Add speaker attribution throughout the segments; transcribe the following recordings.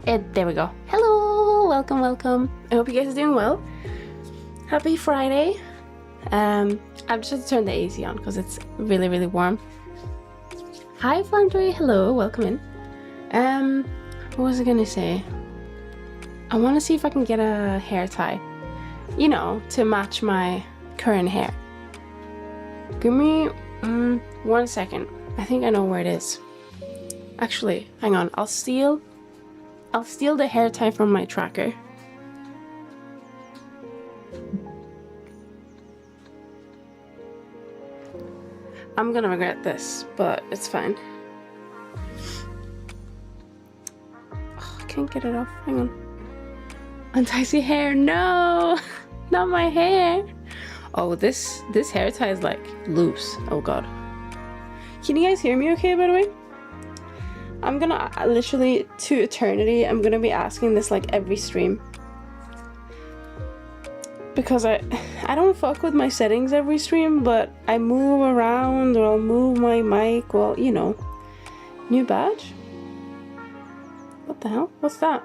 Speaker 1: There we go. Hello, welcome. I hope you guys are doing well. Happy Friday. I've just had to turn the AC on because it's really warm. Hi Flandry, hello, welcome in. What was I gonna say? I want to see if I can get a hair tie, you know, to match my current hair. Give me 1 second. I think I know where it is. Actually, hang on. I'll steal the hair tie from my tracker. I'm gonna regret this, but it's fine. Oh, I can't get it off. Hang on. Untie hair. No, not my hair. Oh, this hair tie is like loose. Oh god. Can you guys hear me okay, by the way? I'm gonna literally to eternity, I'm gonna be asking this like every stream. Because I don't fuck with my settings every stream, but I move around or I'll move my mic, well, you know. New badge? What the hell? What's that?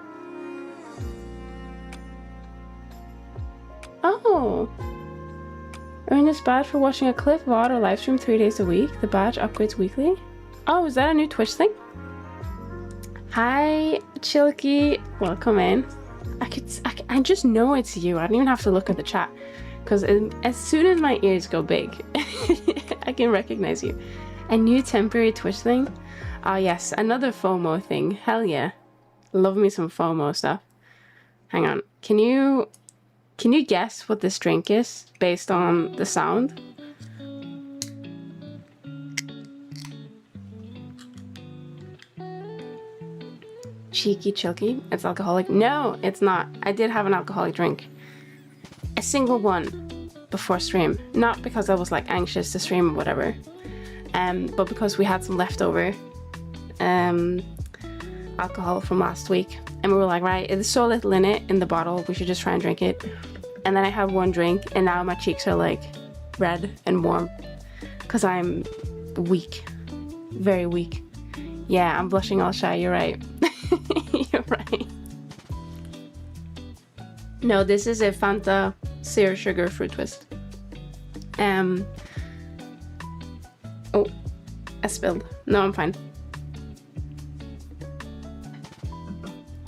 Speaker 1: Oh! Earn this badge for watching a clip, VOD, or live stream 3 days a week. The badge upgrades weekly. Oh, is that a new Twitch thing? Hi, Chilky. Welcome in. I just know it's you. I don't even have to look at the chat. Because as soon as my ears go big, I can recognize you. A new temporary Twitch thing? Oh yes, another FOMO thing. Hell yeah. Love me some FOMO stuff. Hang on. Can you guess what this drink is based on the sound? Cheeky Chilky. It's alcoholic. No, it's not. I did have an alcoholic drink. A single one before stream. Not because I was like anxious to stream or whatever. But because we had some leftover alcohol from last week. And we were like, right, there's so little in it in the bottle, we should just try and drink it. And then I had one drink and now my cheeks are like red and warm. Because I'm weak. Very weak. Yeah, I'm blushing all shy, you're right. You're right. No, this is a Fanta Zero Sugar Fruit Twist. Oh, I spilled. No, I'm fine.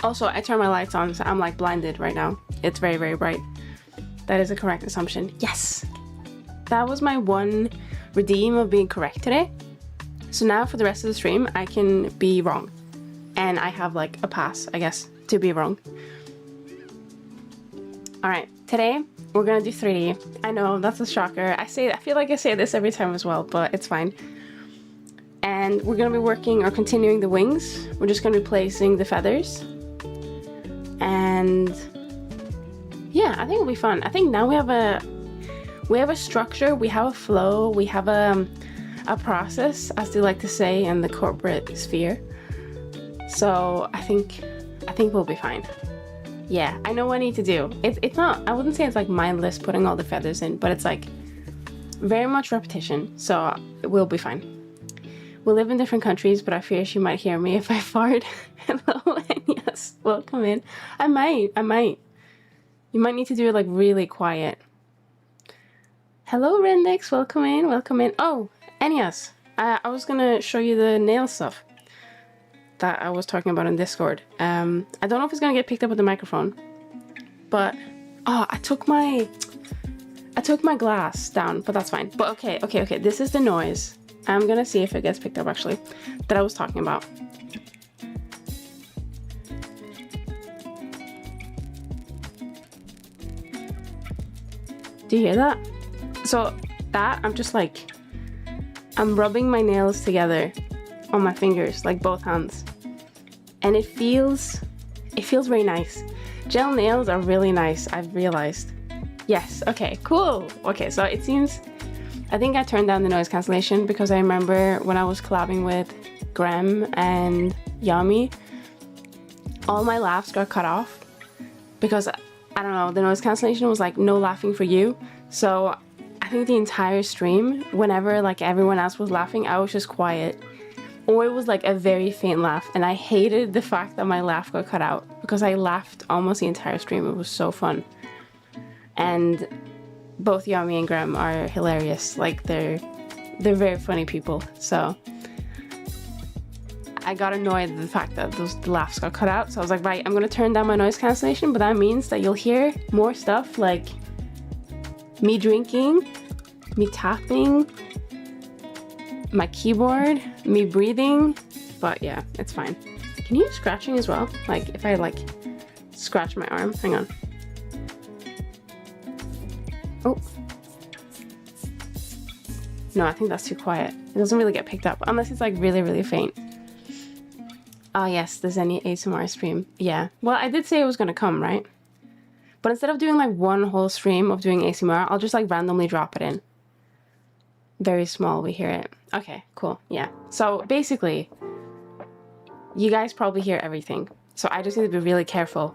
Speaker 1: Also, I turned my lights on, so I'm like blinded right now. It's very bright. That is a correct assumption. Yes! That was my one redeem of being correct today. So now for the rest of the stream, I can be wrong. And I have like a pass, I guess, to be wrong. Alright, today we're gonna do 3D. I know, that's a shocker. I feel like I say this every time as well, but it's fine. And we're gonna be working or continuing the wings. We're just gonna be placing the feathers. And yeah, I think it'll be fun. I think now we have a structure, we have a flow, we have a process, as they like to say in the corporate sphere. So I think we'll be fine. Yeah, I know what I need to do. It's not, I wouldn't say it's like mindless putting all the feathers in, but it's like very much repetition, so we'll be fine. We live in different countries, but I fear she might hear me if I fart. Hello, and yes, welcome in. I might. You might need to do it like really quiet. Hello, Rendix, welcome in. Oh, and yes, I was gonna show you the nail stuff that I was talking about in Discord. I don't know if it's gonna get picked up with the microphone, but oh, I took my glass down, but that's fine. But okay, this is the noise. I'm gonna see if it gets picked up actually, that I was talking about. Do you hear that? So that, I'm rubbing my nails together on my fingers, like both hands. And it feels very nice. Gel nails are really nice, I've realized. Yes, okay, cool. Okay, so it seems, I think I turned down the noise cancellation because I remember when I was collabing with Graham and Yami, all my laughs got cut off because, I don't know, the noise cancellation was like no laughing for you. So I think the entire stream, whenever like everyone else was laughing, I was just quiet. or it was like a very faint laugh, and I hated the fact that my laugh got cut out because I laughed almost the entire stream. It was so fun. And both Yami and Graham are hilarious. Like they're very funny people. So I got annoyed at the fact that those laughs got cut out. So I was like, right, I'm gonna turn down my noise cancellation, but that means that you'll hear more stuff like me drinking, me tapping, my keyboard, me breathing. But yeah, it's fine. Can you hear scratching as well? Like if I like scratch my arm, hang on. Oh. No, I think that's too quiet. It doesn't really get picked up unless it's like really, really faint. Oh yes, there's any ASMR stream. Yeah. Well, I did say it was gonna come, right? But instead of doing like one whole stream of doing ASMR, I'll just like randomly drop it in. Very small, we hear it. Okay, cool. Yeah. So basically, you guys probably hear everything. So I just need to be really careful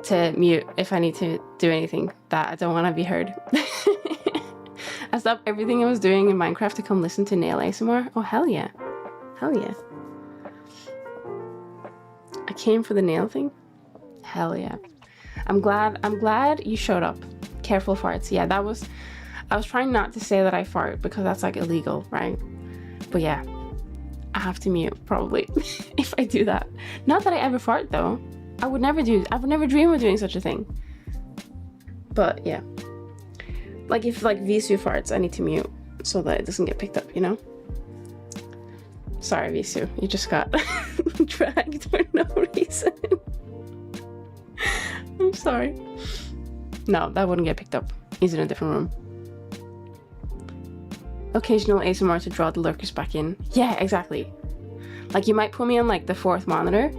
Speaker 1: to mute if I need to do anything that I don't want to be heard. I stopped everything I was doing in Minecraft to come listen to nail ASMR. Oh, hell yeah. Hell yeah. I came for the nail thing. Hell yeah. I'm glad you showed up. Careful farts. Yeah, I was trying not to say that I fart because that's like illegal, right? But yeah, I have to mute probably if I do that. Not that I ever fart though. I would never dream of doing such a thing. But yeah. Like if like Visu farts, I need to mute so that it doesn't get picked up, you know? Sorry, Visu, you just got dragged for no reason. I'm sorry. No, that wouldn't get picked up. He's in a different room. Occasional ASMR to draw the lurkers back in. Yeah, exactly. Like you might put me on like the 4th monitor,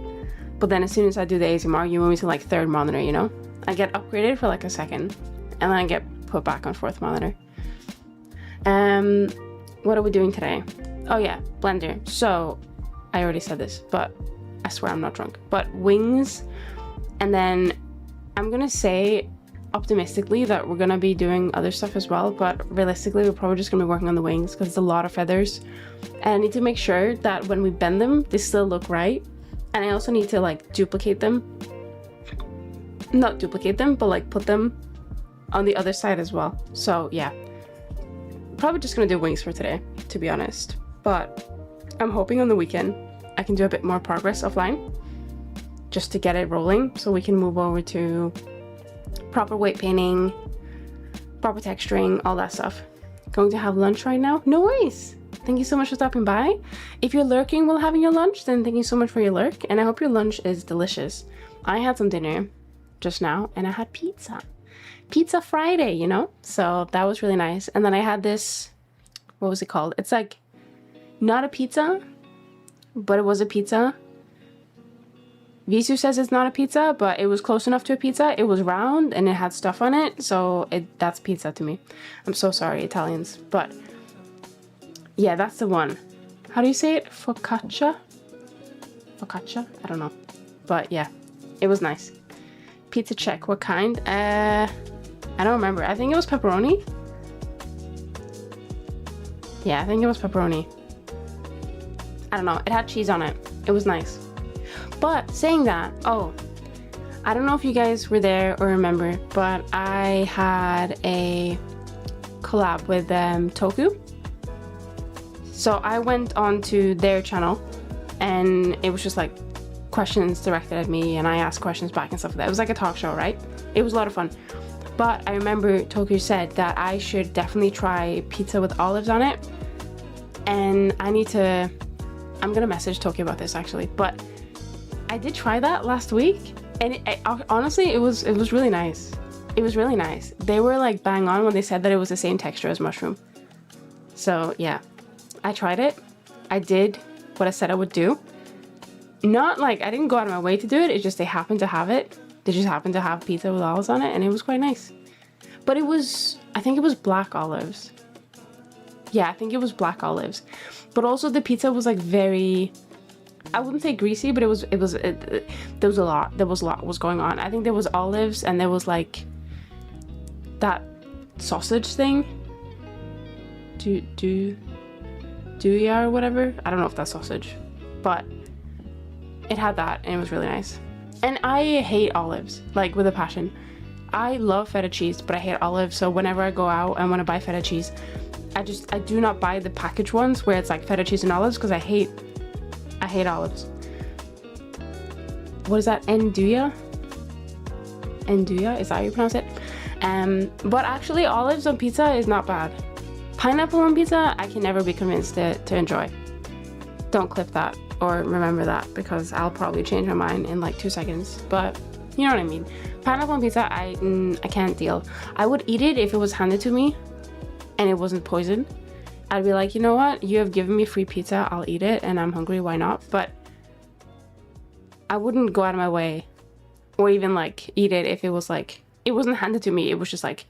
Speaker 1: but then as soon as I do the ASMR, you move me to like 3rd monitor, you know? I get upgraded for like a second, and then I get put back on 4th monitor. What are we doing today? Oh yeah, Blender. So, I already said this, but I swear I'm not drunk. But wings, and then I'm gonna say optimistically that we're gonna be doing other stuff as well, but realistically we're probably just gonna be working on the wings because it's a lot of feathers. And I need to make sure that when we bend them, they still look right. And I also need to like duplicate them. Not duplicate them, but like put them on the other side as well. So yeah, probably just gonna do wings for today, to be honest. But I'm hoping on the weekend I can do a bit more progress offline just to get it rolling so we can move over to proper weight painting, proper texturing, all that stuff. Going to have lunch right now? No worries. Thank you so much for stopping by. If you're lurking while having your lunch, then thank you so much for your lurk, and I hope your lunch is delicious. I had some dinner just now and I had pizza. Pizza Friday, you know? So that was really nice. And then I had this, what was it called? It's like not a pizza, but it was a pizza. Visu says it's not a pizza, but it was close enough to a pizza. It was round and it had stuff on it, so that's pizza to me. I'm so sorry, Italians, but yeah, that's the one. How do you say it? Focaccia? Focaccia? I don't know. But yeah, it was nice. Pizza check. What kind? I don't remember. I think it was pepperoni. Yeah, I think it was pepperoni. I don't know. It had cheese on it. It was nice. But saying that, oh, I don't know if you guys were there or remember, but I had a collab with Toku. So I went on to their channel and it was just like questions directed at me and I asked questions back and stuff like that. It was like a talk show, right? It was a lot of fun. But I remember Toku said that I should definitely try pizza with olives on it. And I'm gonna message Toku about this actually, but I did try that last week and honestly, it was really nice. It was really nice. They were like bang on when they said that it was the same texture as mushroom. So yeah, I tried it. I did what I said I would do. Not like, I didn't go out of my way to do it. It's just they happened to have it. They just happened to have pizza with olives on it and it was quite nice. But it was, I think it was black olives. Yeah, I think it was black olives. But also the pizza was like very, I wouldn't say greasy, but there was a lot was going on. I think there was olives and there was like that sausage thing. andouille or whatever. I don't know if that's sausage, but it had that and it was really nice. And I hate olives, like with a passion. I love feta cheese, but I hate olives. So whenever I go out and want to buy feta cheese, I do not buy the packaged ones where it's like feta cheese and olives, because I hate olives. What is that? Andouille? Andouille? Is that how you pronounce it? But actually olives on pizza is not bad. Pineapple on pizza, I can never be convinced to enjoy. Don't clip that or remember that, because I'll probably change my mind in like 2 seconds. But you know what I mean. Pineapple on pizza, I can't deal. I would eat it if it was handed to me and it wasn't poison. I'd be like, you know what? You have given me free pizza. I'll eat it, and I'm hungry. Why not? But I wouldn't go out of my way or even like eat it if it was like, it wasn't handed to me. It was just like,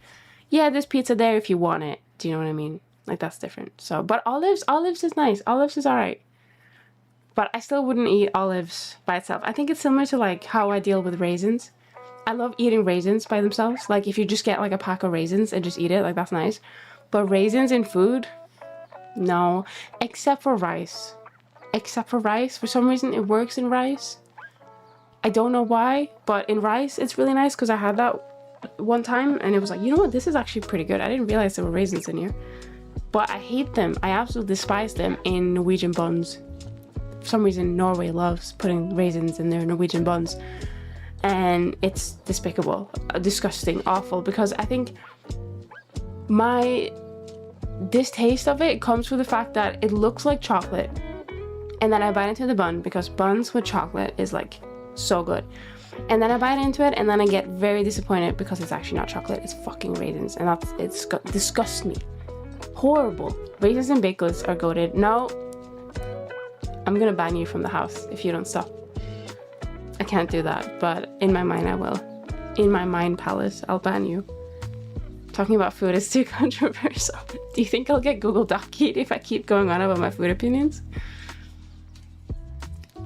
Speaker 1: yeah, there's pizza there if you want it. Do you know what I mean? Like, that's different. So, but olives is nice. Olives is all right. But I still wouldn't eat olives by itself. I think it's similar to like how I deal with raisins. I love eating raisins by themselves. Like if you just get like a pack of raisins and just eat it, like that's nice. But raisins in food, no. Except for rice. Except for rice. For some reason it works in rice. I don't know why, but in rice it's really nice, because I had that one time and it was like, you know what, this is actually pretty good. I didn't realize there were raisins in here. But I hate them. I absolutely despise them in Norwegian buns. For some reason Norway loves putting raisins in their Norwegian buns, and it's despicable, disgusting, awful, because I think my distaste of it comes from the fact that it looks like chocolate, and then I bite into the bun, because buns with chocolate is like so good, and then I bite into it and then I get very disappointed because it's actually not chocolate, it's fucking raisins, and it's disgusts me. Horrible. Raisins and baked goods are goated. No, I'm gonna ban you from the house if you don't stop. I can't do that, but in my mind I will. In my mind palace, I'll ban you. Talking about food is too controversial. Do you think I'll get Google Doc-ed if I keep going on about my food opinions?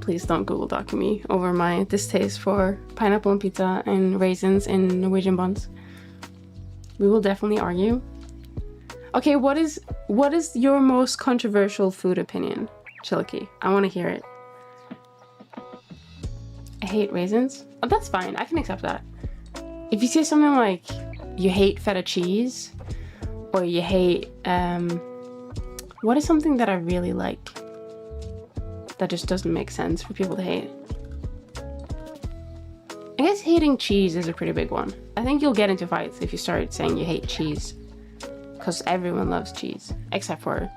Speaker 1: Please don't Google Doc me over my distaste for pineapple on pizza and raisins in Norwegian buns. We will definitely argue. Okay, what is your most controversial food opinion, Chiliki? I want to hear it. I hate raisins. Oh, that's fine. I can accept that. If you say something like you hate feta cheese, or you hate what is something that I really like that just doesn't make sense for people to hate? I guess hating cheese is a pretty big one. I think you'll get into fights if you start saying you hate cheese, because everyone loves cheese except for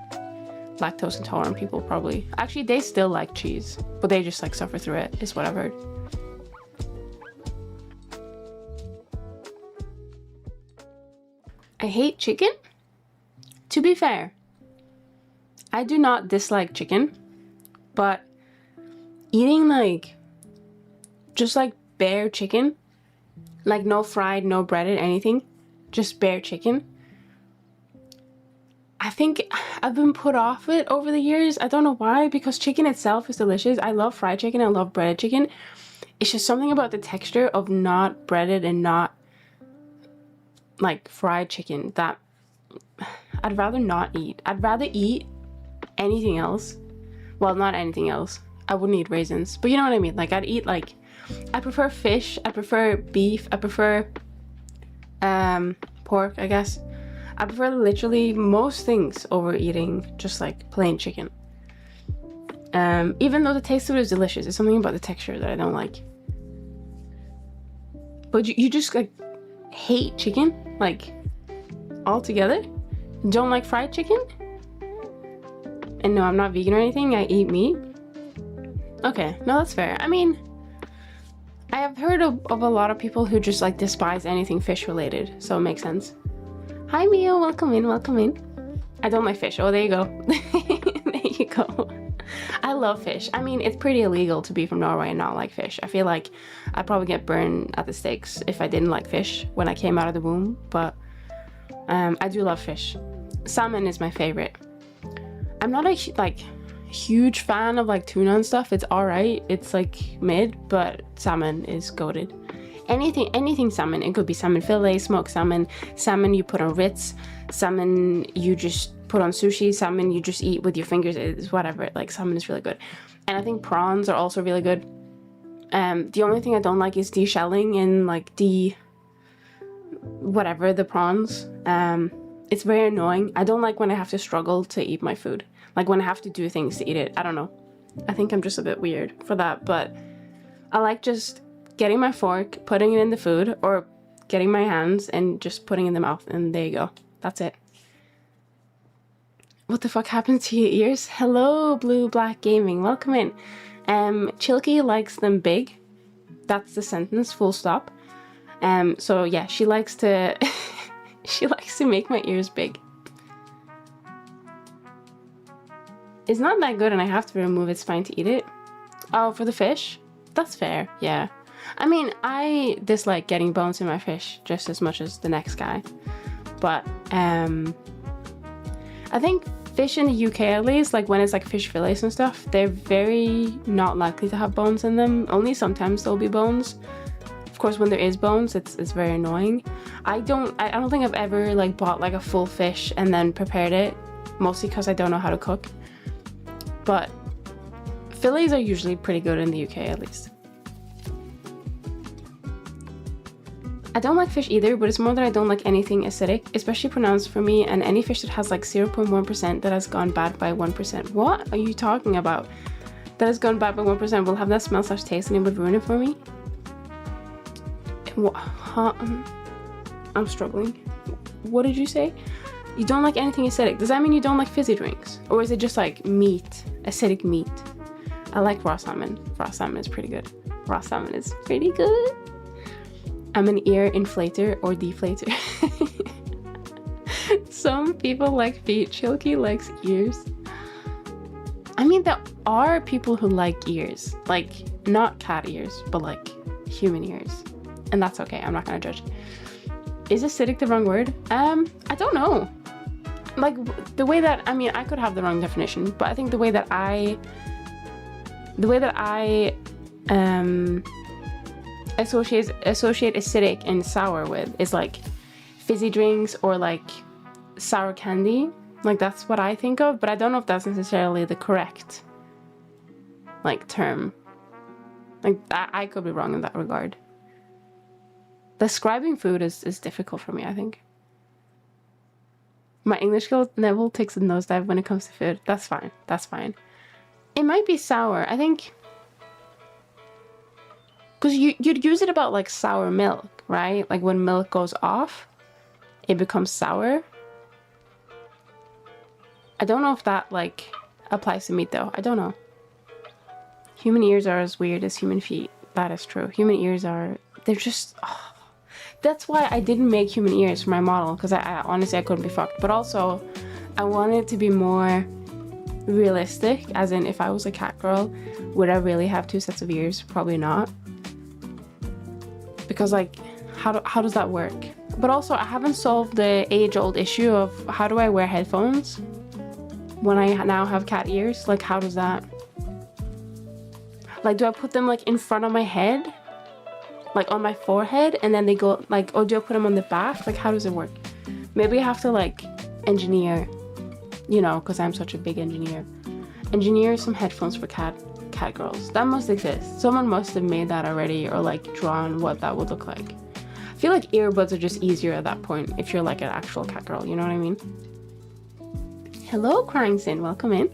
Speaker 1: lactose intolerant people, probably. Actually, they still like cheese, but they just like suffer through it, is what I've heard. I hate chicken. To be fair, I do not dislike chicken, but eating like just like bare chicken, like no fried, no breaded, anything, just bare chicken, I think I've been put off it over the years. I don't know why, because chicken itself is delicious. I love fried chicken, I love breaded chicken. It's just something about the texture of not breaded and not like fried chicken that I'd rather not eat. I'd rather eat anything else. Well, not anything else. I wouldn't eat raisins, but you know what I mean. Like I'd eat like, I prefer fish, I prefer beef, I prefer pork, I guess. I prefer literally most things over eating just like plain chicken. Even though the taste of it is delicious, there's something about the texture that I don't like. But you just like hate chicken, like altogether? Don't like fried chicken? And no, I'm not vegan or anything, I eat meat. Okay, no, that's fair. I mean, I have heard of a lot of people who just like despise anything fish related, so it makes sense. Hi Mia, welcome in, welcome in. I don't like fish. Oh, there you go. There you go. I love fish. I mean, it's pretty illegal to be from Norway and not like fish. I feel like I'd probably get burned at the stakes if I didn't like fish when I came out of the womb, but I do love fish. Salmon is my favorite. I'm not a like huge fan of like tuna and stuff. It's alright. It's like mid, but salmon is goated. Anything salmon. It could be salmon fillet, smoked salmon, salmon you put on Ritz, salmon you just put on sushi. Salmon you just eat with your fingers. It's whatever. Like salmon is really good. And I think prawns are also really good. The only thing I don't like is deshelling and like whatever, the prawns. It's very annoying. I don't like when I have to struggle to eat my food. Like when I have to do things to eat it. I don't know. I think I'm just a bit weird for that, but I like just getting my fork, putting it in the food, or getting my hands and just putting it in the mouth, and there you go. That's it. What the fuck happened to your ears? Hello, Blue Black Gaming. Welcome in. Chilky likes them big. That's the sentence, full stop. So yeah, she likes to she likes to make my ears big. It's not that good and I have to remove its spine to eat it. Oh, for the fish? That's fair, yeah. I mean, I dislike getting bones in my fish just as much as the next guy. But, I think fish in the UK at least, like when it's like fish fillets and stuff, they're very not likely to have bones in them. Only sometimes there'll be bones. Of course, when there is bones, it's very annoying. I don't think I've ever like bought like a full fish and then prepared it, mostly because I don't know how to cook. But fillets are usually pretty good in the UK at least. I don't like fish either, but it's more that I don't like anything acidic, especially pronounced for me, and any fish that has like 0.1% that has gone bad by 1%. What are you talking about? That has gone bad by 1% will have that smell / taste and it would ruin it for me? What? Huh? I'm struggling. What did you say? You don't like anything acidic. Does that mean you don't like fizzy drinks? Or is it just like meat, acidic meat? I like raw salmon. Raw salmon is pretty good. Raw salmon is pretty good. I'm an ear inflator or deflator. Some people like feet. Chilky likes ears. I mean, there are people who like ears. Like, not cat ears, but like human ears. And that's okay. I'm not gonna judge. Is acidic the wrong word? I don't know. Like, the way that, I mean, I could have the wrong definition, but I think the way that I associate acidic and sour with is like fizzy drinks or like sour candy. Like that's what I think of, but I don't know if that's necessarily the correct like term. Like I could be wrong in that regard. Describing food is difficult for me, I think. My English skill level takes a nosedive when it comes to food. That's fine. That's fine. It might be sour. I think because you'd use it about like sour milk, right? Like when milk goes off, it becomes sour. I don't know if that like applies to meat though. I don't know. Human ears are as weird as human feet. That is true. Human ears are, they're just, oh. That's why I didn't make human ears for my model, because I honestly I couldn't be fucked. But also, I wanted it to be more realistic, as in if I was a cat girl, would I really have 2 sets of ears? Probably not. Because like, how does that work? But also, I haven't solved the age-old issue of how do I wear headphones when I now have cat ears? Like, how does that? Like, do I put them like in front of my head? Like on my forehead and then they go like, or do I put them on the back? Like, how does it work? Maybe I have to like engineer, you know, because I'm such a big engineer. Engineer some headphones for cat girls. That must exist. Someone must have made that already or like drawn what that would look like. I feel like earbuds are just easier at that point if you're like an actual cat girl, you know what I mean? Hello, Crying Sin, welcome in.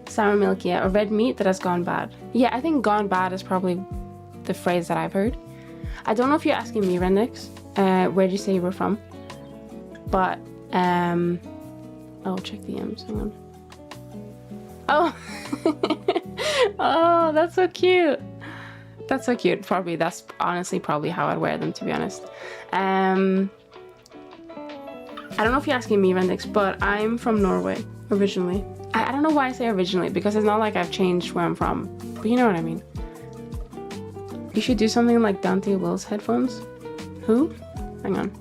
Speaker 1: Sour milk, yeah, or red meat that has gone bad. Yeah, I think gone bad is probably the phrase that I've heard. I don't know if you're asking me, Rendix, where'd you say you were from? But, oh, check the M's, hang on. Oh, oh, that's so cute. That's so cute. Probably, that's honestly probably how I'd wear them, to be honest. I don't know if you're asking me, Rendix, but I'm from Norway, originally. I don't know why I say originally, because it's not like I've changed where I'm from, but you know what I mean. You should do something like Dante Will's headphones. Who? Hang on.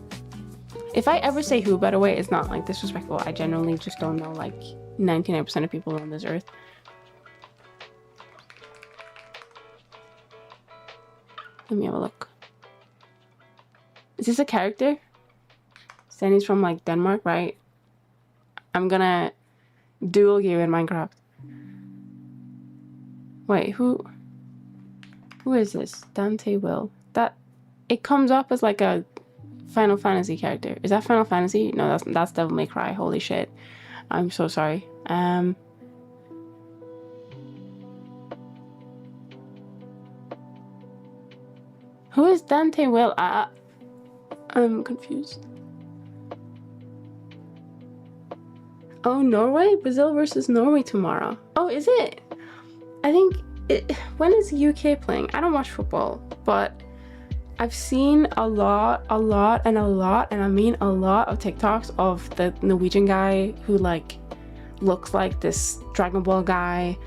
Speaker 1: If I ever say who, by the way, it's not like disrespectful. I generally just don't know like 99% of people on this earth. Let me have a look. Is this a character? Then he's from like Denmark, right? I'm gonna duel you in Minecraft. Wait, who is this? Dante Will. That it comes up as like a Final Fantasy character. Is that Final Fantasy? No, that's Devil May Cry. Holy shit. I'm so sorry. Who is Dante Will? I'm confused. Oh, Norway? Brazil versus Norway tomorrow. Oh, is it? I think when is the UK playing? I don't watch football, but I've seen a lot, and I mean a lot of TikToks of the Norwegian guy who like looks like this Dragon Ball guy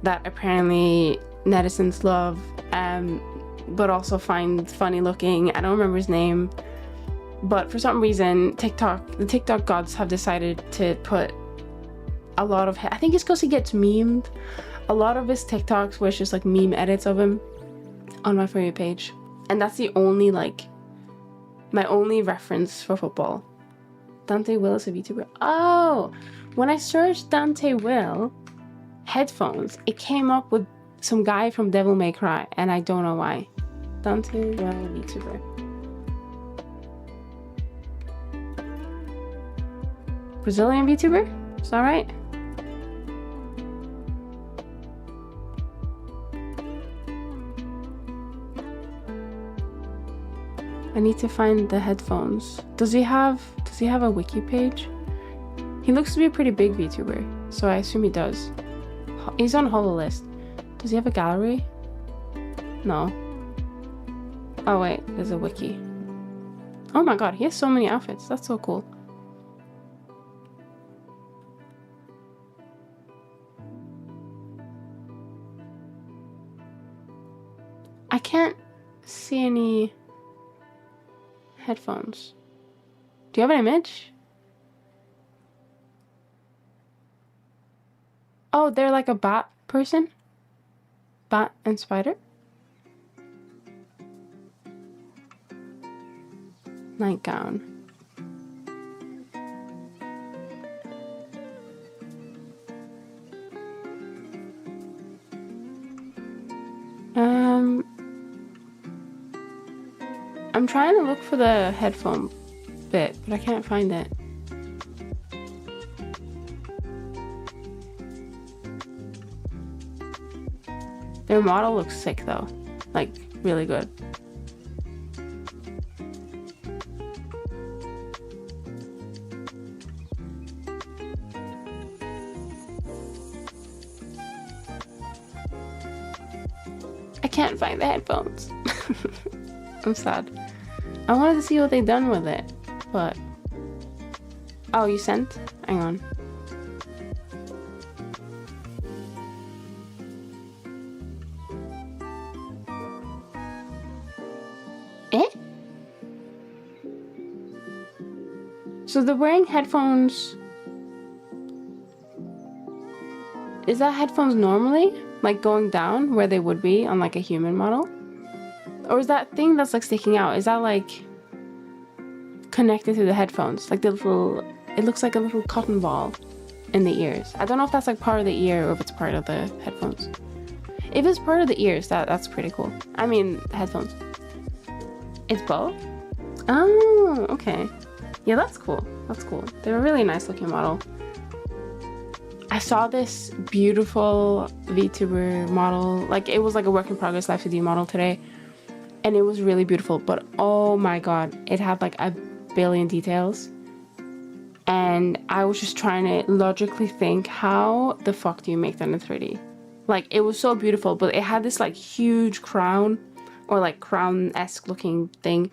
Speaker 1: that apparently netizens love, but also find funny looking. I don't remember his name, but for some reason the TikTok gods have decided to put a lot of, I think it's because he gets memed, a lot of his TikToks where it's just like meme edits of him on my For You page, and that's the only like my only reference for football. Dante Will is a VTuber. Oh, when I searched Dante Will headphones, it came up with some guy from Devil May Cry, and I don't know why. Dante Will VTuber. Brazilian VTuber? Is that right? I need to find the headphones. Does he have a wiki page? He looks to be a pretty big VTuber, so I assume he does. He's on HoloList. Does he have a gallery? No. Oh wait, there's a wiki. Oh my god, he has so many outfits. That's so cool. I can't see any headphones. Do you have an image? Oh, they're like a bat person? Bat and spider? Nightgown. I'm trying to look for the headphone bit, but I can't find it. Their model looks sick though, like really good. I can't find the headphones. I'm sad. I wanted to see what they've done with it, but... Oh, you sent? Hang on. Eh? So they're wearing headphones... Is that headphones normally? Like going down where they would be on like a human model? Or is that thing that's like sticking out, is that like connected to the headphones? Like the little, it looks like a little cotton ball in the ears. I don't know if that's like part of the ear or if it's part of the headphones. If it's part of the ears, that's pretty cool. I mean, headphones. It's both? Oh, okay. Yeah, that's cool. That's cool. They're a really nice looking model. I saw this beautiful VTuber model. Like it was like a work in progress live 2D model today. And it was really beautiful, but oh my god, it had like a billion details. And I was just trying to logically think, how the fuck do you make that in 3D? Like, it was so beautiful, but it had this like huge crown, or like crown-esque looking thing.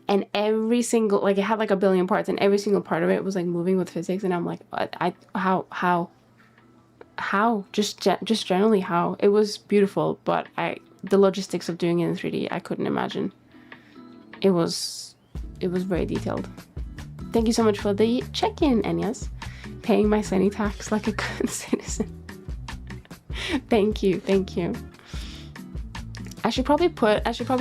Speaker 1: And every single, like it had like a billion parts, and every single part of it was like moving with physics. And I'm like, how? Just generally how? It was beautiful, but the logistics of doing it in 3D, I couldn't imagine. It was very detailed. Thank you so much for the check-in, Enyas. Paying my Sunny tax like a good citizen. Thank you. I should probably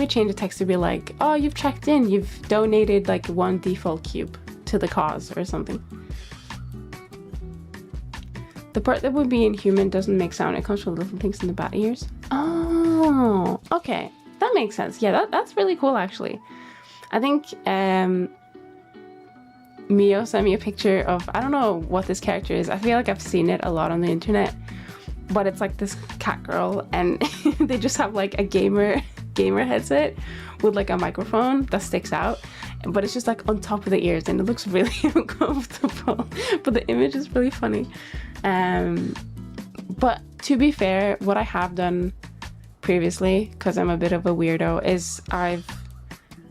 Speaker 1: change the text to be like, oh, you've checked in, you've donated like 1 default cube to the cause or something. The part that would be inhuman doesn't make sound. It comes from little things in the bat ears. Oh, okay. That makes sense. Yeah, that's really cool, actually. I think Mio sent me a picture of, I don't know what this character is. I feel like I've seen it a lot on the internet. But it's like this cat girl, and they just have like a gamer headset with like a microphone that sticks out. But it's just like on top of the ears, and it looks really uncomfortable. But the image is really funny. But to be fair, what I have done previously, because I'm a bit of a weirdo, is I've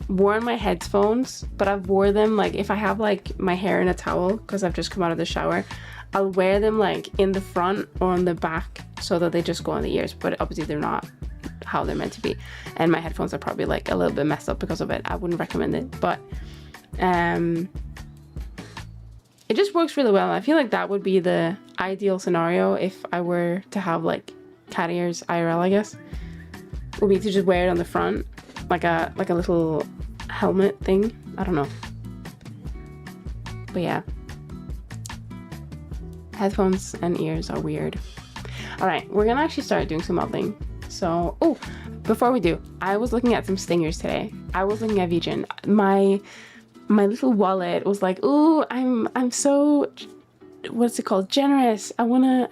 Speaker 1: worn my headphones, but I've wore them like if I have like my hair in a towel because I've just come out of the shower, I'll wear them like in the front or on the back so that they just go on the ears, but obviously they're not how they're meant to be. And my headphones are probably like a little bit messed up because of it. I wouldn't recommend it, but it just works really well. I feel like that would be the ideal scenario if I were to have like cat ears IRL, I guess. Would be to just wear it on the front, like a little helmet thing. I don't know. But yeah. Headphones and ears are weird. Alright, we're gonna actually start doing some modeling. So, oh, before we do, I was looking at some stingers today. I was looking at VGen. My little wallet was like, ooh, I'm so, what's it called? Generous. I wanna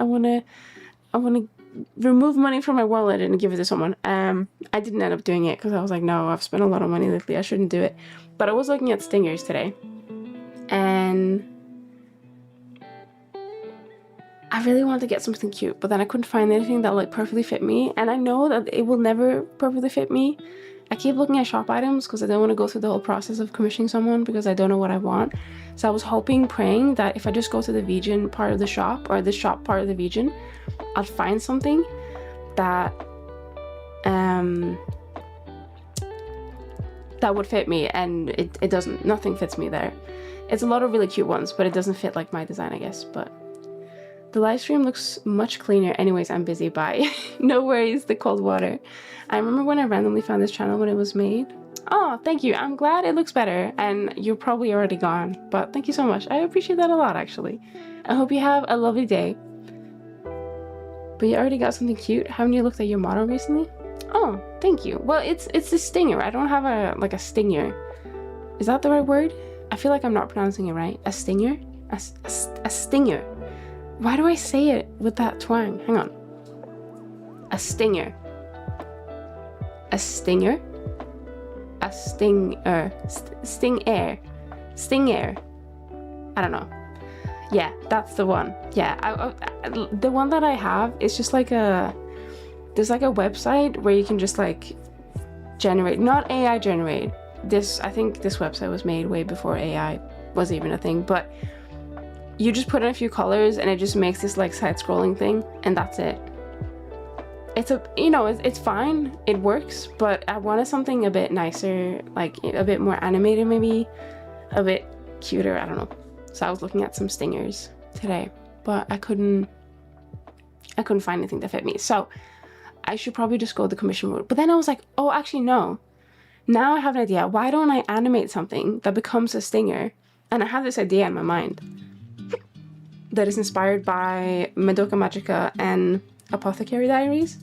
Speaker 1: remove money from my wallet and give it to someone. I didn't end up doing it because I was like, no, I've spent a lot of money lately. I shouldn't do it. But I was looking at stingers today, and I really wanted to get something cute, but then I couldn't find anything that like perfectly fit me, and I know that it will never perfectly fit me. I keep looking at shop items because I don't want to go through the whole process of commissioning someone because I don't know what I want. So I was hoping, praying that if I just go to the VGen part of the shop, or the shop part of the VGen, I'll find something that that would fit me, and it doesn't. Nothing fits me there. It's a lot of really cute ones, but it doesn't fit like my design, I guess. But the live stream looks much cleaner. Anyways, I'm busy. Bye. No worries, the cold water. I remember when I randomly found this channel when it was made. Oh, thank you. I'm glad it looks better, and you're probably already gone, but thank you so much. I appreciate that a lot, actually. I hope you have a lovely day. But you already got something cute. Haven't you looked at your model recently? Oh, thank you. Well, it's a stinger. I don't have a stinger. Is that the right word? I feel like I'm not pronouncing it right. A stinger? A stinger. Why do I say it with that twang? Hang on. A stinger. A stinger? A stinger. Stinger. Stinger. I don't know. Yeah, that's the one. Yeah, the one that I have is just like there's like a website where you can just like generate, not AI generate. I think this website was made way before AI was even a thing, but you just put in a few colors and it just makes this like side scrolling thing, and that's it. It's fine, it works, but I wanted something a bit nicer, like a bit more animated, maybe a bit cuter, I don't know. So I was looking at some stingers today, but I couldn't find anything that fit me. So I should probably just go the commission route. But then I was like, oh, actually no. Now I have an idea. Why don't I animate something that becomes a stinger? And I have this idea in my mind that is inspired by Madoka Magica and Apothecary Diaries.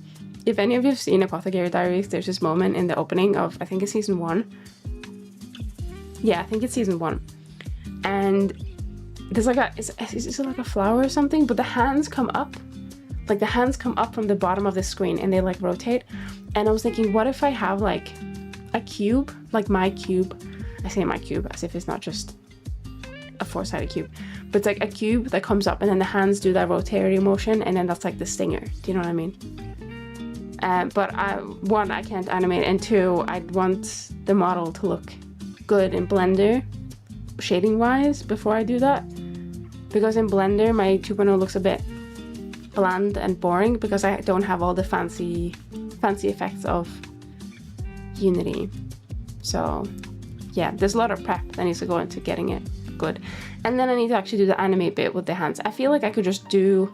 Speaker 1: If any of you have seen Apothecary Diaries, there's this moment in the opening of, I think it's season 1. Yeah, I think it's season 1. And there's like is it like a flower or something? But the hands come up. Like the hands come up from the bottom of the screen and they like rotate. And I was thinking, what if I have like a cube, like my cube? I say my cube as if it's not just a 4-sided cube. But it's like a cube that comes up and then the hands do that rotary motion, and then that's like the stinger. Do you know what I mean? But one, I can't animate, and two, I'd want the model to look good in Blender, shading wise, before I do that. Because in Blender, my 2.0 looks a bit bland and boring because I don't have all the fancy effects of Unity. So yeah, there's a lot of prep that needs to go into getting it good. And then I need to actually do the animate bit with the hands. I feel like I could just do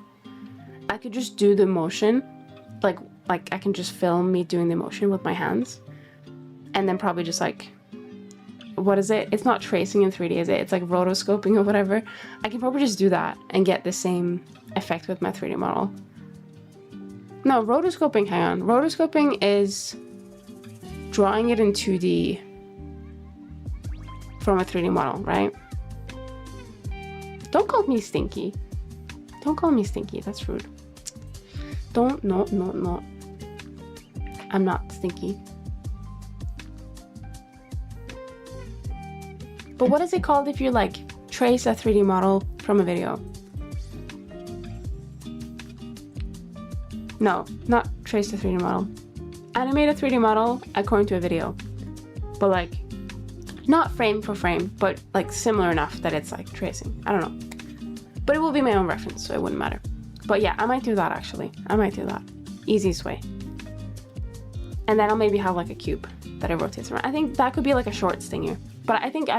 Speaker 1: the motion, like like I can just film me doing the motion with my hands, and then probably just like, what is it? It's not tracing in 3D, is it? It's like rotoscoping or whatever. I can probably just do that and get the same effect with my 3D model. No, rotoscoping, hang on. Rotoscoping is drawing it in 2D from a 3D model, right? Don't call me stinky. Don't call me stinky, that's rude. Don't, no. I'm not stinky. But what is it called if you like trace a 3D model from a video? No, not trace a 3D model. Animate a 3D model according to a video. But like, not frame for frame, but like similar enough that it's like tracing. I don't know. But it will be my own reference, so it wouldn't matter. But yeah, I might do that actually. I might do that. Easiest way. And then I'll maybe have like a cube that I rotate around. I think that could be like a short stinger. But I think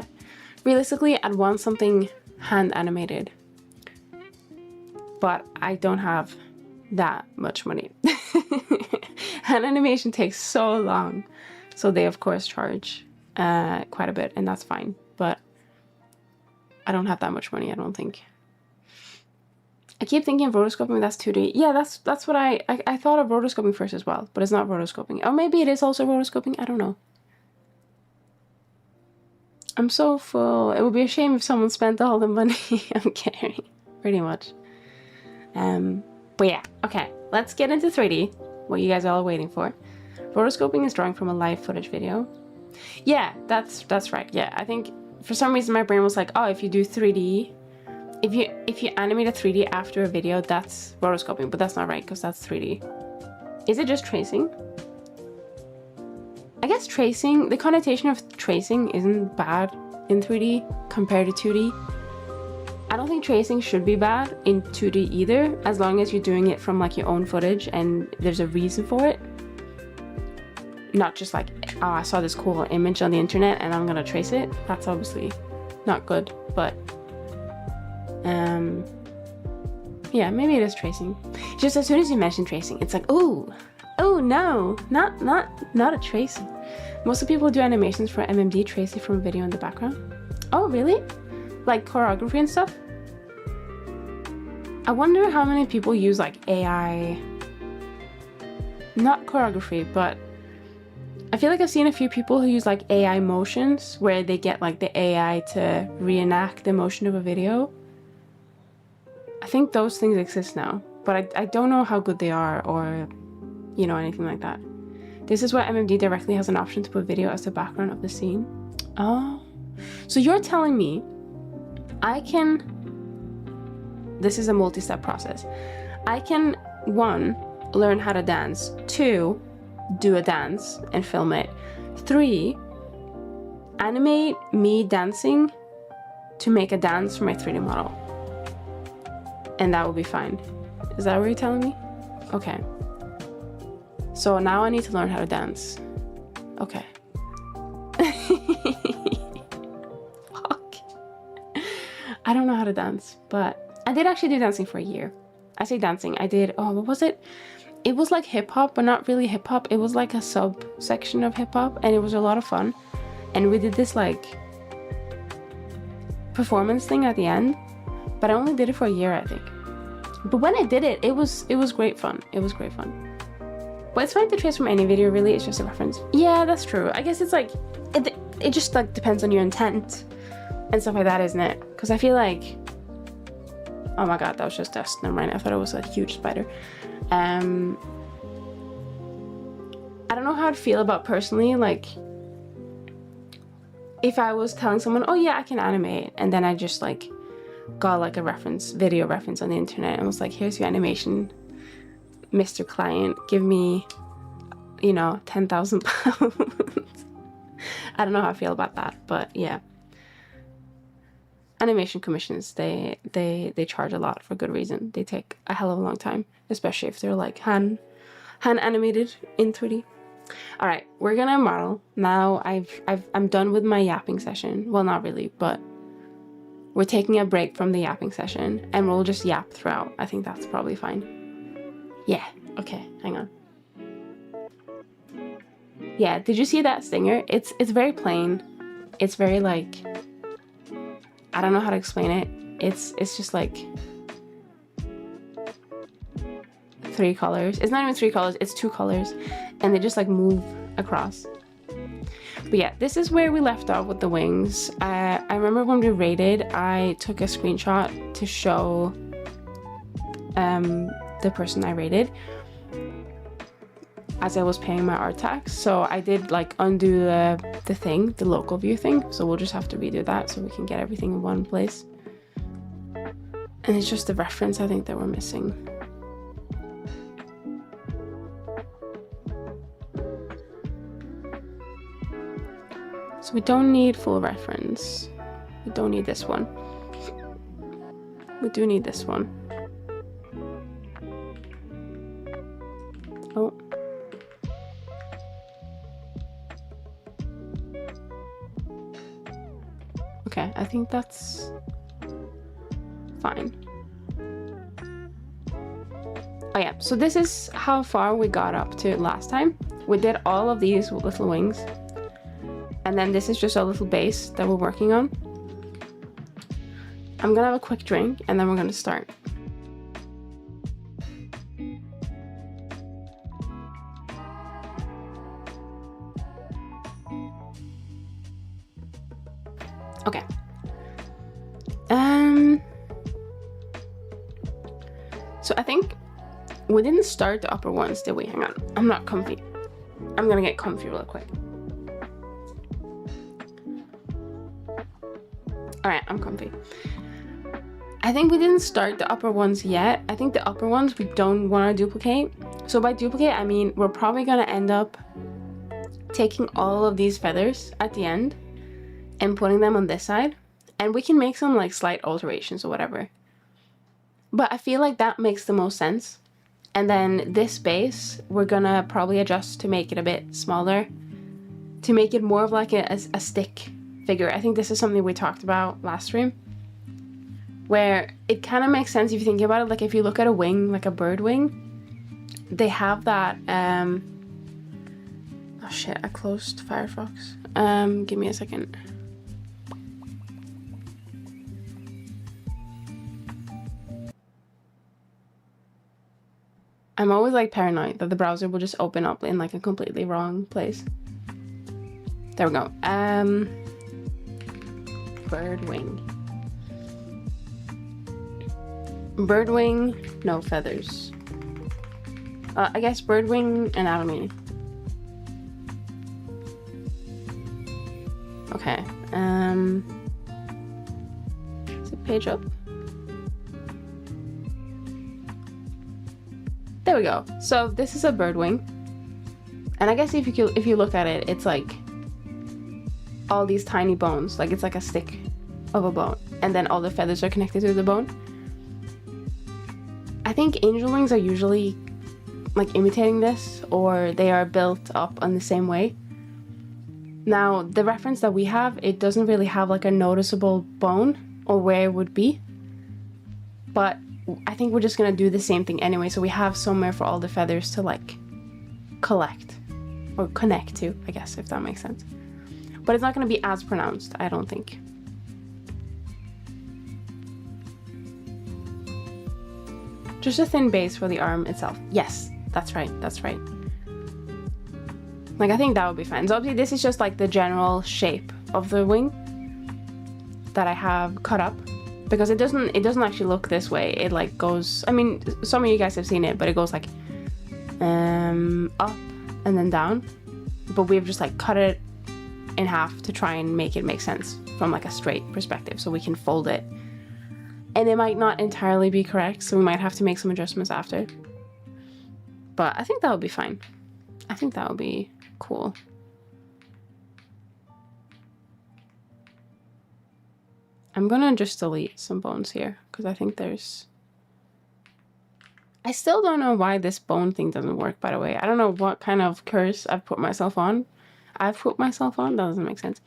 Speaker 1: realistically, I'd want something hand animated. But I don't have that much money. Hand animation takes so long. So they of course charge quite a bit, and that's fine. But I don't have that much money, I don't think. I keep thinking of rotoscoping, that's 2D. Yeah, that's what I thought of rotoscoping first as well, but it's not rotoscoping. Or maybe it is also rotoscoping, I don't know. I'm so full. It would be a shame if someone spent all the money I'm carrying, pretty much. But yeah, okay, let's get into 3D, what you guys are all waiting for. Rotoscoping is drawing from a live footage video. Yeah, that's right. Yeah, I think for some reason my brain was like, oh, if you do 3D, if you animate a 3D after a video, that's rotoscoping, but that's not right because that's 3D. Is it just tracing? I guess tracing, the connotation of tracing isn't bad in 3D compared to 2D. I don't think tracing should be bad in 2D either, as long as you're doing it from like your own footage and there's a reason for it. Not just like, oh, I saw this cool image on the internet and I'm gonna trace it. That's obviously not good, but yeah, maybe it is tracing. Just as soon as you mention tracing, it's like, oh no, not a tracing. Most of the people who do animations for MMD trace it from a video in the background. Oh really? Like choreography and stuff? I wonder how many people use like AI, not choreography, but I feel like I've seen a few people who use like AI motions where they get like the AI to reenact the motion of a video. I think those things exist now, but I don't know how good they are or, you know, anything like that. This is where MMD directly has an option to put video as the background of the scene. Oh, so you're telling me I can, this is a multi-step process. I can, 1, learn how to dance, 2, do a dance and film it, 3, animate me dancing to make a dance for my 3D model. And that will be fine. Is that what you're telling me? Okay. So now I need to learn how to dance. Okay. Fuck. I don't know how to dance, but I did actually do dancing for a year. I say dancing, I did, oh, what was it? It was like hip hop, but not really hip hop. It was like a subsection of hip hop, and it was a lot of fun. And we did this like performance thing at the end, but I only did it for a year, I think. But when I did it, it was great fun. It was great fun. But it's fine to trace from any video, really. It's just a reference. Yeah, that's true. I guess it's like it just like depends on your intent and stuff like that, isn't it? Because I feel like, oh my god, that was just dust. Never mind. I thought it was a huge spider. I don't know how I'd feel about personally, like if I was telling someone, oh yeah, I can animate, and then I just like got like a reference, video reference on the internet and was like, here's your animation, Mr. Client, give me, you know, 10,000 pounds. I don't know how I feel about that, but yeah. Animation commissions, they charge a lot for good reason. They take a hell of a long time, especially if they're like hand animated in 3D. All right, we're gonna model now. I'm done with my yapping session. Well, not really, but we're taking a break from the yapping session and we'll just yap throughout. I think that's probably fine. Yeah, okay, hang on. Yeah, did you see that stinger? It's very plain. It's very like, I don't know how to explain it. It's just like 3 colors. It's not even 3 colors, it's 2 colors, and they just like move across. But yeah, this is where we left off with the wings. I remember when we rated, I took a screenshot to show the person I rated as I was paying my art tax. So I did like undo the thing, the local view thing. So we'll just have to redo that so we can get everything in one place. And it's just the reference I think that we're missing. So we don't need full reference. We don't need this one. We do need this one. Oh. Okay, I think that's fine. Oh yeah, so this is how far we got up to last time. We did all of these little wings. And then this is just a little base that we're working on. I'm gonna have a quick drink and then we're gonna start. Okay. So I think we didn't start the upper ones, did we? Hang on. I'm not comfy. I'm gonna get comfy real quick. Alright, I'm comfy. I think we didn't start the upper ones yet. I think the upper ones we don't want to duplicate. So by duplicate, I mean we're probably going to end up taking all of these feathers at the end and putting them on this side. And we can make some like slight alterations or whatever. But I feel like that makes the most sense. And then this base, we're going to probably adjust to make it a bit smaller. To make it more of like a stick figure. I think this is something we talked about last stream, where it kind of makes sense if you think about it. Like if you look at a wing, like a bird wing, they have that oh shit, I closed Firefox. Give me a second. I'm always like paranoid that the browser will just open up in like a completely wrong place. There we go. Bird wing. Bird wing, no feathers. I guess bird wing anatomy. Okay. Is it page up? There we go. So this is a bird wing, and I guess if you look at it, it's like all these tiny bones, like it's like a stick of a bone, and then all the feathers are connected to the bone. I think angel wings are usually like imitating this, or they are built up on the same way. Now the reference that we have, it doesn't really have like a noticeable bone or where it would be, but I think we're just gonna do the same thing anyway, so we have somewhere for all the feathers to like collect or connect to, I guess, if that makes sense. But it's not going to be as pronounced, I don't think. Just a thin base for the arm itself. Yes, that's right, that's right. Like, I think that would be fine. So obviously this is just like the general shape of the wing that I have cut up, because it doesn't actually look this way. It like goes, I mean, some of you guys have seen it, but it goes like up and then down. But we've just like cut it in half to try and make it make sense from like a straight perspective, so we can fold it. And it might not entirely be correct, so we might have to make some adjustments after. But I think that would be fine. I think that would be cool. I'm gonna just delete some bones here, because I think there's... I still don't know why this bone thing doesn't work, by the way. I don't know what kind of curse I've put myself on. That doesn't make sense.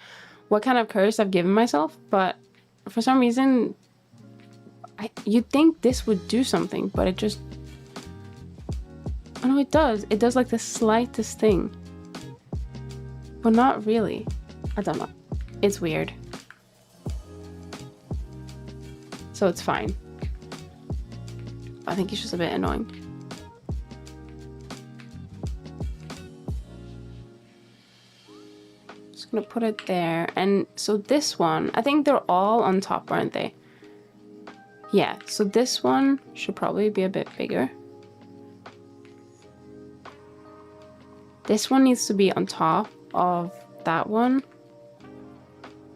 Speaker 1: What kind of curse I've given myself, but for some reason, you'd think this would do something, but it just... Oh no, it does. It does like the slightest thing. but not really. I don't know. It's weird. So it's fine. I think it's just a bit annoying. Just gonna put it there. And so this one, I think they're all on top, aren't they? Yeah, so this one should probably be a bit bigger. This one needs to be on top of that one.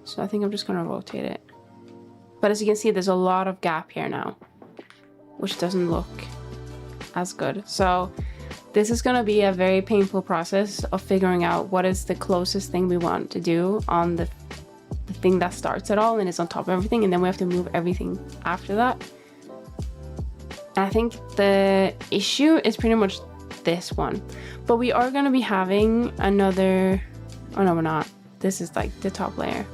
Speaker 1: So I think I'm just gonna rotate it. But as you can see, there's a lot of gap here now, which doesn't look as good. So this is gonna be a very painful process of figuring out what is the closest thing we want to do on the thing that starts it all and is on top of everything, and then we have to move everything after that. And I think the issue is pretty much this one, but we are going to be having another, oh no, we're not. This is like the top layer.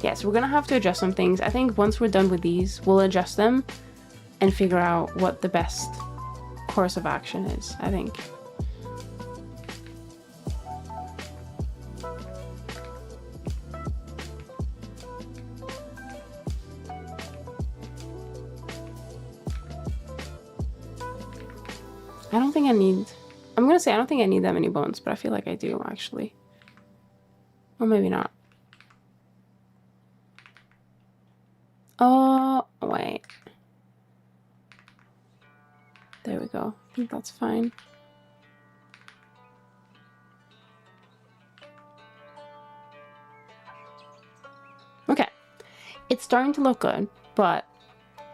Speaker 1: Yes, we're going to have to adjust some things. I think once we're done with these, we'll adjust them and figure out what the best course of action is, I think. I don't think I need, I'm gonna say I don't think I need that many bones, but I feel like I do actually. Or maybe not. Oh, wait. There we go. I think that's fine. Okay. It's starting to look good, but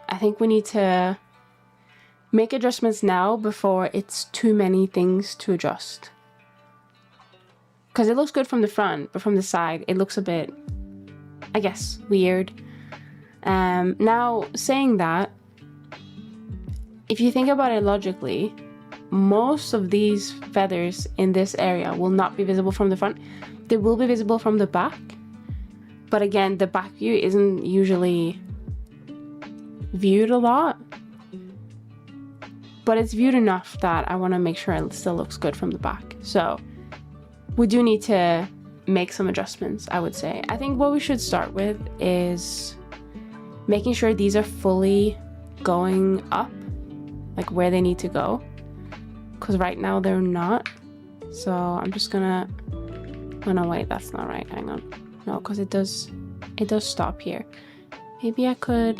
Speaker 1: I think we need to make adjustments now before it's too many things to adjust. Because it looks good from the front, but from the side, it looks a bit, I guess, weird. Now, saying that, if you think about it logically, most of these feathers in this area will not be visible from the front. They will be visible from the back. But again, the back view isn't usually viewed a lot. But it's viewed enough that I want to make sure it still looks good from the back. So we do need to make some adjustments, I would say. I think what we should start with is making sure these are fully going up, like where they need to go. Because right now they're not. So I'm just gonna, oh no, wait, that's not right, hang on. No, because it does stop here. Maybe I could,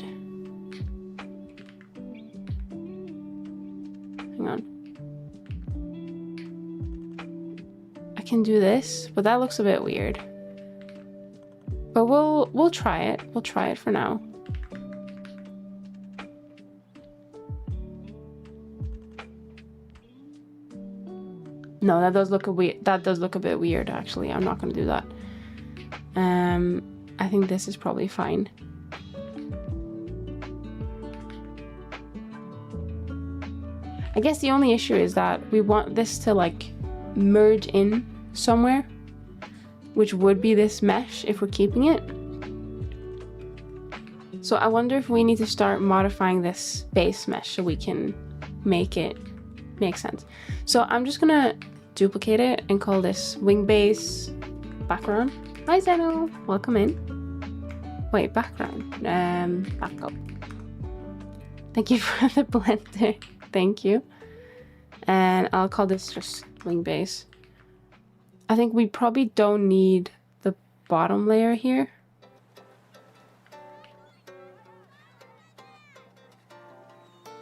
Speaker 1: hang on. I can do this, but that looks a bit weird. But we'll try it. We'll try it for now. No, that does look a bit weird actually. I'm not gonna do that. I think this is probably fine. I guess the only issue is that we want this to like merge in somewhere, which would be this mesh if we're keeping it. So I wonder if we need to start modifying this base mesh so we can make it make sense. So I'm just gonna duplicate it and call this wing base background. Hi Zeno, welcome in. Wait, background, backup. Thank you for the blender. Thank you. And I'll call this just wing base. I think we probably don't need the bottom layer here.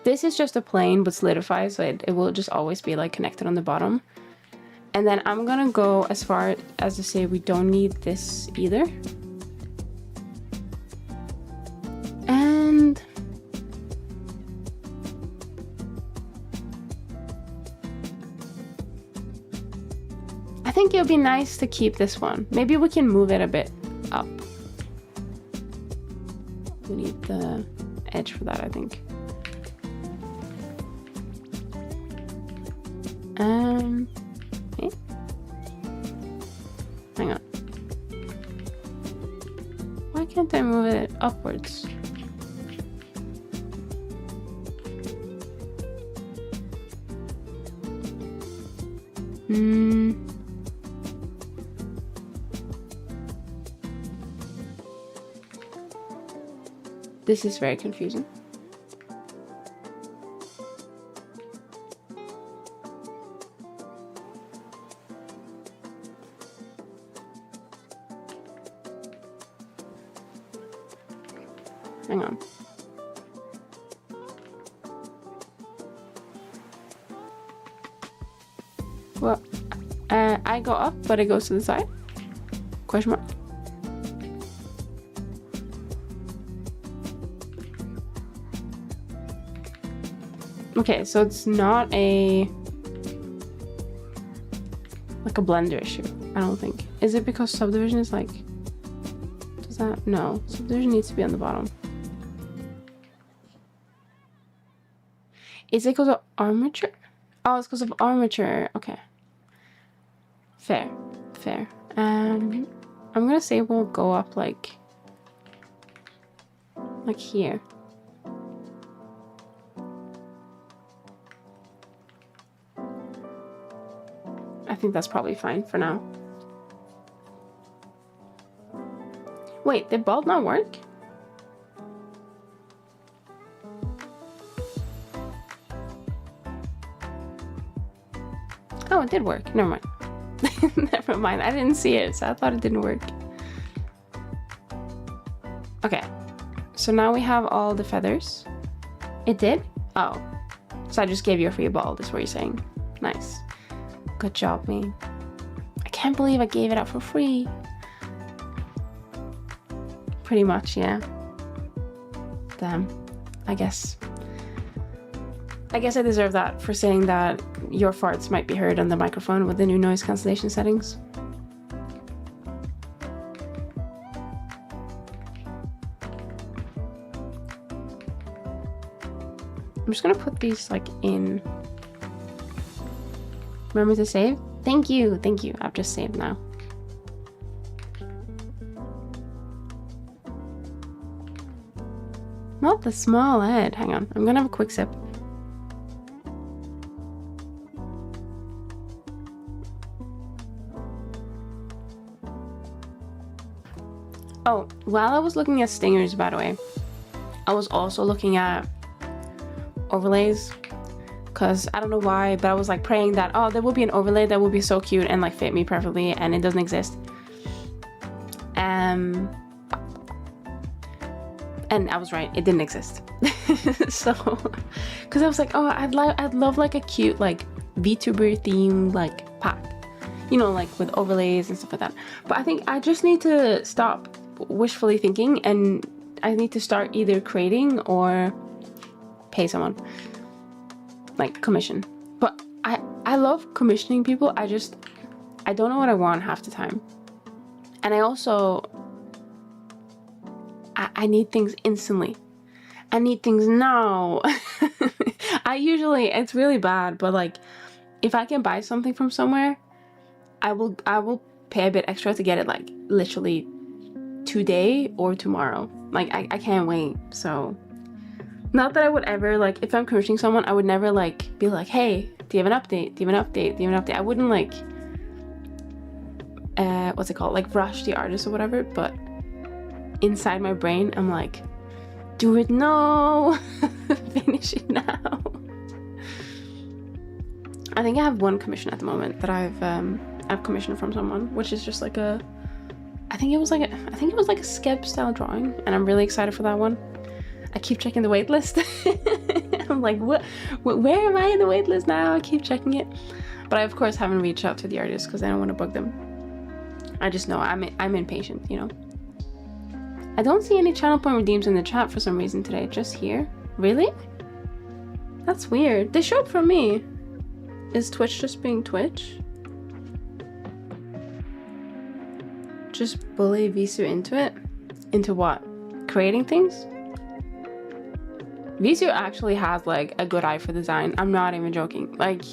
Speaker 1: This is just a plane but solidified, so it will just always be like connected on the bottom. And then I'm gonna go as far as to say we don't need this either. And I think it would be nice to keep this one. Maybe we can move it a bit up. We need the edge for that, I think. Okay. Hang on. Why can't I move it upwards? This is very confusing. Hang on. Well, I go up, but it goes to the side? Question mark? Okay, so it's not like a blender issue, I don't think. Is it because subdivision is like, does that? No, subdivision needs to be on the bottom. Is it because of armature? Oh, it's because of armature. Okay. Fair. I'm gonna say we'll go up like here. I think that's probably fine for now. Wait, did bulb not work? Oh, it did work. Never mind. Never mind. I didn't see it, so I thought it didn't work. Okay. So now we have all the feathers. It did? Oh. So I just gave you a free bulb, is what you're saying. Nice. Good job, me. I can't believe I gave it out for free. Pretty much, yeah. Damn. I guess I deserve that for saying that your farts might be heard on the microphone with the new noise cancellation settings. I'm just gonna put these like in. Remember to save? Thank you. I've just saved now. Not the small head. Hang on. I'm gonna have a quick sip. Oh, while I was looking at stingers, by the way, I was also looking at overlays. Because I don't know why, but I was like praying that, oh, there will be an overlay that will be so cute and like fit me perfectly, and it doesn't exist. And I was right, it didn't exist. So, because I was like, oh, I'd love like a cute like VTuber themed like pack, you know, like with overlays and stuff like that. But I think I just need to stop wishfully thinking, and I need to start either creating or pay someone. Like commission. But I love commissioning people. I don't know what I want half the time. And I also I need things instantly. I need things now. It's really bad, but like if I can buy something from somewhere, I will pay a bit extra to get it like literally today or tomorrow. Like I can't wait. So not that I would ever, like, if I'm commissioning someone, I would never, like, be like, hey, do you have an update? Do you have an update? Do you have an update? I wouldn't, like, what's it called? Like, rush the artist or whatever, but inside my brain, I'm like, do it now! Finish it now! I think I have one commission at the moment that I've commissioned from someone, which is just like I think it was like a sketch style drawing, and I'm really excited for that one. I keep checking the wait list. I'm like, where am I in the wait list now? I keep checking it. But I, of course, haven't reached out to the artists because I don't want to bug them. I just know I'm impatient, you know. I don't see any channel point redeems in the chat for some reason today. Just here. Really? That's weird. They showed for me. Is Twitch just being Twitch? Just bully Visu into it? Into what? Creating things? Visu actually has like a good eye for design. I'm not even joking. Like,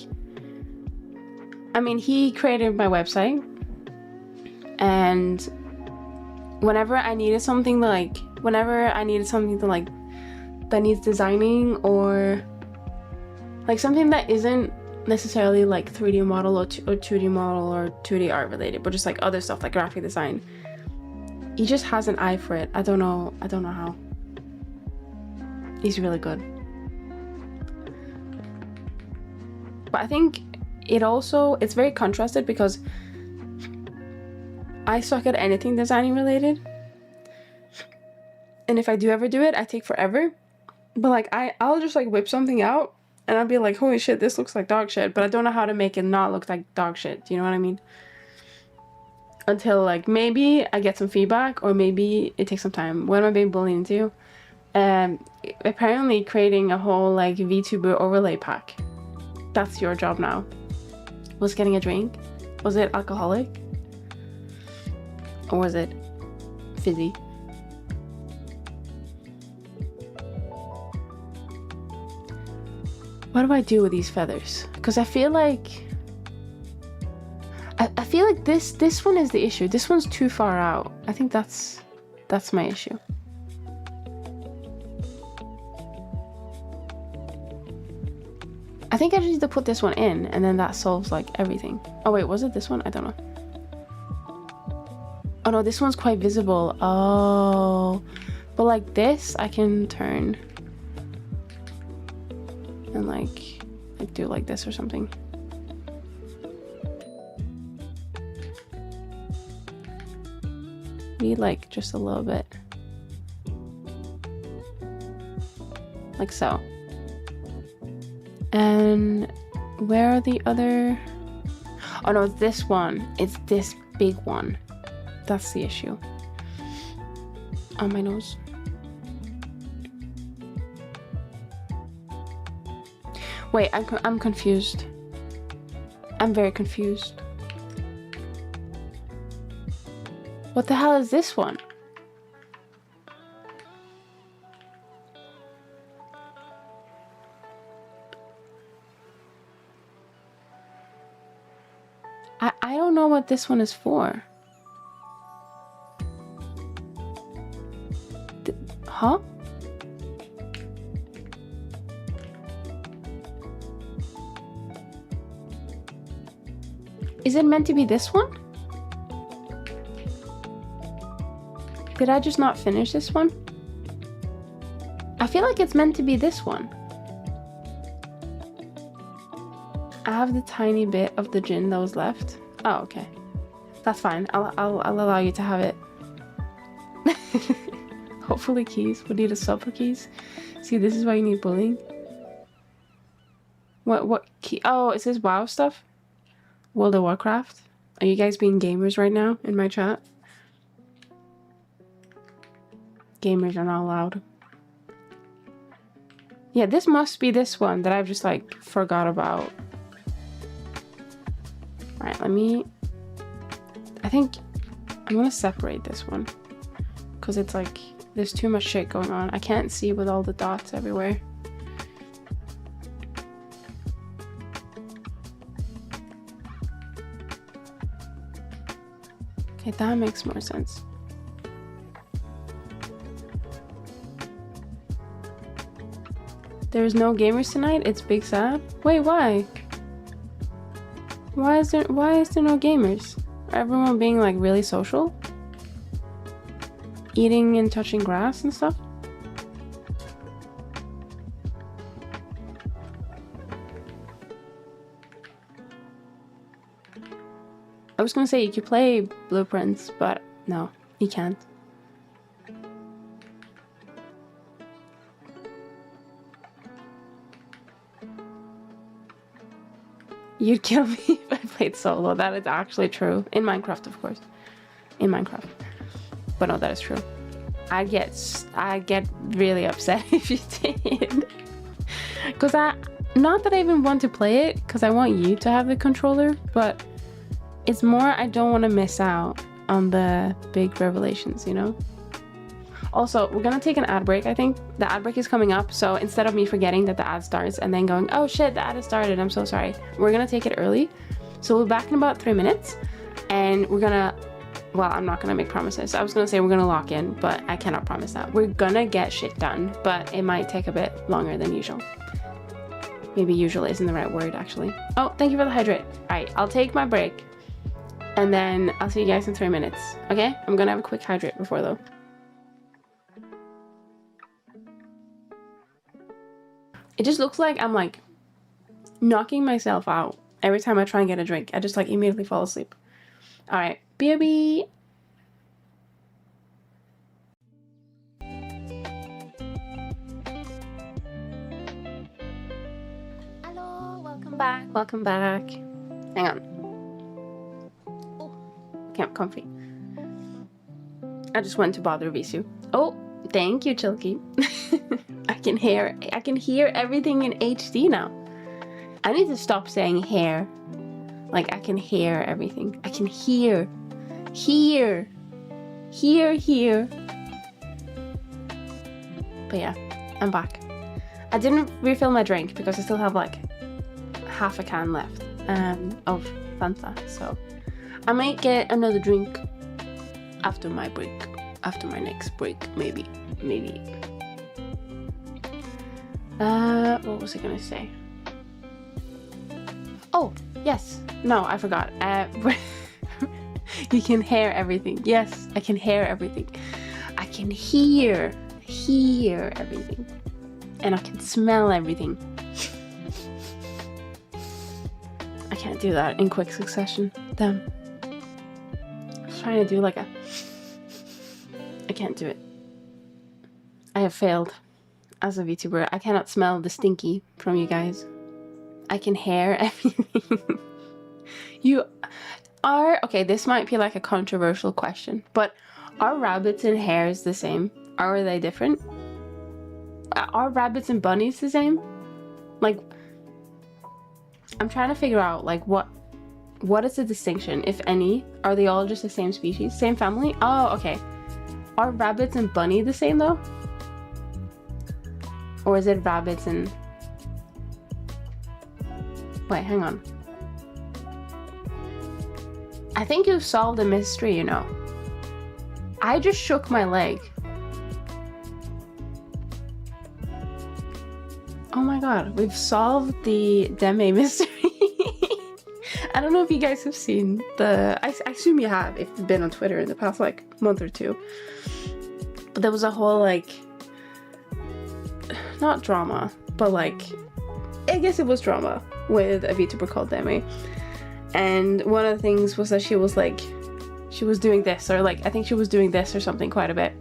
Speaker 1: I mean, he created my website, and whenever I needed something to like that needs designing, or like something that isn't necessarily like 3D model or 2D model or 2D art related, but just like other stuff like graphic design, he just has an eye for it. I don't know how. He's really good. But I think it's very contrasted because I suck at anything designing related. And if I do ever do it, I take forever. But like I'll just like whip something out and I'll be like, holy shit, this looks like dog shit. But I don't know how to make it not look like dog shit. Do you know what I mean? Until like maybe I get some feedback or maybe it takes some time. What am I being bullied into? Apparently creating a whole like VTuber overlay pack. That's your job now. Was getting a drink? Was it alcoholic? Or was it fizzy? What do I do with these feathers? Because I feel like this one is the issue. This one's too far out. I think that's my issue. I think I just need to put this one in and then that solves like everything. Oh wait, was it this one? I don't know. Oh no, this one's quite visible. Oh, but like this I can turn and like do like this or something. Need like just a little bit, like so. And where are the other? Oh no, it's this one. It's this big one. That's the issue. On my nose. Wait, I'm confused. I'm very confused. What the hell is this one? I don't know what this one is for. Huh? Is it meant to be this one? Did I just not finish this one? I feel like it's meant to be this one. I have the tiny bit of the gin that was left. Oh, okay. That's fine. I'll allow you to have it. Hopefully keys. We need a sub for keys. See, this is why you need bullying. What key? Oh, it says WoW stuff? World of Warcraft? Are you guys being gamers right now in my chat? Gamers are not allowed. Yeah, this must be this one that I've just like forgot about. Alright, I think I'm gonna separate this one because it's like there's too much shit going on. I can't see with all the dots everywhere. Okay, that makes more sense. There's no gamers tonight? It's big sad? Wait, why? Why is there no gamers? Are everyone being like really social? Eating and touching grass and stuff? I was gonna say you could play Blueprints, but no, you can't. You'd kill me if I played solo. That is actually true. In Minecraft, of course. In Minecraft. But no, that is true. I'd get really upset if you did. Because not that I even want to play it, because I want you to have the controller, but it's more I don't want to miss out on the big revelations, you know? Also, we're gonna take an ad break, I think. The ad break is coming up, so instead of me forgetting that the ad starts and then going, oh shit, the ad has started, I'm so sorry. We're gonna take it early. So we'll be back in about 3 minutes, and we're gonna, well, I'm not gonna make promises. I was gonna say we're gonna lock in, but I cannot promise that. We're gonna get shit done, but it might take a bit longer than usual. Maybe usual isn't the right word, actually. Oh, thank you for the hydrate. All right, I'll take my break, and then I'll see you guys in 3 minutes, okay? I'm gonna have a quick hydrate before though. It just looks like I'm like knocking myself out every time I try and get a drink. I just like immediately fall asleep. All right, BRB. Hello, welcome back. Welcome back. Hang on. Oh, okay, I'm comfy. I just went to bother Visu. Oh, thank you, Chilky. I can hear everything in HD now. I need to stop saying hair. Like, I can hear everything. I can hear. But yeah, I'm back. I didn't refill my drink because I still have like half a can left of Fanta. So I might get another drink after my break. After my next break, maybe. What was I gonna say? Oh, yes. No, I forgot. You can hear everything. Yes, I can hear everything. I can hear everything. And I can smell everything. I can't do that in quick succession. Damn. I was trying to do like a... I can't do it. I have failed as a VTuber. I cannot smell the stinky from you guys. I can hear everything. You are... Okay, this might be like a controversial question, but are rabbits and hares the same? Or are they different? Are rabbits and bunnies the same? Like, I'm trying to figure out, like, what is the distinction, if any? Are they all just the same species? Same family? Oh, okay. Are rabbits and bunny the same, though? Or is it rabbits and... Wait, hang on. I think you've solved a mystery, you know. I just shook my leg. Oh my god, we've solved the Deme mystery. I don't know if you guys have seen the... I assume you have if you've been on Twitter in the past like month or two. But there was a whole like... Not drama, but like... I guess it was drama with a VTuber called Deme. And one of the things was that she was like... She was doing this, or like, I think she was doing this or something quite a bit.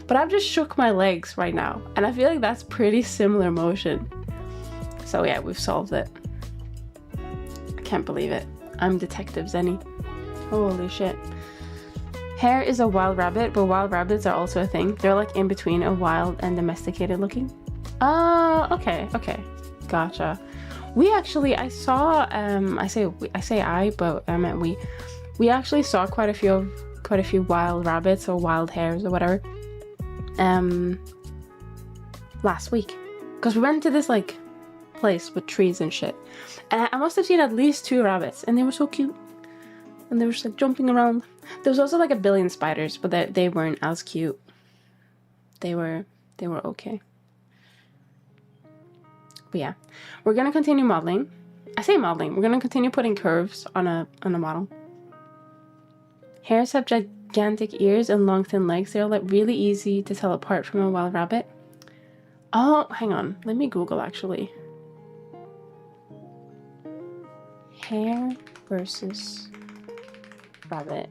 Speaker 1: But I've just shook my legs right now. And I feel like that's pretty similar motion. So yeah, we've solved it. I can't believe it. I'm Detective Zenny. Holy shit. Hare is a wild rabbit, but wild rabbits are also a thing. They're like in between a wild and domesticated looking. Oh, okay. Gotcha. We actually, I saw, I say I, but I meant we. We actually saw quite a few wild rabbits or wild hares or whatever last week, because we went to this like place with trees and shit, and I must have seen at least 2 rabbits, and they were so cute, and they were just like jumping around. There was also like a billion spiders, but they weren't as cute. They were okay. But yeah, we're gonna continue modeling. I say modeling. We're gonna continue putting curves on a model. Hares have gigantic ears and long thin legs. They're like really easy to tell apart from a wild rabbit. Oh, hang on. Let me Google actually. Hare versus rabbit.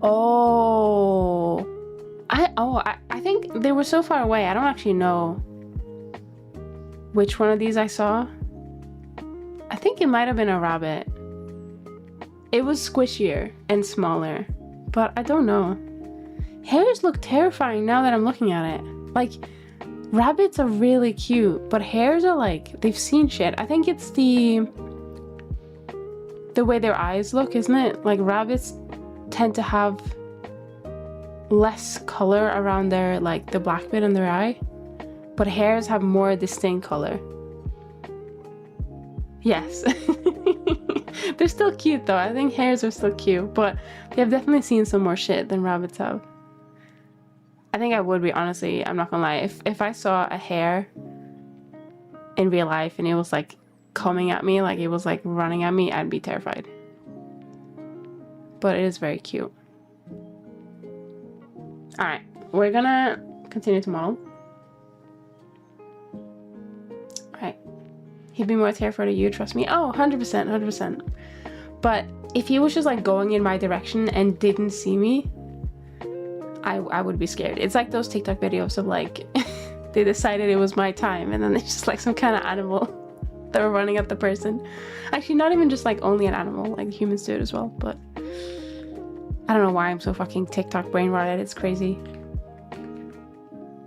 Speaker 1: Oh. I think they were so far away. I don't actually know which one of these I saw. I think it might have been a rabbit. It was squishier and smaller, but I don't know. Hares look terrifying now that I'm looking at it. Like, rabbits are really cute, but hares are like, they've seen shit. I think it's the way their eyes look, isn't it? Like, rabbits tend to have less color around their, like, the black bit in their eye, but hares have more distinct color. Yes. They're still cute though. I think hares are still cute, but they have definitely seen some more shit than rabbits have. I think I would be, honestly, I'm not gonna lie. If I saw a hare in real life and it was like coming at me, like it was like running at me, I'd be terrified. But it is very cute. Alright, we're gonna continue to model. Right. He'd be more terrified of you, trust me. Oh, 100%, 100%. But if he was just like going in my direction and didn't see me, I would be scared. It's like those TikTok videos of like, they decided it was my time and then there's just like some kind of animal that were running at the person. Actually, not even just like only an animal, like humans do it as well, but I don't know why I'm so fucking TikTok brain rotted. It's crazy.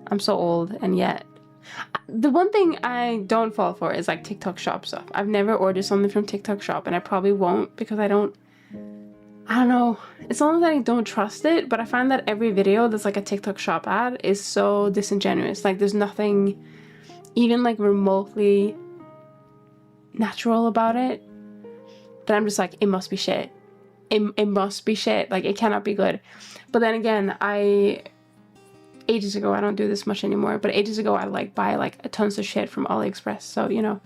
Speaker 1: I'm so old, and yet the one thing I don't fall for is like TikTok shop stuff. I've never ordered something from TikTok shop, and I probably won't because I don't know. It's not that I don't trust it, but I find that every video that's like a TikTok shop ad is so disingenuous. Like there's nothing even like remotely natural about it, that I'm just like, it must be shit. It must be shit. Like it cannot be good. But then again, ages ago, I don't do this much anymore, but ages ago I like buy like tons of shit from AliExpress, so you know,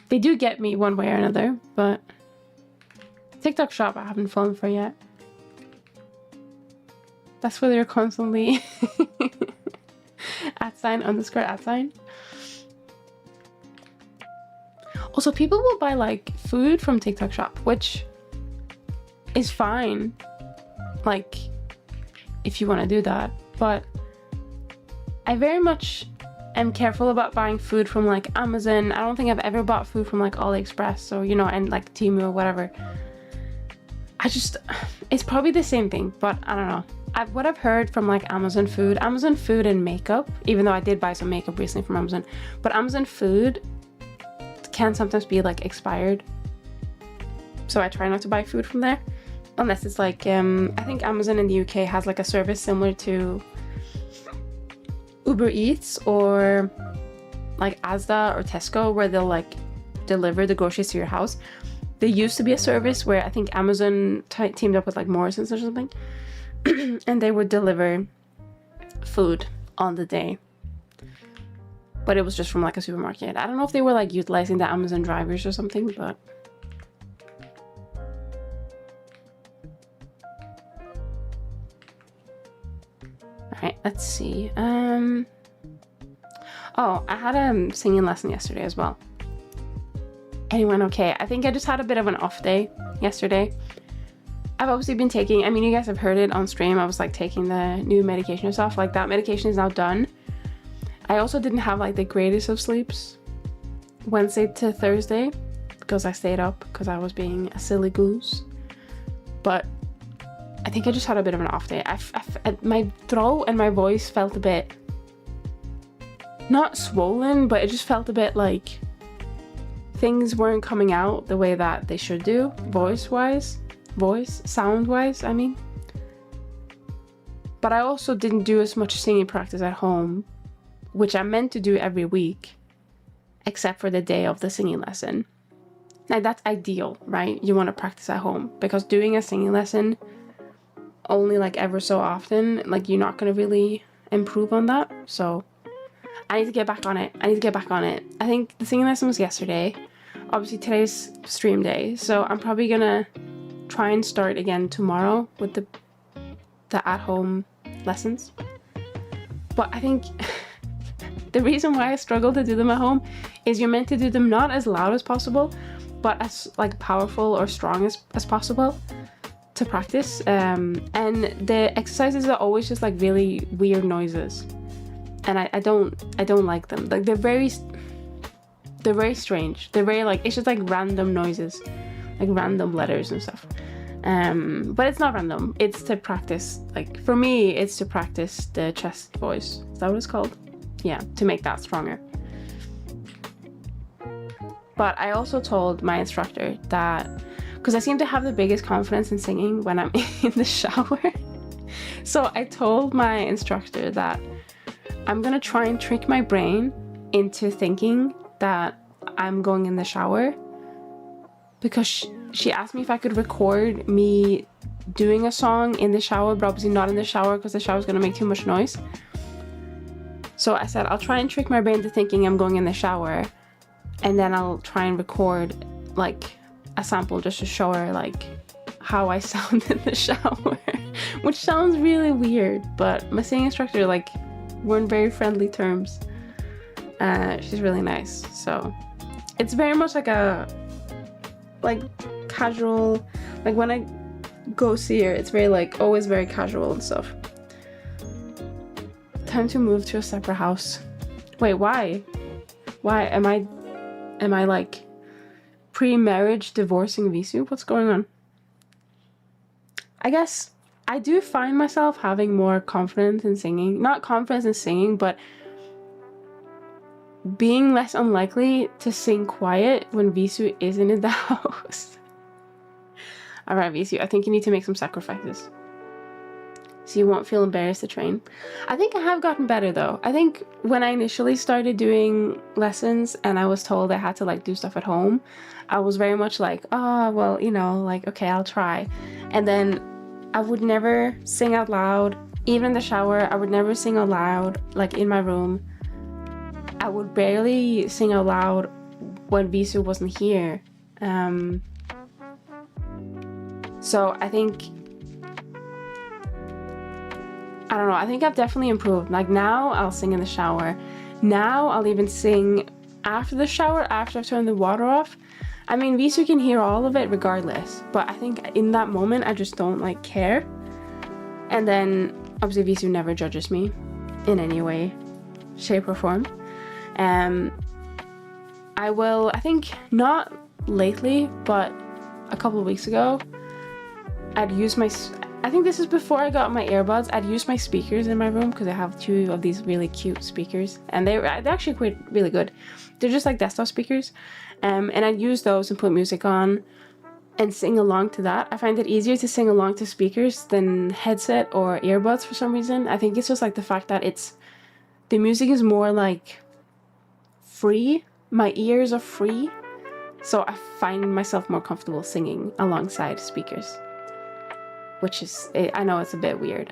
Speaker 1: they do get me one way or another. But TikTok shop I haven't fallen for yet. That's where they're constantly @_@. Also, people will buy like food from TikTok shop, which is fine, like if you want to do that, but I very much am careful about buying food from like Amazon. I don't think I've ever bought food from like AliExpress, so you know, and like Temu or whatever. It's probably the same thing, but I don't know. What I've heard from like Amazon food and makeup, even though I did buy some makeup recently from Amazon, but Amazon food can sometimes be like expired, so I try not to buy food from there unless it's like I think Amazon in the UK has like a service similar to Uber Eats or like Asda or Tesco, where they'll like deliver the groceries to your house. There used to be a service where I think Amazon teamed up with like Morrison's or something and they would deliver food on the day, but it was just from like a supermarket. I don't know if they were like utilizing the Amazon drivers or something, but alright, let's see. Oh, I had a singing lesson yesterday as well. And it went okay. I think I just had a bit of an off day yesterday. I've obviously been taking, I mean, you guys have heard it on stream, I was like taking the new medication and stuff. Like that medication is now done. I also didn't have like the greatest of sleeps Wednesday to Thursday because I stayed up because I was being a silly goose. But I think I just had a bit of an off day. My throat and my voice felt a bit, not swollen, but it just felt a bit like things weren't coming out the way that they should do, sound-wise, I mean. But I also didn't do as much singing practice at home, which I meant to do every week, except for the day of the singing lesson. Now that's ideal, right? You want to practice at home, because doing a singing lesson only like ever so often, like you're not going to really improve on that. So I need to get back on it. I think the singing lesson was yesterday. Obviously today's stream day, so I'm probably gonna try and start again tomorrow with the at-home lessons. But I think the reason why I struggle to do them at home is you're meant to do them not as loud as possible, but as like powerful or strong as possible to practice. And the exercises are always just like really weird noises, and I don't like them. Like they're very strange. They're very like, it's just like random noises, like random letters and stuff. But it's not random. It's to practice, like for me, it's to practice the chest voice. Is that what it's called? Yeah, to make that stronger. But I also told my instructor that, because I seem to have the biggest confidence in singing when I'm in the shower. So I told my instructor that I'm gonna try and trick my brain into thinking that I'm going in the shower, because she asked me if I could record me doing a song in the shower, but obviously not in the shower because the shower is going to make too much noise. So I said I'll try and trick my brain into thinking I'm going in the shower, and then I'll try and record like a sample just to show her like how I sound in the shower. which sounds really weird, but my singing instructor, like, we're in very friendly terms. She's really nice, so it's very much like a casual, like when I go see her, it's very like always very casual and stuff. Time to move to a separate house. Wait, why am I like pre-marriage divorcing Visu? What's going on? I guess I do find myself having more confidence in singing. Not confidence in singing, but being less unlikely to sing quiet when Visu isn't in the house. Alright, Visu, I think you need to make some sacrifices so you won't feel embarrassed to train. I think I have gotten better though. I think when I initially started doing lessons and I was told I had to like do stuff at home, I was very much like, oh, well, you know, like, okay, I'll try. And then I would never sing out loud, even in the shower. I would never sing out loud, like in my room. I would barely sing out loud when Visu wasn't here. So I think, I don't know, I think I've definitely improved. Like now I'll sing in the shower. Now I'll even sing after the shower, after I've turned the water off. I mean, Visu can hear all of it regardless, but I think in that moment I just don't like care. And then obviously Visu never judges me in any way, shape or form. I think not lately, but a couple of weeks ago, I think this is before I got my earbuds, I'd use my speakers in my room because I have 2 of these really cute speakers and they're actually quite really good. They're just like desktop speakers. And I'd use those and put music on and sing along to that. I find it easier to sing along to speakers than headset or earbuds for some reason. I think it's just like the fact that the music is more like free. My ears are free. So I find myself more comfortable singing alongside speakers. Which is, I know it's a bit weird.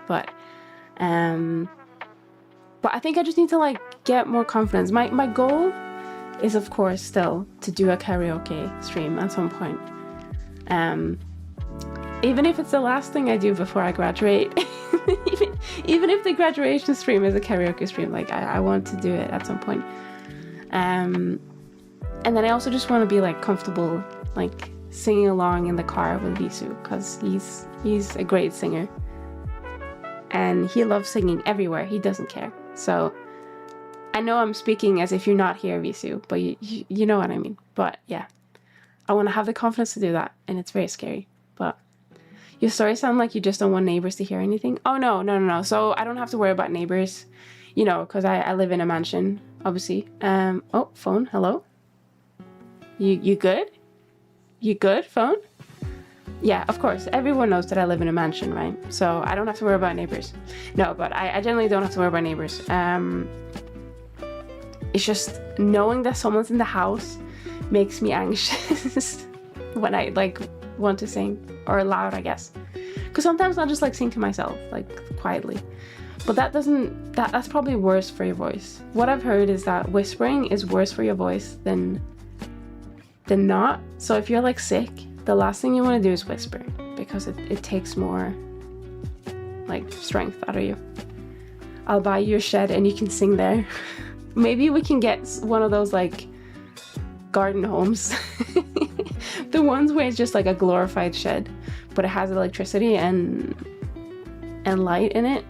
Speaker 1: But I think I just need to like get more confidence. My goal is of course still to do a karaoke stream at some point. Even if it's the last thing I do before I graduate, even if the graduation stream is a karaoke stream, like I want to do it at some point. And then I also just want to be like comfortable, like singing along in the car with Visu, because he's a great singer and he loves singing everywhere. He doesn't care. So I know I'm speaking as if you're not here, Visu, but you know what I mean. But yeah, I want to have the confidence to do that, and it's very scary. But your stories sound like you just don't want neighbors to hear anything. Oh no. So I don't have to worry about neighbors, you know, because I live in a mansion, obviously. Oh, phone. Hello. You good? You good, phone? Yeah, of course. Everyone knows that I live in a mansion, right? So I don't have to worry about neighbors. No, but I generally don't have to worry about neighbors. It's just knowing that someone's in the house makes me anxious when I like want to sing, or loud, I guess. Because sometimes I'll just like sing to myself, like quietly. But that's probably worse for your voice. What I've heard is that whispering is worse for your voice than not. So if you're like sick, the last thing you want to do is whisper, because it takes more like strength out of you. I'll buy you a shed and you can sing there. Maybe we can get one of those like garden homes. The ones where it's just like a glorified shed, but it has electricity and light in it.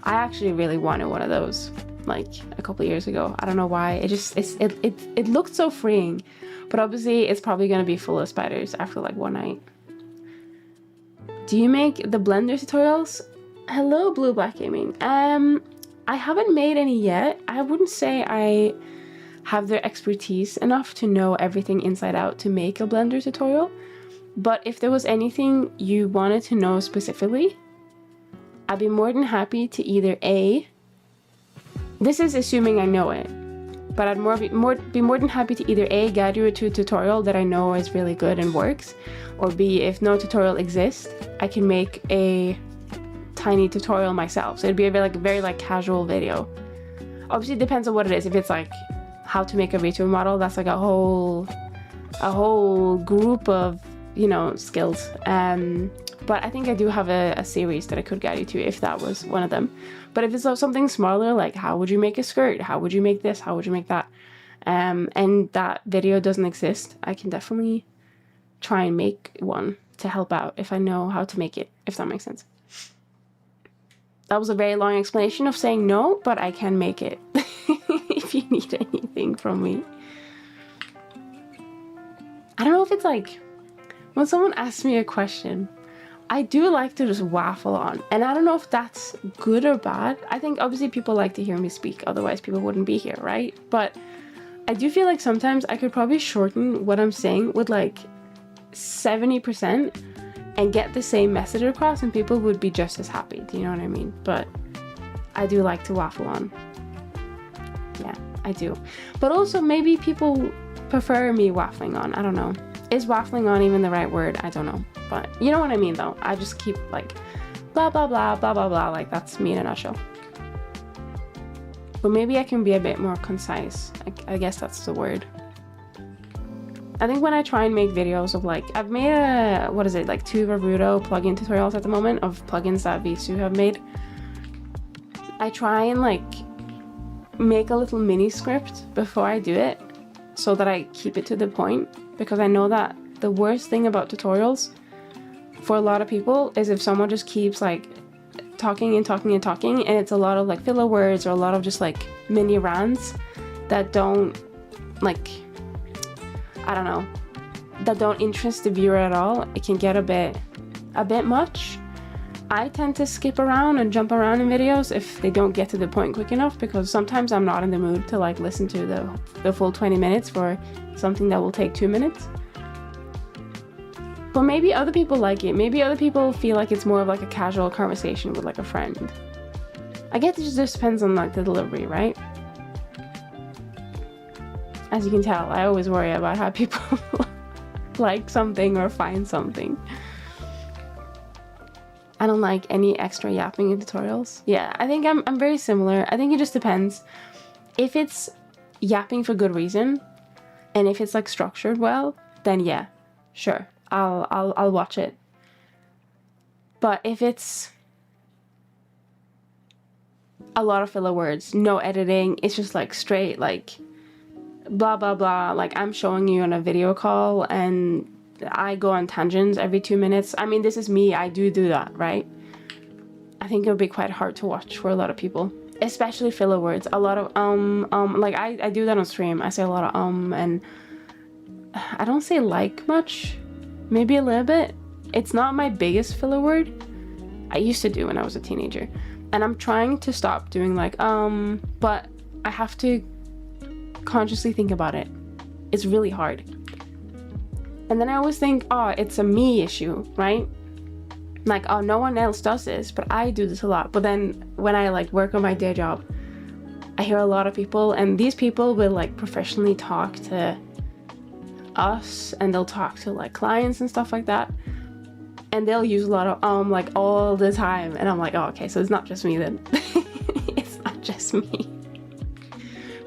Speaker 1: I actually really wanted one of those like a couple of years ago. I don't know why. It looked so freeing. But obviously it's probably going to be full of spiders after like one night. Do you make the Blender tutorials? Hello, Blue Black Gaming. I haven't made any yet. I wouldn't say I have the expertise enough to know everything inside out to make a Blender tutorial. But if there was anything you wanted to know specifically, I'd be more than happy to either A, this is assuming I know it, but I'd be more than happy to either A, guide you to a tutorial that I know is really good and works, or B, if no tutorial exists, I can make a tiny tutorial myself. So it'd be a very casual video. Obviously it depends on what it is. If it's like how to make a VTuber model, that's like a whole group of, you know, skills. But I think I do have a series that I could guide you to if that was one of them. But if it's something smaller, like how would you make a skirt? How would you make this? How would you make that? And that video doesn't exist, I can definitely try and make one to help out if I know how to make it, if that makes sense. That was a very long explanation of saying no, but I can make it if you need anything from me. I don't know if it's like when someone asks me a question, I do like to just waffle on, and I don't know if that's good or bad. I think obviously people like to hear me speak, otherwise people wouldn't be here, right? But I do feel like sometimes I could probably shorten what I'm saying with like 70% and get the same message across, and people would be just as happy. Do you know what I mean? But I do like to waffle on. Yeah, I do. But also maybe people prefer me waffling on. I don't know. Is waffling on even the right word? I don't know. But you know what I mean though. I just keep like blah blah blah blah blah blah, like that's me in a nutshell. But maybe I can be a bit more concise. I guess that's the word. I think when I try and make videos of like, I've made a, what is it, like 2 Rudo plugin tutorials at the moment of plugins that VTuber have made. I try and like make a little mini script before I do it so that I keep it to the point, because I know that the worst thing about tutorials for a lot of people is if someone just keeps like talking and talking and talking, and it's a lot of like filler words or a lot of just like mini rants that don't like, I don't know, that don't interest the viewer at all. It can get a bit much. I tend to skip around and jump around in videos if they don't get to the point quick enough, because sometimes I'm not in the mood to like listen to the full 20 minutes for something that will take 2 minutes. But maybe other people like it. Maybe other people feel like it's more of like a casual conversation with like a friend. I guess it just depends on like the delivery, right? As you can tell, I always worry about how people like something or find something. I don't like any extra yapping in tutorials. Yeah, I think I'm very similar. I think it just depends. If it's yapping for good reason, and if it's like structured well, then yeah, sure, I'll watch it. But if it's a lot of filler words, no editing, it's just like straight like blah blah blah, like I'm showing you on a video call and I go on tangents every 2 minutes. I mean, this is me, I do that, right? I think it would be quite hard to watch for a lot of people, especially filler words. A lot of like I do that on stream. I say a lot of and I don't say like much, maybe a little bit. It's not my biggest filler word. I used to do when I was a teenager, and I'm trying to stop doing like but I have to consciously think about it. It's really hard. And then I always think, oh, it's a me issue, right? Like, oh, no one else does this, but I do this a lot. But then when I like work on my day job, I hear a lot of people, and these people will like professionally talk to us, and they'll talk to like clients and stuff like that, and they'll use a lot of like all the time, and I'm like, oh, okay, so it's not just me then. It's not just me.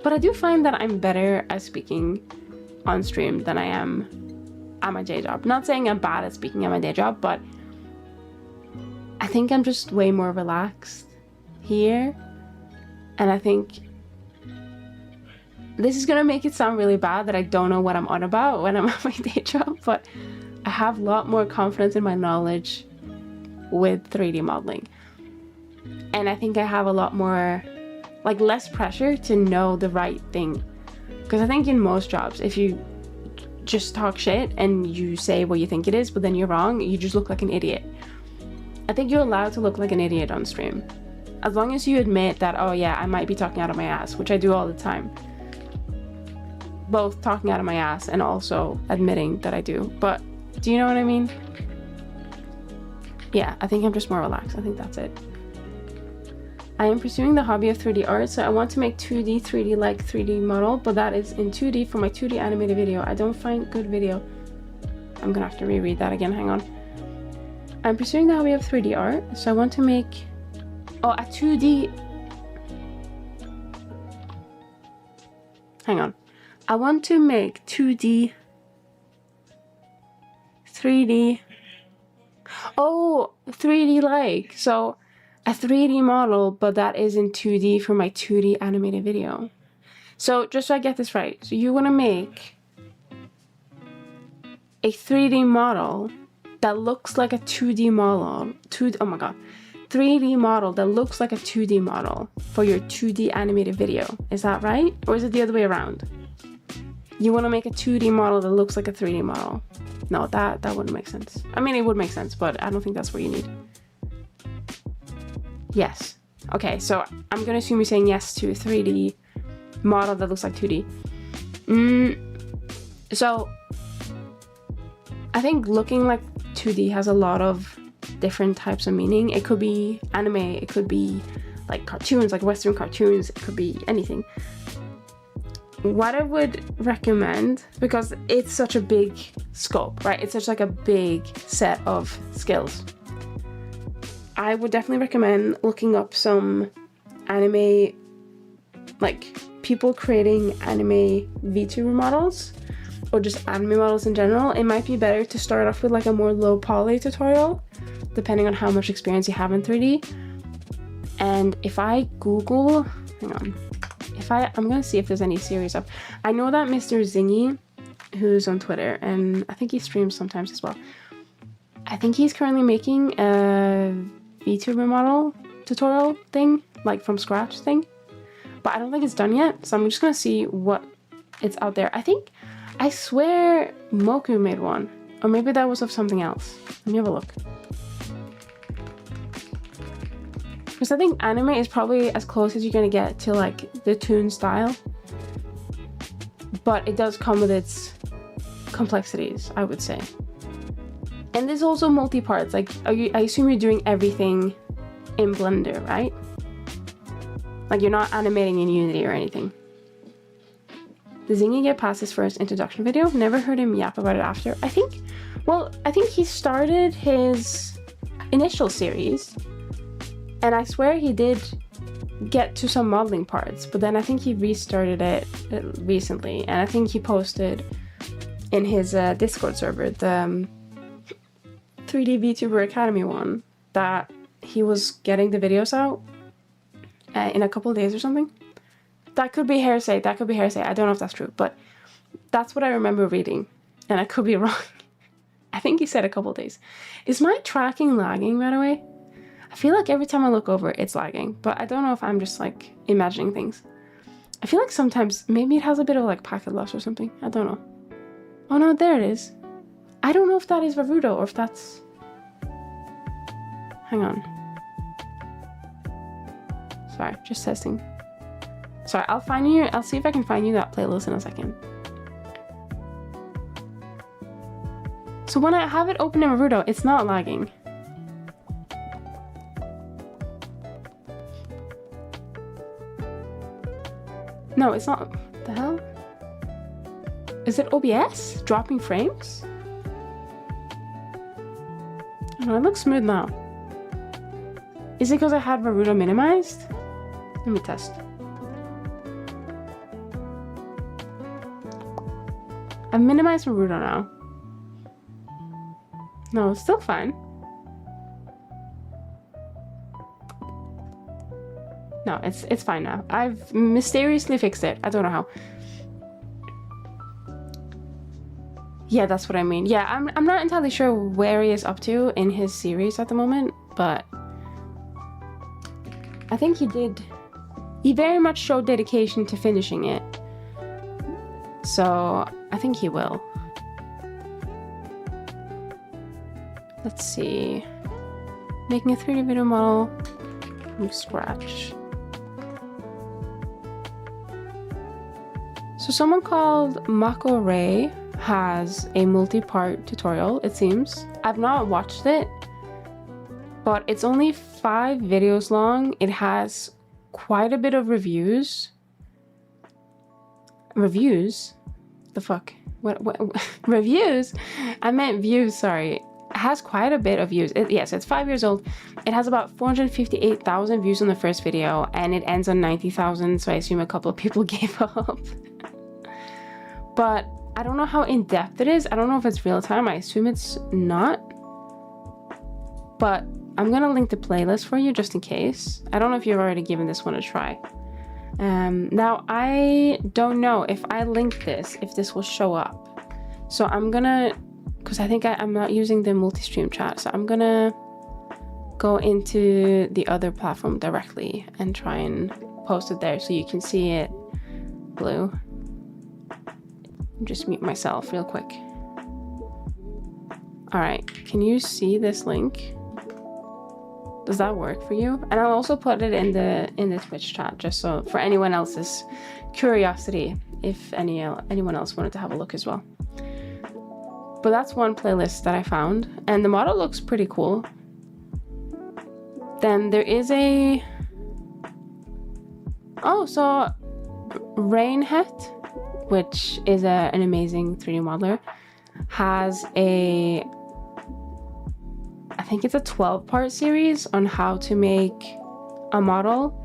Speaker 1: But I do find that I'm better at speaking on stream than I am at my day job. Not saying I'm bad at speaking at my day job, but I think I'm just way more relaxed here. And I think this is gonna make it sound really bad that I don't know what I'm on about when I'm at my day job, but I have a lot more confidence in my knowledge with 3D modeling. And I think I have a lot more, like, less pressure to know the right thing. Because I think in most jobs, if you just talk shit and you say what you think it is, but then you're wrong, you just look like an idiot. I think you're allowed to look like an idiot on stream, as long as you admit that, oh yeah, I might be talking out of my ass, which I do all the time. Both talking out of my ass and also admitting that I do. But do you know what I mean? Yeah, I think I'm just more relaxed. I think that's it. I am pursuing the hobby of 3D art, so I want to make 2D, 3D like 3D model, but that is in 2D for my 2D animated video. I don't find good video. I'm gonna have to reread that again, hang on. I'm pursuing the hobby of 3D art, so I want to make, oh, a 2D, hang on. I want to make 2D, 3D, Oh, 3D like. So a 3D model, but that is in 2D for my 2D animated video. So just so I get this right, so you want to make a 3D model that looks like a 2D model. Oh my god. 3D model that looks like a 2D model for your 2D animated video. Is that right? Or is it the other way around? You want to make a 2D model that looks like a 3D model. No, that wouldn't make sense. I mean, it would make sense, but I don't think that's what you need. Yes. Okay, so I'm gonna assume you're saying yes to a 3D model that looks like 2D. So I think looking like 2D has a lot of different types of meaning. It could be anime, it could be like cartoons, like Western cartoons, it could be anything. What I would recommend, because it's such a big scope, right? It's such like a big set of skills. I would definitely recommend looking up some anime, like people creating anime VTuber models, or just anime models in general. It might be better to start off with like a more low poly tutorial, depending on how much experience you have in 3D. And if I Google, hang on, I'm gonna see if there's any series up. I know that Mr. Zingy, who's on Twitter, and I think he streams sometimes as well. I think he's currently making a VTuber model tutorial thing, like from scratch thing. But I don't think it's done yet, so I'm just gonna see what it's out there. I swear Moku made one, or maybe that was of something else. Let me have a look. Because I think anime is probably as close as you're gonna get to like the toon style. But it does come with its complexities, I would say. And there's also multi-parts. Like, I assume you're doing everything in Blender, right? Like you're not animating in Unity or anything. Does Zingy get past his first introduction video? Never heard him yap about it after. I think he started his initial series. And I swear he did get to some modeling parts, but then I think he restarted it recently. And I think he posted in his Discord server, the 3D VTuber Academy one, that he was getting the videos out in a couple of days or something. That could be hearsay. I don't know if that's true, but that's what I remember reading. And I could be wrong. I think he said a couple of days. Is my tracking lagging, by the way? I feel like every time I look over, it's lagging, but I don't know if I'm just like imagining things. I feel like sometimes maybe it has a bit of like packet loss or something. I don't know. Oh no, there it is. I don't know if that is Varudo or if that's... Hang on. Sorry, just testing. Sorry, I'll see if I can find you that playlist in a second. So when I have it open in Varudo, it's not lagging. No, it's not. What the hell? Is it OBS? Dropping frames? Oh, no, it looks smooth now. Is it because I had Varudo minimized? Let me test. I've minimized Varudo now. No, it's still fine. No, it's fine now. I've mysteriously fixed it. I don't know how. Yeah, that's what I mean. Yeah, I'm not entirely sure where he is up to in his series at the moment, but I think he very much showed dedication to finishing it. So I think he will. Let's see. Making a 3D video model from scratch. So someone called Mako Ray has a multi-part tutorial, it seems. I've not watched it, but it's only 5 videos long. It has quite a bit of reviews. Reviews? The fuck? What reviews? I meant views, sorry. It has quite a bit of views. Yes, it's 5 years old. It has about 458,000 views on the first video, and it ends on 90,000, so I assume a couple of people gave up. But I don't know how in-depth it is. I don't know if it's real time. I assume it's not. but I'm gonna link the playlist for you just in case. I don't know if you've already given this one a try. Now I don't know if I link this, if this will show up. So I'm gonna, because I think I'm not using the multi-stream chat, so I'm gonna go into the other platform directly and try and post it there so you can see it blue. Just mute myself real quick. All right, can you see this link? Does that work for you? And I'll also put it in the Twitch chat, just so for anyone else's curiosity, if anyone else wanted to have a look as well. But that's one playlist that I found, and the model looks pretty cool. Then there is a... Oh, so Rainhet, which is an amazing 3D modeler, has a... I think it's a 12-part series on how to make a model.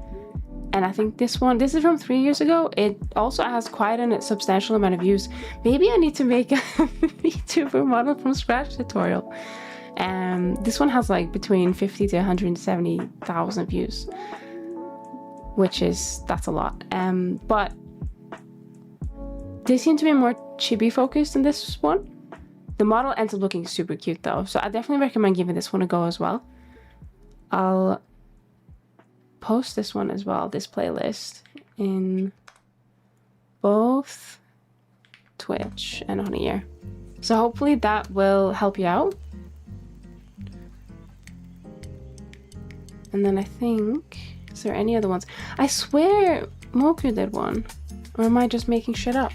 Speaker 1: And I think this is from 3 years ago. It also has quite a substantial amount of views. Maybe I need to make a VTuber model from scratch tutorial. This one has like between 50 to 170,000 views, that's a lot. But they seem to be more chibi focused in this one. The model ends up looking super cute though, so I definitely recommend giving this one a go as well. I'll post this one as well, this playlist, in both Twitch and on here. So hopefully that will help you out. And then I think, is there any other ones? I swear Moku did one. Or am I just making shit up?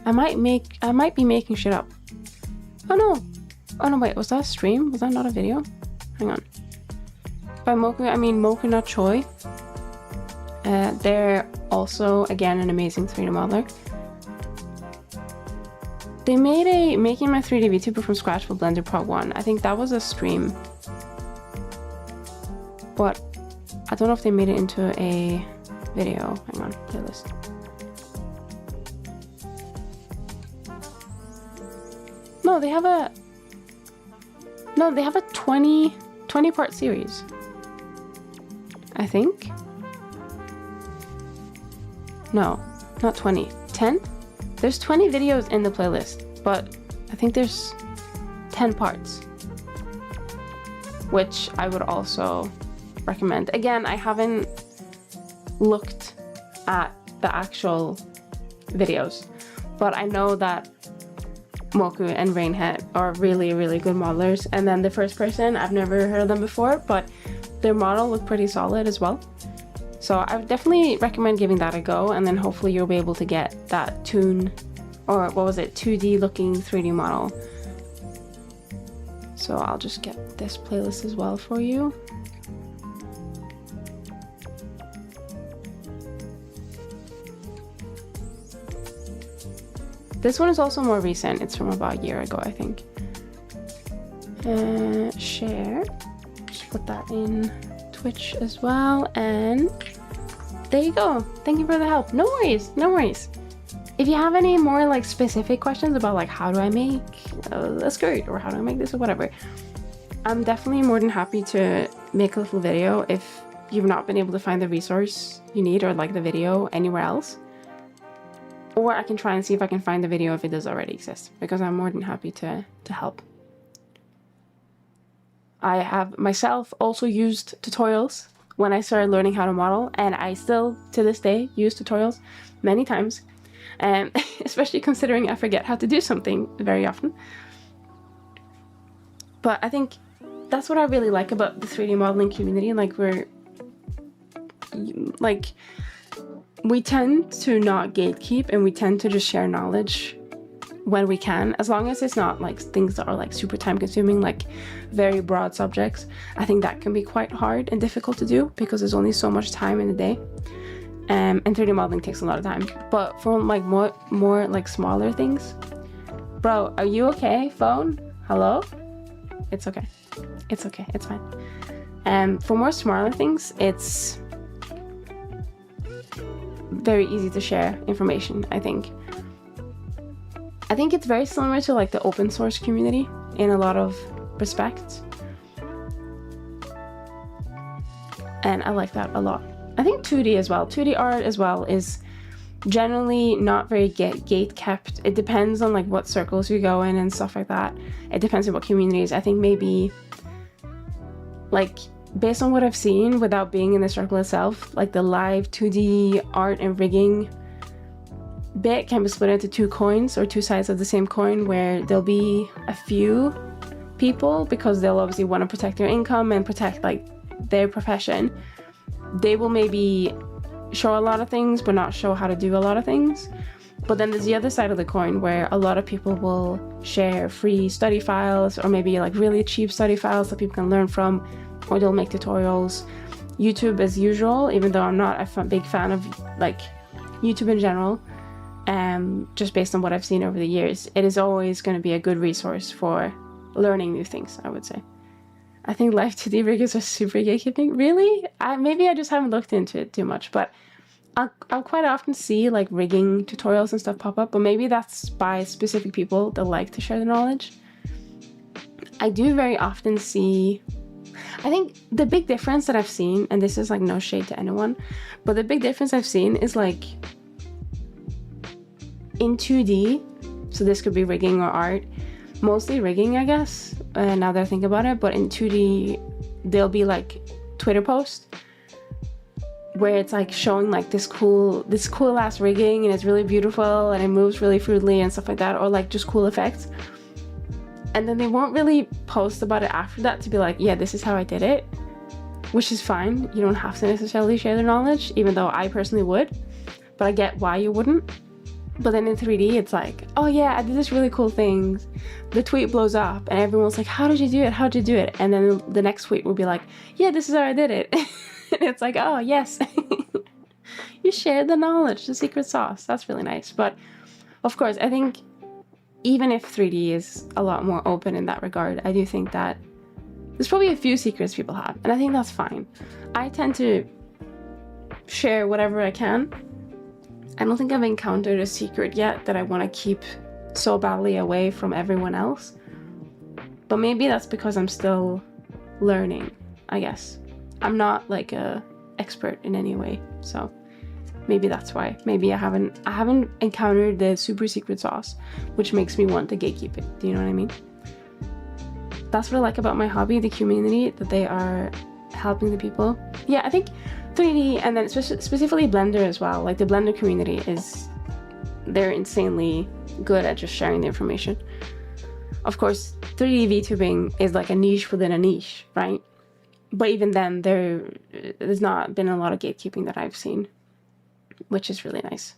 Speaker 1: I might be making shit up. Oh no, wait, was that a stream? Was that not a video? Hang on. By Moku, I mean Moku no Choi. They're also, again, an amazing 3D modeler. They made a Making My 3D VTuber from scratch for Blender Pro 1. I think that was a stream. But I don't know if they made it into a video. Hang on, playlist. No, they have a 20-part series. I think. No, not 20. 10? There's 20 videos in the playlist, but I think there's 10 parts. Which I would also recommend. Again, I haven't looked at the actual videos, but I know that Moku and Rainhead are really, really good modelers. And then the first person, I've never heard of them before, but their model looked pretty solid as well. So I would definitely recommend giving that a go, and then hopefully you'll be able to get that Toon, or what was it, 2D looking 3D model. So I'll just get this playlist as well for you. This one is also more recent. It's from about a year ago, I think. Share. Just put that in Twitch as well. And there you go. Thank you for the help. No worries. No worries. If you have any more like specific questions about like how do I make a skirt or how do I make this or whatever, I'm definitely more than happy to make a little video if you've not been able to find the resource you need or like the video anywhere else. Or I can try and see if I can find the video if it does already exist, because I'm more than happy to help. I have myself also used tutorials when I started learning how to model, and I still, to this day, use tutorials many times, especially considering I forget how to do something very often. But I think that's what I really like about the 3D modeling community. We tend to not gatekeep, and we tend to just share knowledge when we can, as long as it's not like things that are like super time consuming, like very broad subjects. I think that can be quite hard and difficult to do because there's only so much time in the day, and 3D modeling takes a lot of time. But for like more like smaller things, bro, are you okay? Phone? Hello? It's okay. It's okay. It's fine. For more smaller things, it's very easy to share information, I think. I think it's very similar to like the open source community in a lot of respects. and I like that a lot. I think 2D as well. 2D art as well is generally not very gate kept. It depends on like what circles you go in and stuff like that. It depends on what communities. I think maybe like based on what I've seen without being in the circle itself, like the live 2D art and rigging bit can be split into two coins or two sides of the same coin, where there'll be a few people, because they'll obviously want to protect their income and protect like their profession. They will maybe show a lot of things but not show how to do a lot of things. But then there's the other side of the coin where a lot of people will share free study files, or maybe like really cheap study files that people can learn from, or they'll make tutorials. YouTube as usual, even though I'm not a big fan of like YouTube in general, just based on what I've seen over the years, it is always going to be a good resource for learning new things, I would say. I think live 2D riggers are super gatekeeping. Really? Maybe I just haven't looked into it too much, but I'll quite often see like rigging tutorials and stuff pop up, but maybe that's by specific people that like to share the knowledge. I do very often see, I think the big difference that I've seen, and this is like no shade to anyone, but the big difference I've seen is like in 2D, so this could be rigging or art, mostly rigging I guess, now that I think about it, but in 2D there'll be like Twitter posts where it's like showing like this cool ass rigging, and it's really beautiful and it moves really fluidly and stuff like that, or like just cool effects, and then they won't really post about it after that to be like, yeah, this is how I did it, which is fine. You don't have to necessarily share the knowledge, even though I personally would, but I get why you wouldn't. But then in 3D, it's like, oh yeah, I did this really cool thing. The tweet blows up and everyone's like, how did you do it? How'd you do it? And then the next tweet will be like, yeah, this is how I did it. And it's like, oh yes, you shared the knowledge, the secret sauce. That's really nice. But of course, I think even if 3D is a lot more open in that regard, I do think that there's probably a few secrets people have, and I think that's fine. I tend to share whatever I can. I don't think I've encountered a secret yet that I want to keep so badly away from everyone else. But maybe that's because I'm still learning, I guess. I'm not like a expert in any way, so maybe that's why. Maybe I haven't encountered the super secret sauce, which makes me want to gatekeep it. Do you know what I mean? That's what I like about my hobby, the community, that they are helping the people. Yeah, I think 3D, and then specifically Blender as well. Like the Blender community they're insanely good at just sharing the information. Of course, 3D VTubing is like a niche within a niche, right? But even then, there's not been a lot of gatekeeping that I've seen, which is really nice.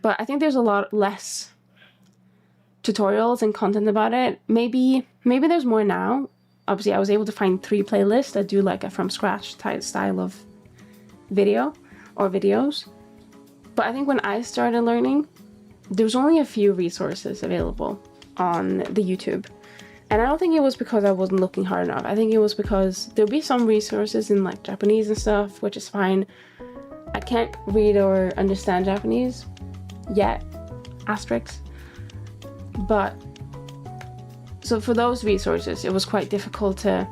Speaker 1: But I think there's a lot less tutorials and content about it. Maybe there's more now. Obviously, I was able to find 3 playlists that do like a from scratch type style of video or videos. But I think when I started learning, there was only a few resources available on the YouTube. And I don't think it was because I wasn't looking hard enough. I think it was because there'll be some resources in like Japanese and stuff, which is fine. I can't read or understand Japanese yet, asterisks. But so for those resources, it was quite difficult to,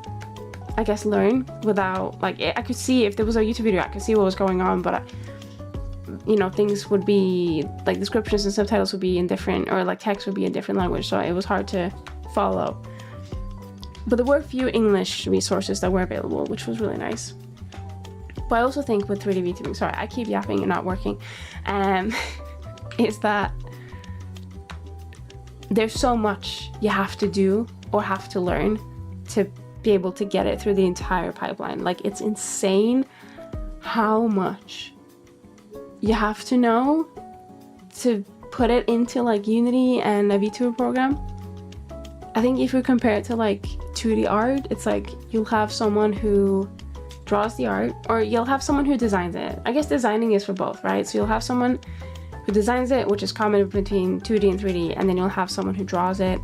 Speaker 1: I guess, learn without, like, I could see if there was a YouTube video, I could see what was going on, but things would be, like, descriptions and subtitles would be in different, or like text would be in different language, so it was hard to follow. But there were a few English resources that were available, which was really nice. But I also think with 3D VTubing, sorry, I keep yapping and not working, is that there's so much you have to do or have to learn to be able to get it through the entire pipeline. Like, it's insane how much you have to know to put it into like Unity and a VTuber program. I think if you compare it to like 2D art, it's like you'll have someone who draws the art, or you'll have someone who designs it. I guess designing is for both, right? So you'll have someone who designs it, which is common between 2D and 3D, and then you'll have someone who draws it.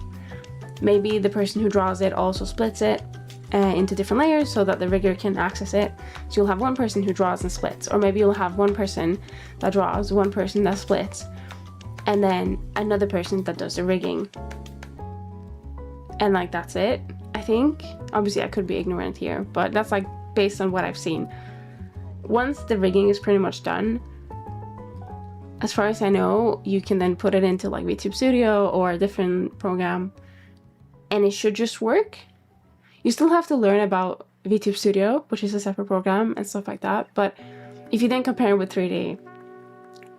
Speaker 1: Maybe the person who draws it also splits it into different layers so that the rigger can access it. So you'll have one person who draws and splits, or maybe you'll have one person that draws, one person that splits, and then another person that does the rigging. And like, that's it, I think. Obviously I could be ignorant here, but that's like based on what I've seen. Once the rigging is pretty much done, as far as I know, you can then put it into like VTube Studio or a different program, and it should just work. You still have to learn about VTube Studio, which is a separate program and stuff like that. But if you then compare it with 3D,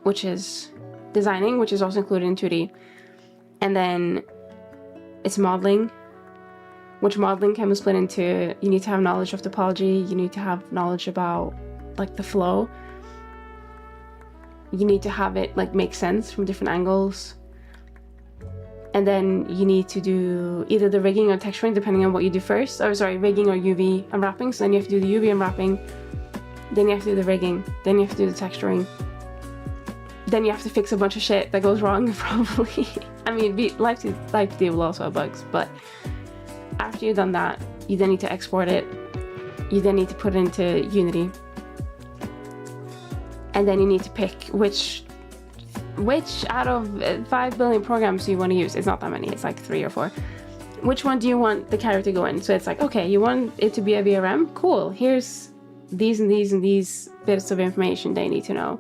Speaker 1: which is designing, which is also included in 2D, and then it's modeling, which modeling can be split into, you need to have knowledge of topology, you need to have knowledge about like the flow, you need to have it like make sense from different angles, and then you need to do either the rigging or texturing depending on what you do first. Or sorry, rigging or UV unwrapping. So then you have to do the UV unwrapping, then you have to do the rigging, then you have to do the texturing, then you have to fix a bunch of shit that goes wrong probably. I mean, life 2D will also have bugs, but after you've done that, you then need to export it, you then need to put it into Unity, and then you need to pick which out of 5 billion programs do you want to use. It's not that many, it's like 3 or 4. Which one do you want the character to go in? So it's like, okay, you want it to be a VRM? Cool, here's these and these and these bits of information they need to know.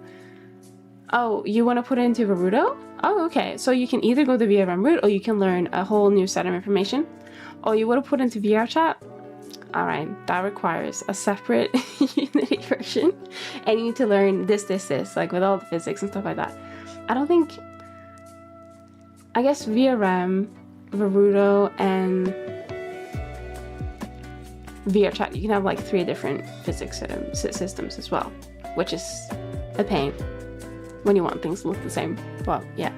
Speaker 1: Oh, you want to put it into Varudo? Oh, okay, so you can either go the VRM route or you can learn a whole new set of information. Oh, you want to put it into VRChat? Alright, that requires a separate Unity version, and you need to learn this, like with all the physics and stuff like that. I don't think, I guess VRM, Varudo, and VRChat, you can have like 3 different physics systems as well, which is a pain when you want things to look the same. Well, yeah.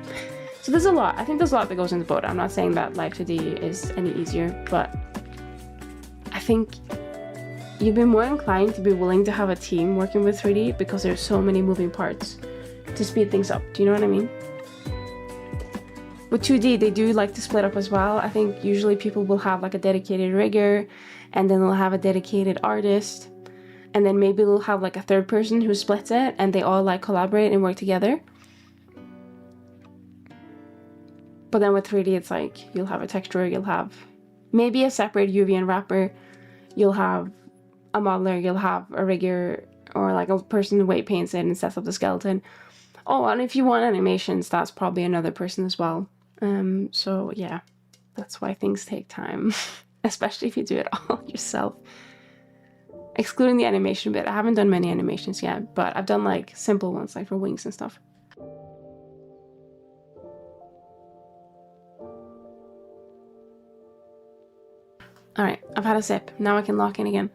Speaker 1: So there's a lot. I think there's a lot that goes into both. I'm not saying that Live 2D is any easier, but I think you'd be more inclined to be willing to have a team working with 3D because there's so many moving parts to speed things up. Do you know what I mean? With 2D, they do like to split up as well. I think usually people will have like a dedicated rigger, and then they'll have a dedicated artist, and then maybe they'll have like a third person who splits it, and they all like collaborate and work together. But then with 3D, it's like you'll have a texturer, you'll have maybe a separate UV unwrapper, you'll have a modeler, you'll have a rigger, or like a person who weight paints it and sets up the skeleton. Oh, and if you want animations, that's probably another person as well. So yeah, that's why things take time, especially if you do it all yourself. Excluding the animation bit, I haven't done many animations yet, but I've done like simple ones, like for wings and stuff. Alright, I've had a sip. Now I can lock in again.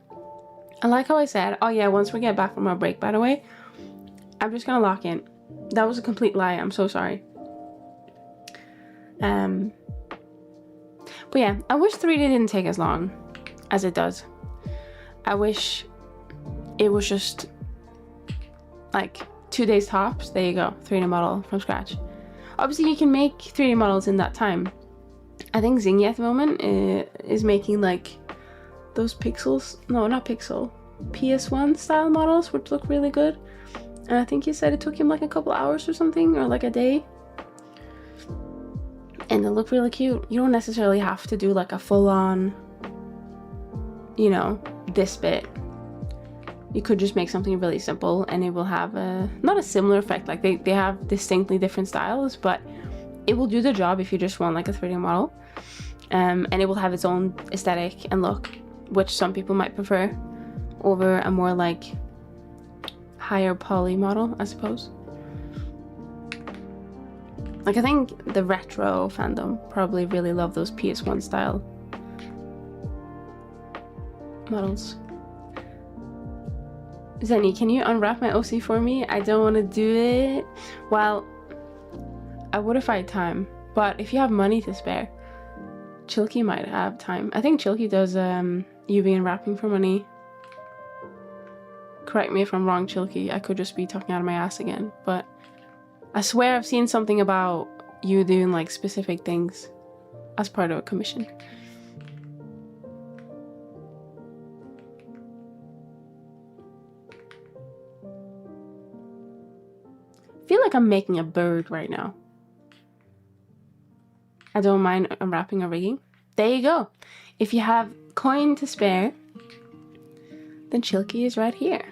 Speaker 1: I like how I said, oh yeah, once we get back from our break, by the way, I'm just gonna lock in. That was a complete lie. I'm so sorry. But yeah, I wish 3D didn't take as long as it does. I wish it was just like 2 days tops. There you go, 3D model from scratch. Obviously, you can make 3D models in that time. I think Zingy at the moment is making like those pixels, no, not pixel, PS1 style models, which look really good. And I think he said it took him like a couple hours or something, or like a day. And they look really cute. You don't necessarily have to do like a full-on, you know, this bit. You could just make something really simple and it will have a, not a similar effect, like they have distinctly different styles, but it will do the job if you just want like a 3D model. And it will have its own aesthetic and look, which some people might prefer over a more like higher poly model, I suppose. Like I think the retro fandom probably really love those PS1 style models. Zenny, can you unwrap my OC for me? I don't want to do it. Well, I would if I had time, but if you have money to spare, Chilky might have time. I think Chilky does UV unwrapping for money. Correct me if I'm wrong, Chilky. I could just be talking out of my ass again, but I swear I've seen something about you doing like specific things as part of a commission. I feel like I'm making a bird right now. I don't mind unwrapping or rigging. There you go. If you have coin to spare, then Chilky is right here.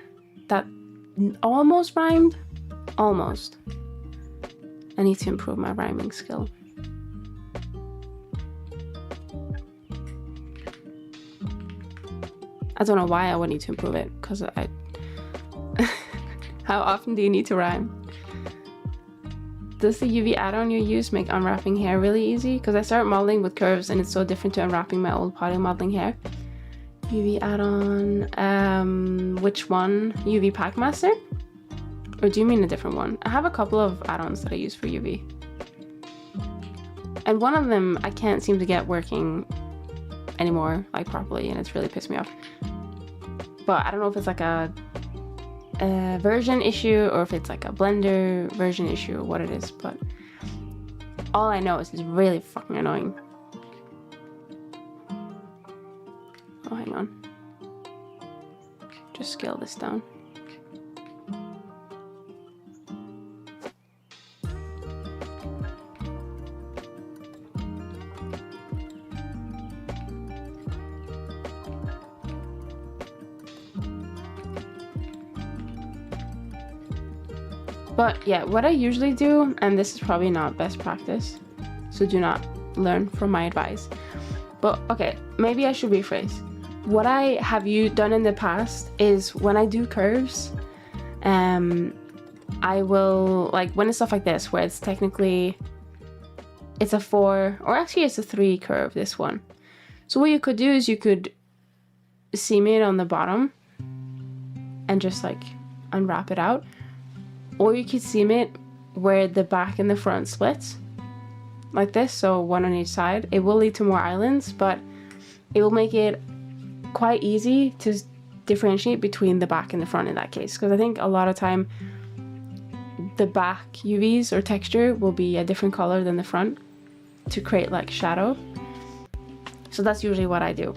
Speaker 1: That almost rhymed. Almost. I need to improve my rhyming skill. I don't know why I would need to improve it, because I... How often do you need to rhyme? Does the UV add-on you use make unwrapping hair really easy? Because I started modeling with curves and it's so different to unwrapping my old poly modeling hair. UV add-on, which one? UV Pack Master? Or do you mean a different one? I have a couple of add-ons that I use for UV. And one of them I can't seem to get working anymore, like properly, and it's really pissed me off. But I don't know if it's like a version issue or if it's like a Blender version issue or what it is, but all I know is it's really fucking annoying. Oh, hang on. Just scale this down. But yeah, what I usually do, and this is probably not best practice, so do not learn from my advice. But okay, maybe I should rephrase. What I have done in the past is when I do curves, I will, like when it's stuff like this, where it's technically, it's a 4, or actually it's a 3 curve, this one. So what you could do is you could seam it on the bottom and just like unwrap it out. Or you could seam it where the back and the front splits, like this, so one on each side. It will lead to more islands, but it will make it quite easy to differentiate between the back and the front in that case. Because I think a lot of time, the back UVs or texture will be a different color than the front to create like shadow. So that's usually what I do.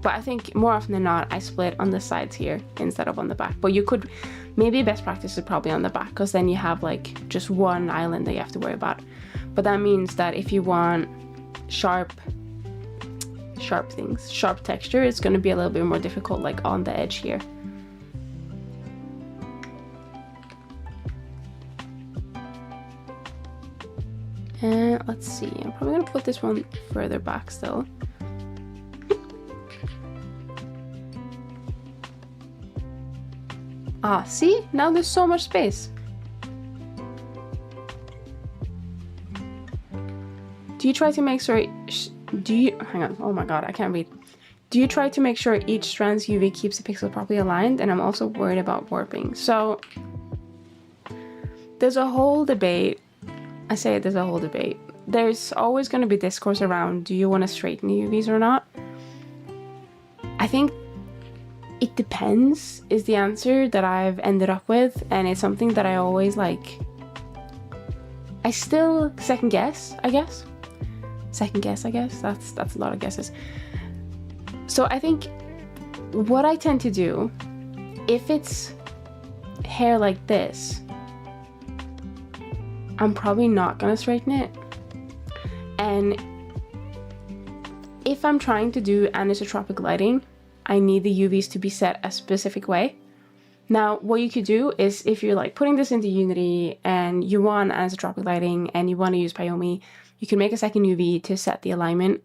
Speaker 1: But I think more often than not, I split on the sides here instead of on the back. But you could, maybe best practice is probably on the back, because then you have like just one island that you have to worry about. But that means that if you want sharp things, sharp texture, it's going to be a little bit more difficult, like on the edge here. And let's see, I'm probably going to put this one further back still. Ah, see? Now there's so much space. Do you try to make sure... hang on, oh my god, I can't read. Do you try to make sure each strand's UV keeps the pixel properly aligned? And I'm also worried about warping. So, there's a whole debate. I say there's a whole debate. There's always going to be discourse around, do you want to straighten the UVs or not? I think it depends is the answer that I've ended up with, and it's something that I always like. I still second guess, I guess. That's a lot of guesses. So I think what I tend to do, if it's hair like this, I'm probably not gonna straighten it. And if I'm trying to do anisotropic lighting, I need the UVs to be set a specific way. Now, what you could do is, if you're like putting this into Unity and you want anisotropic lighting and you want to use Payomi, you can make a second UV to set the alignment.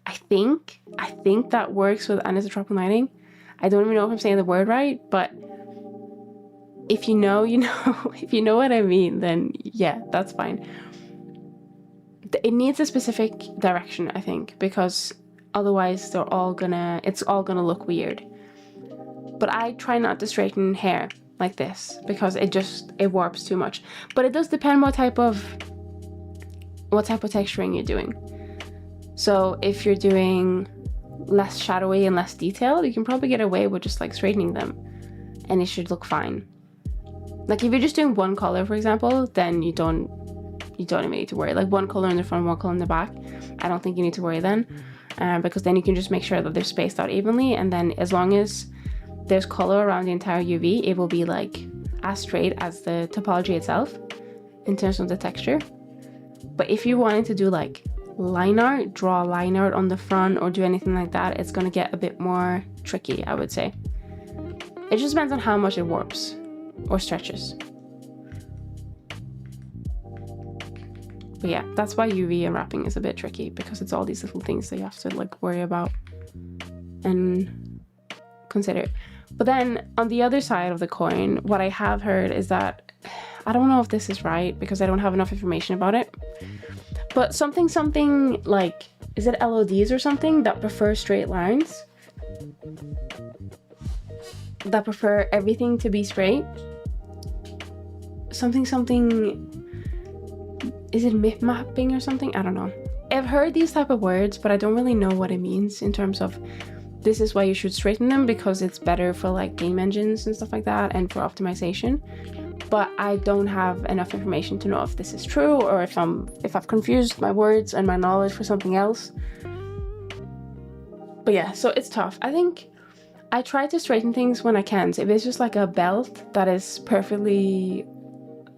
Speaker 1: I think that works with anisotropic lighting. I don't even know if I'm saying the word right, but if you know, you know. If you know what I mean, then yeah, that's fine. It needs a specific direction, I think, because otherwise it's all gonna look weird. But I try not to straighten hair like this because it warps too much. But it does depend what type of texturing you're doing. So if you're doing less shadowy and less detailed, you can probably get away with just like straightening them and it should look fine. Like if you're just doing one color, for example, then you don't even need to worry. Like one color in the front, one color in the back, I don't think you need to worry then. Because then you can just make sure that they're spaced out evenly, and then as long as there's color around the entire UV, it will be like as straight as the topology itself in terms of the texture. But if you wanted to do like line art, draw line art on the front or do anything like that, it's gonna get a bit more tricky, I would say. It just depends on how much it warps or stretches. But yeah, that's why UV and wrapping is a bit tricky, because it's all these little things that you have to like worry about and consider. But then on the other side of the coin, what I have heard is that, I don't know if this is right because I don't have enough information about it, but something like, is it LODs or something that prefer straight lines? That prefer everything to be straight? Something, is it myth mapping or something? I don't know. I've heard these type of words, but I don't really know what it means in terms of this is why you should straighten them, because it's better for like game engines and stuff like that and for optimization. But I don't have enough information to know if this is true or if I've confused my words and my knowledge for something else. But yeah, so it's tough. I think I try to straighten things when I can. So if it's just like a belt that is perfectly,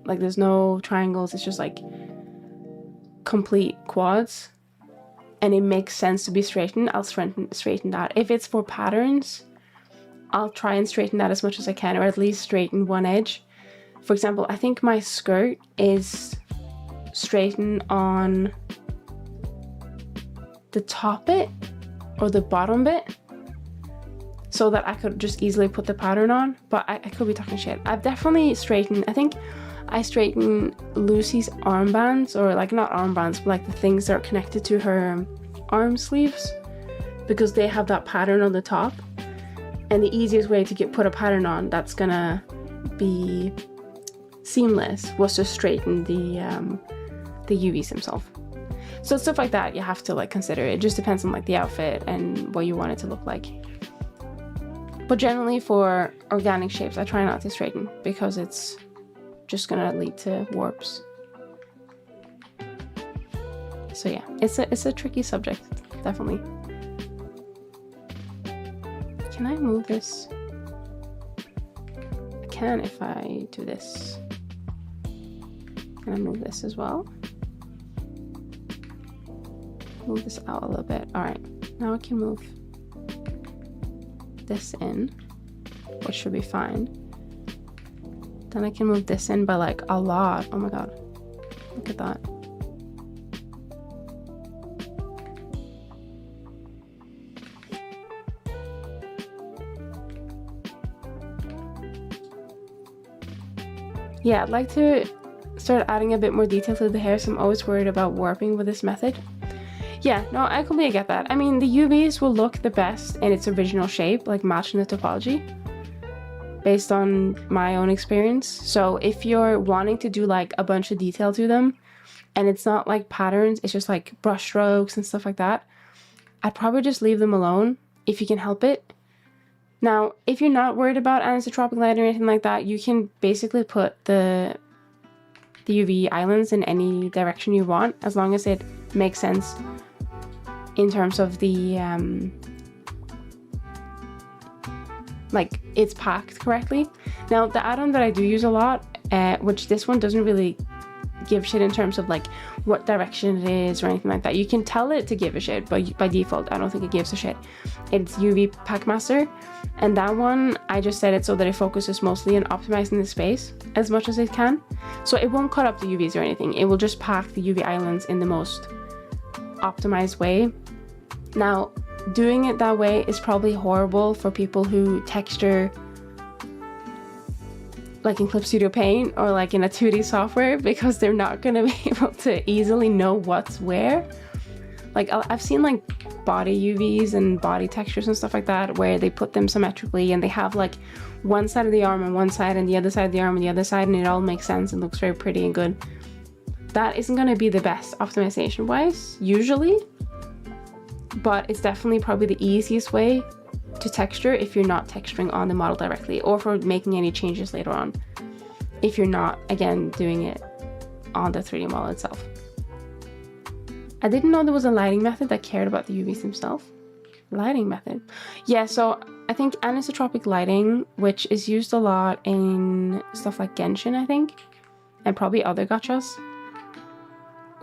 Speaker 1: like there's no triangles, it's just like complete quads and it makes sense to be straightened, I'll straighten that. If it's for patterns, I'll try and straighten that as much as I can, or at least straighten one edge. For example, I think my skirt is straightened on the top bit or the bottom bit so that I could just easily put the pattern on, but I could be talking shit. I've definitely straightened, I think I straightened Lucy's armbands, or like not armbands, but like the things that are connected to her arm sleeves, because they have that pattern on the top. And the easiest way to put a pattern on that's gonna be seamless was to straighten the UVs themselves. So stuff like that you have to like consider. It just depends on like the outfit and what you want it to look like. But generally for organic shapes, I try not to straighten because it's just gonna lead to warps. So yeah, it's a tricky subject, definitely. Can I move this? I can if I do this. Can I move this as well? Move this out a little bit. All right, now I can move this in, which should be fine. Then I can move this in by like a lot. Oh my god, look at that. Yeah, I'd like to start adding a bit more detail to the hair, so I'm always worried about warping with this method. Yeah, no, I completely get that. I mean, the UVs will look the best in its original shape, like matching the topology, based on my own experience. So if you're wanting to do like a bunch of detail to them, and it's not like patterns, it's just like brush strokes and stuff like that, I'd probably just leave them alone if you can help it. Now, if you're not worried about anisotropic light or anything like that, you can basically put the UV islands in any direction you want, as long as it makes sense in terms of the like it's packed correctly. Now, the add-on that I do use a lot, which this one doesn't really give shit in terms of like what direction it is or anything like that. You can tell it to give a shit, but by default I don't think it gives a shit. It's UV Packmaster, and that one I just set it so that it focuses mostly on optimizing the space as much as it can. So it won't cut up the UVs or anything, it will just pack the UV islands in the most optimized way. Now, doing it that way is probably horrible for people who texture like in Clip Studio Paint or like in a 2D software, because they're not going to be able to easily know what's where. Like I've seen like body UVs and body textures and stuff like that where they put them symmetrically and they have like one side of the arm on one side and the other side of the arm on the other side, and it all makes sense and looks very pretty and good. That isn't going to be the best optimization wise usually, but it's definitely probably the easiest way to texture if you're not texturing on the model directly, or for making any changes later on if you're not, again, doing it on the 3D model itself. I didn't know there was a lighting method that cared about the UVs themselves. Lighting method. Yeah, so I think anisotropic lighting, which is used a lot in stuff like Genshin, I think, and probably other gachas.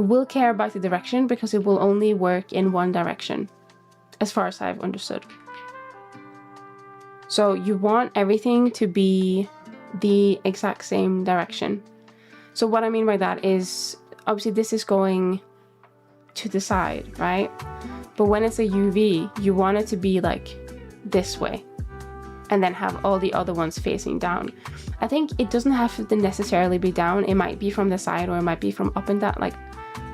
Speaker 1: will care about the direction because it will only work in one direction, as far as I've understood. So you want everything to be the exact same direction. So what I mean by that is, obviously this is going to the side, right? But when it's a UV, you want it to be like this way, and then have all the other ones facing down. I think it doesn't have to necessarily be down. It might be from the side, or it might be from up and down, like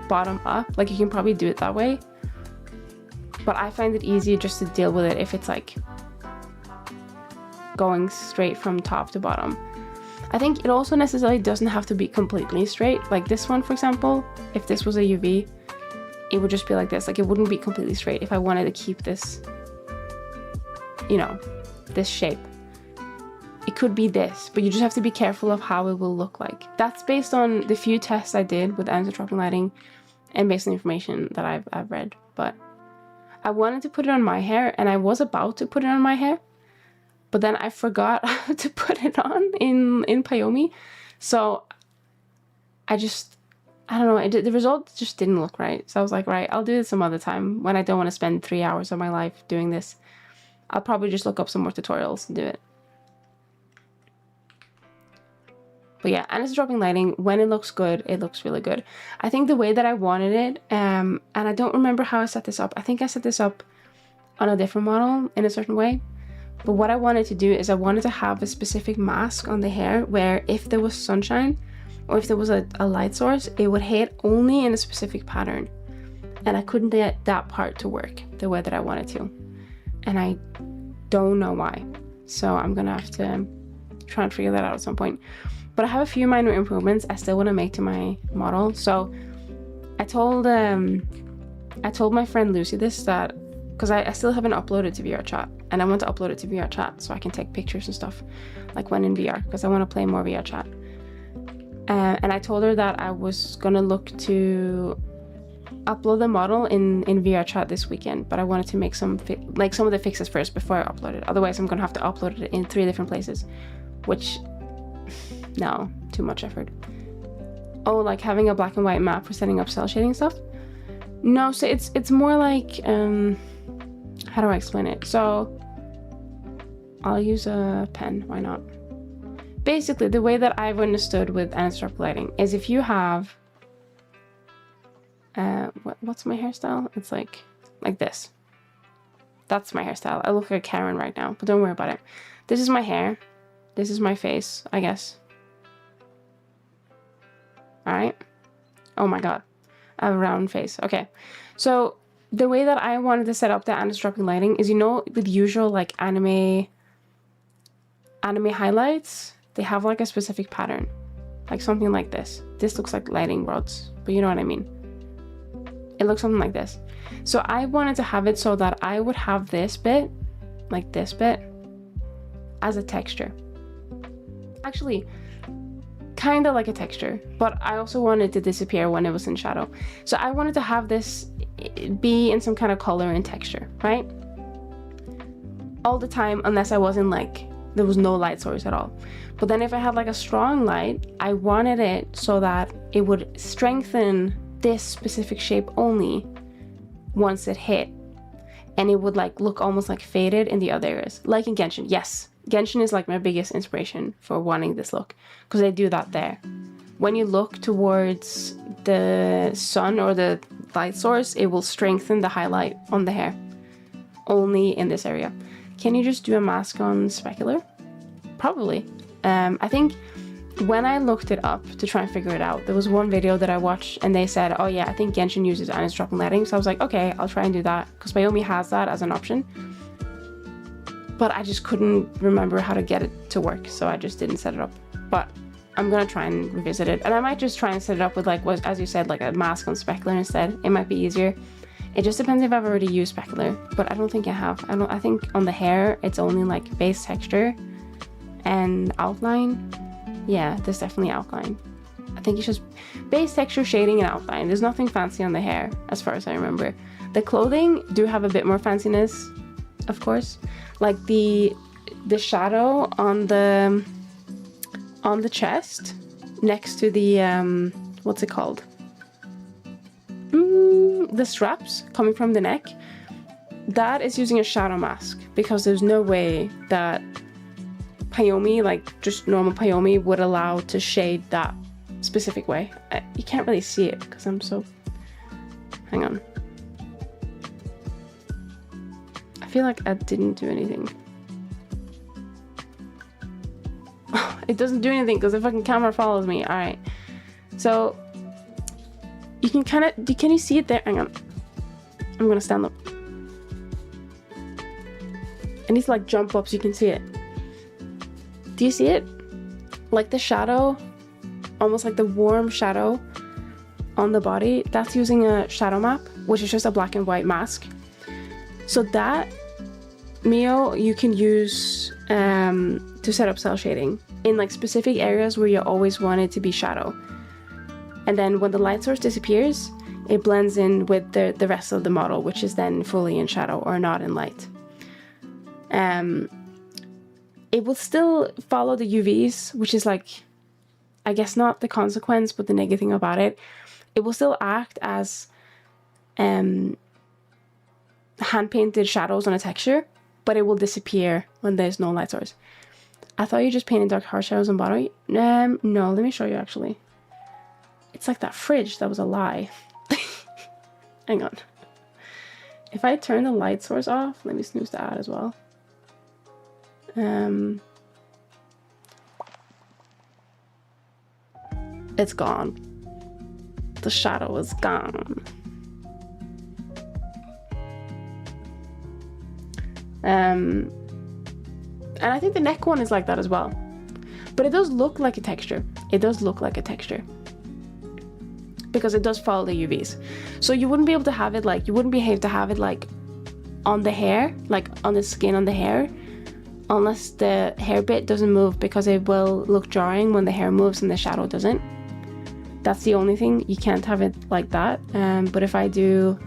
Speaker 1: bottom up. Like you can probably do it that way. But I find it easier just to deal with it if it's like going straight from top to bottom. I think it also necessarily doesn't have to be completely straight. Like this one, for example, if this was a UV, it would just be like this. Like it wouldn't be completely straight if I wanted to keep this, you know, this shape. It could be this, but you just have to be careful of how it will look like. That's based on the few tests I did with anisotropic lighting and based on information that I've read. But I wanted to put it on my hair, and I was about to put it on my hair, but then I forgot to put it on in Payomi. So I don't know, the result just didn't look right. So I was like, right, I'll do it some other time when I don't want to spend 3 hours of my life doing this. I'll probably just look up some more tutorials and do it. But yeah, anisotropic lighting, when it looks good, it looks really good. I think the way that I wanted it, and I don't remember how I set this up. I think I set this up on a different model in a certain way. But what I wanted to do is I wanted to have a specific mask on the hair where if there was sunshine or if there was a light source, it would hit only in a specific pattern. And I couldn't get that part to work the way that I wanted to. And I don't know why. So I'm gonna have to try and figure that out at some point. But I have a few minor improvements I still want to make to my model. So I told my friend Lucy this, that because I still haven't uploaded to VRChat, and I want to upload it to VRChat so I can take pictures and stuff like when in VR, because I want to play more VRChat. And I told her that I was gonna look to upload the model in VRChat this weekend, but I wanted to make some of the fixes first before I upload it. Otherwise I'm gonna have to upload it in 3 different places, which no, too much effort. Oh, like having a black and white map for setting up cell shading stuff? No, so it's more like how do I explain it? So I'll use a pen, why not? Basically, the way that I've understood with anisotropic lighting is if you have what's my hairstyle? It's like this. That's my hairstyle. I look like Karen right now, but don't worry about it. This is my hair. This is my face, I guess. Alright. Oh my god. I have a round face. Okay. So the way that I wanted to set up the anisotropic lighting is, you know, with usual like anime highlights, they have like a specific pattern. Like something like this. This looks like lighting rods, but you know what I mean. It looks something like this. So I wanted to have it so that I would have this bit, like this bit, as a texture. Actually, kind of like a texture, but I also wanted to disappear when it was in shadow. So I wanted to have this be in some kind of color and texture, right? All the time, unless I wasn't like, there was no light source at all. But then if I had like a strong light, I wanted it so that it would strengthen this specific shape only once it hit. And it would like look almost like faded in the other areas. Like in Genshin, yes. Genshin is like my biggest inspiration for wanting this look, because they do that there. When you look towards the sun or the light source, it will strengthen the highlight on the hair. Only in this area. Can you just do a mask on specular? Probably. I think when I looked it up to try and figure it out, there was one video that I watched and they said, oh yeah, I think Genshin uses anisotropic lighting. So I was like, okay, I'll try and do that, because Payomi has that as an option. But I just couldn't remember how to get it to work, so I just didn't set it up. But I'm gonna try and revisit it. And I might just try and set it up with like, as you said, like a mask on specular instead. It might be easier. It just depends if I've already used specular, but I don't think I have. I think on the hair, it's only like base texture and outline. Yeah, there's definitely outline. I think it's just base texture, shading, and outline. There's nothing fancy on the hair, as far as I remember. The clothing do have a bit more fanciness, of course. Like the shadow on the chest next to the what's it called? thing, the straps coming from the neck, that is using a shadow mask, because there's no way that Payomi, like just normal Payomi, would allow to shade that specific way. You can't really see it because I'm so... Hang on. I feel like I didn't do anything. It doesn't do anything because the fucking camera follows me. Alright. So, you can kind of... Can you see it there? Hang on. I'm gonna stand up. I need to like jump up so you can see it. Do you see it? Like the shadow, almost like the warm shadow on the body, that's using a shadow map, which is just a black and white mask. So that, Mio, you can use to set up cell shading in like specific areas where you always want it to be shadow. And then when the light source disappears, it blends in with the rest of the model, which is then fully in shadow or not in light. It will still follow the UVs, which is like, I guess not the consequence, but the negative thing about it. It will still act as hand-painted shadows on a texture, but it will disappear when there's no light source. I thought you just painted dark hard shadows on bottom. No, let me show you actually. It's like that fridge, that was a lie. Hang on. If I turn the light source off, let me snooze the ad as well. It's gone. The shadow is gone. And I think the neck one is like that as well. But it does look like a texture. It does look like a texture. Because it does follow the UVs. So you wouldn't be able to have it like, you wouldn't be able to have it like on the hair, like on the skin on the hair, unless the hair bit doesn't move, because it will look jarring when the hair moves and the shadow doesn't. That's the only thing. You can't have it like that. But if I do,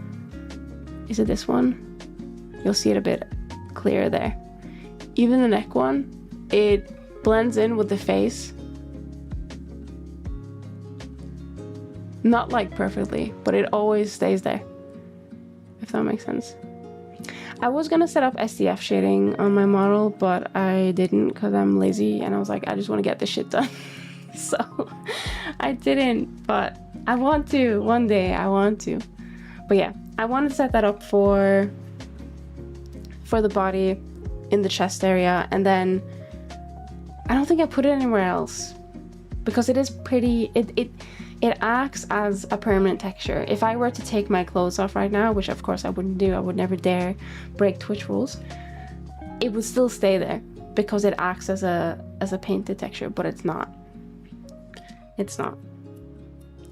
Speaker 1: is it this one? You'll see it a bit clearer there. Even the neck one, it blends in with the face. Not like perfectly, but it always stays there, if that makes sense. I was gonna set up SDF shading on my model, but I didn't because I'm lazy and I was like, I just want to get this shit done. So I didn't, but I want to. One day I want to. But yeah, I wanted to set that up for the body in the chest area, and then I don't think I put it anywhere else because it is pretty, it acts as a permanent texture. If I were to take my clothes off right now, which of course I wouldn't do, I would never dare break Twitch rules, it would still stay there because it acts as a painted texture, but it's not. It's not.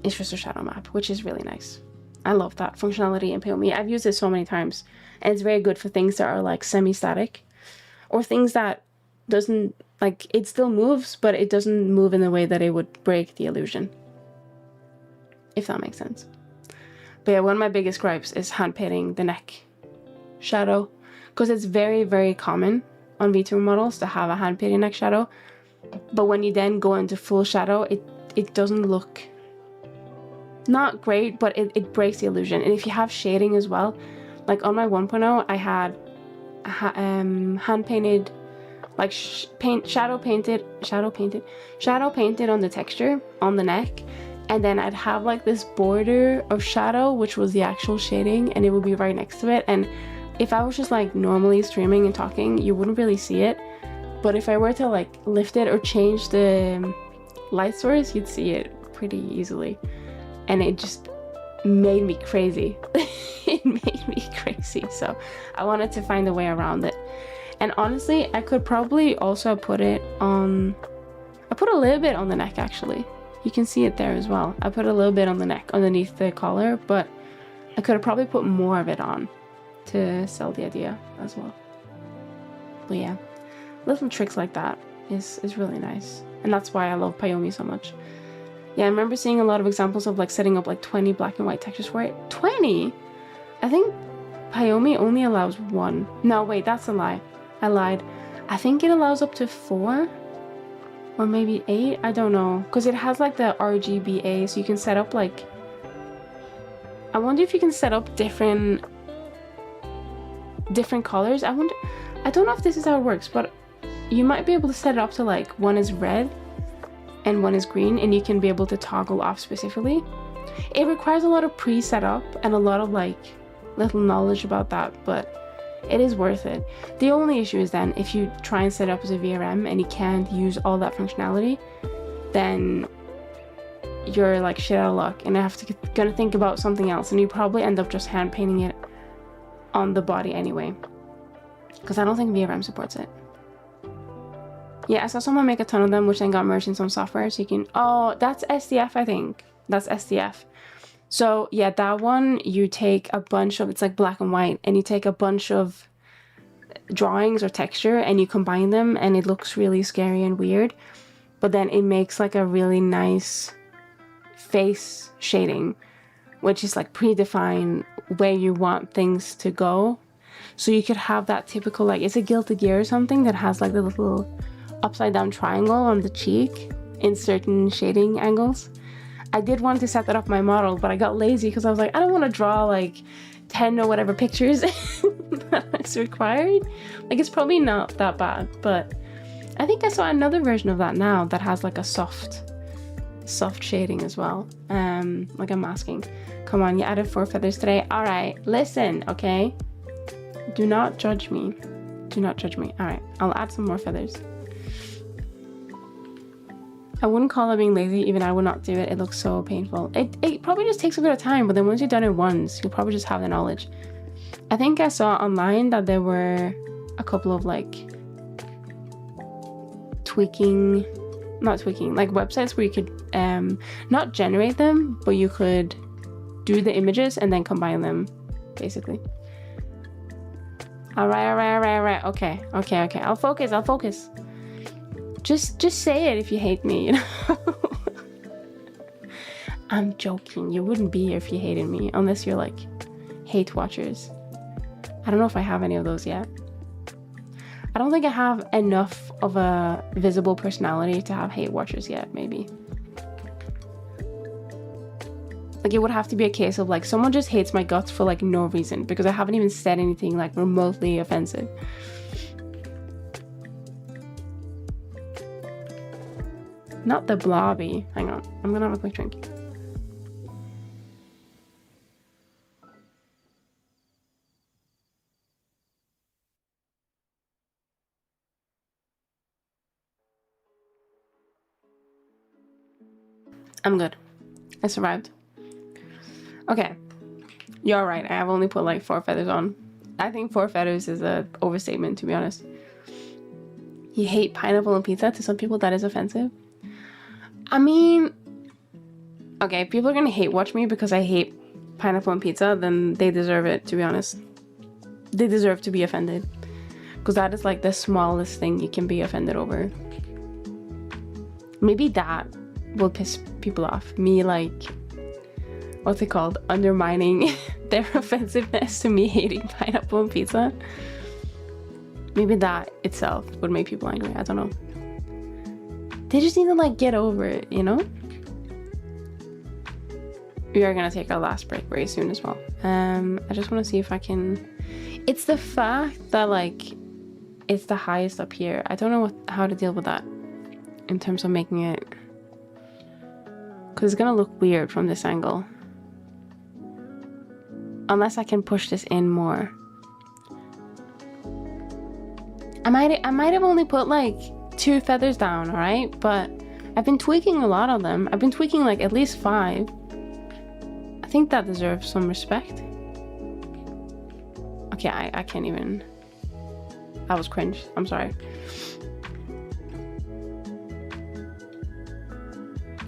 Speaker 1: It's just a shadow map, which is really nice. I love that functionality in Payomi. I've used it so many times, and it's very good for things that are like semi-static, or things that doesn't, like, it still moves, but it doesn't move in the way that it would break the illusion, if that makes sense. But yeah, one of my biggest gripes is hand painting the neck shadow, because it's very, very common on VTuber models to have a hand painting neck shadow, but when you then go into full shadow, it doesn't look not great, but it breaks the illusion. And if you have shading as well, like on my 1.0, I had hand painted, like shadow painted on the texture on the neck, and then I'd have like this border of shadow, which was the actual shading, and it would be right next to it. And if I was just like normally streaming and talking, you wouldn't really see it, but if I were to like lift it or change the light source, you'd see it pretty easily. And it just made me crazy. It made me crazy. So I wanted to find a way around it. And honestly, I could probably also put it on, I put a little bit on the neck actually. You can see it there as well. I put a little bit on the neck underneath the collar, but I could have probably put more of it on to sell the idea as well. But yeah, little tricks like that is really nice. And that's why I love Payomi so much. Yeah, I remember seeing a lot of examples of like setting up like 20 black and white textures for it. 20? I think Payomi only allows 1. No, wait, that's a lie. I lied. I think it allows up to 4 or maybe 8. I don't know, because it has like the RGBA, so you can set up like I wonder if you can set up different colors. I don't know if this is how it works, but you might be able to set it up to like one is red and one is green, and you can be able to toggle off specifically. It requires a lot of pre-setup and a lot of like little knowledge about that, but it is worth it. The only issue is then if you try and set it up as a VRM and you can't use all that functionality, then you're like shit out of luck and I have to gonna think about something else, and you probably end up just hand painting it on the body anyway, because I don't think VRM supports it. Yeah, I saw someone make a ton of them, which then got merged in some software, so you can... Oh, that's SDF, I think. That's SDF. So, yeah, that one, you take a bunch of... It's like black and white, and you take a bunch of drawings or texture, and you combine them, and it looks really scary and weird. But then it makes, like, a really nice face shading, which is, like, predefined where you want things to go. So you could have that typical, like... It's a Guilty Gear or something that has, like, the little... upside down triangle on the cheek in certain shading angles. I did want to set that up my model, but I got lazy because I was like, I don't want to draw like 10 or whatever pictures that's required. Like, it's probably not that bad, but I think I saw another version of that now that has like a soft shading as well, like a masking. Come on, you added 4 feathers today. All right, listen, okay, do not judge me, all right, I'll add some more feathers. I wouldn't call it being lazy, even I would not do it. It looks so painful. It probably just takes a bit of time, but then once you've done it once, you'll probably just have the knowledge. I think I saw online that there were a couple of like like websites where you could not generate them, but you could do the images and then combine them, basically. All right. Okay. I'll focus. Just say it if you hate me, you know? I'm joking. You wouldn't be here if you hated me, unless you're like hate watchers. I don't know if I have any of those yet. I don't think I have enough of a visible personality to have hate watchers yet, maybe. Like, it would have to be a case of like someone just hates my guts for like no reason, because I haven't even said anything like remotely offensive. Not the blobby. Hang on. I'm gonna have a quick drink. I'm good. I survived. Okay. You're right. I have only put like 4 feathers on. I think 4 feathers is a overstatement, to be honest. You hate pineapple on pizza? To some people that is offensive. I mean, okay, if people are gonna hate watch me because I hate pineapple on pizza, then they deserve it, to be honest. They deserve to be offended, because that is like the smallest thing you can be offended over. Maybe that will piss people off. Me, like, what's it called? Undermining their offensiveness to me hating pineapple on pizza. Maybe that itself would make people angry. I don't know. They just need to like get over it, you know? We are gonna take our last break very soon as well. I just want to see if I can... It's the fact that like it's the highest up here. I don't know how to deal with that in terms of making it, because it's gonna look weird from this angle unless I can push this in more. I might have only put like 2 feathers down, alright? But I've been tweaking a lot of them. I've been tweaking like at least 5. I think that deserves some respect. Okay, I can't even... That was cringe. I'm sorry.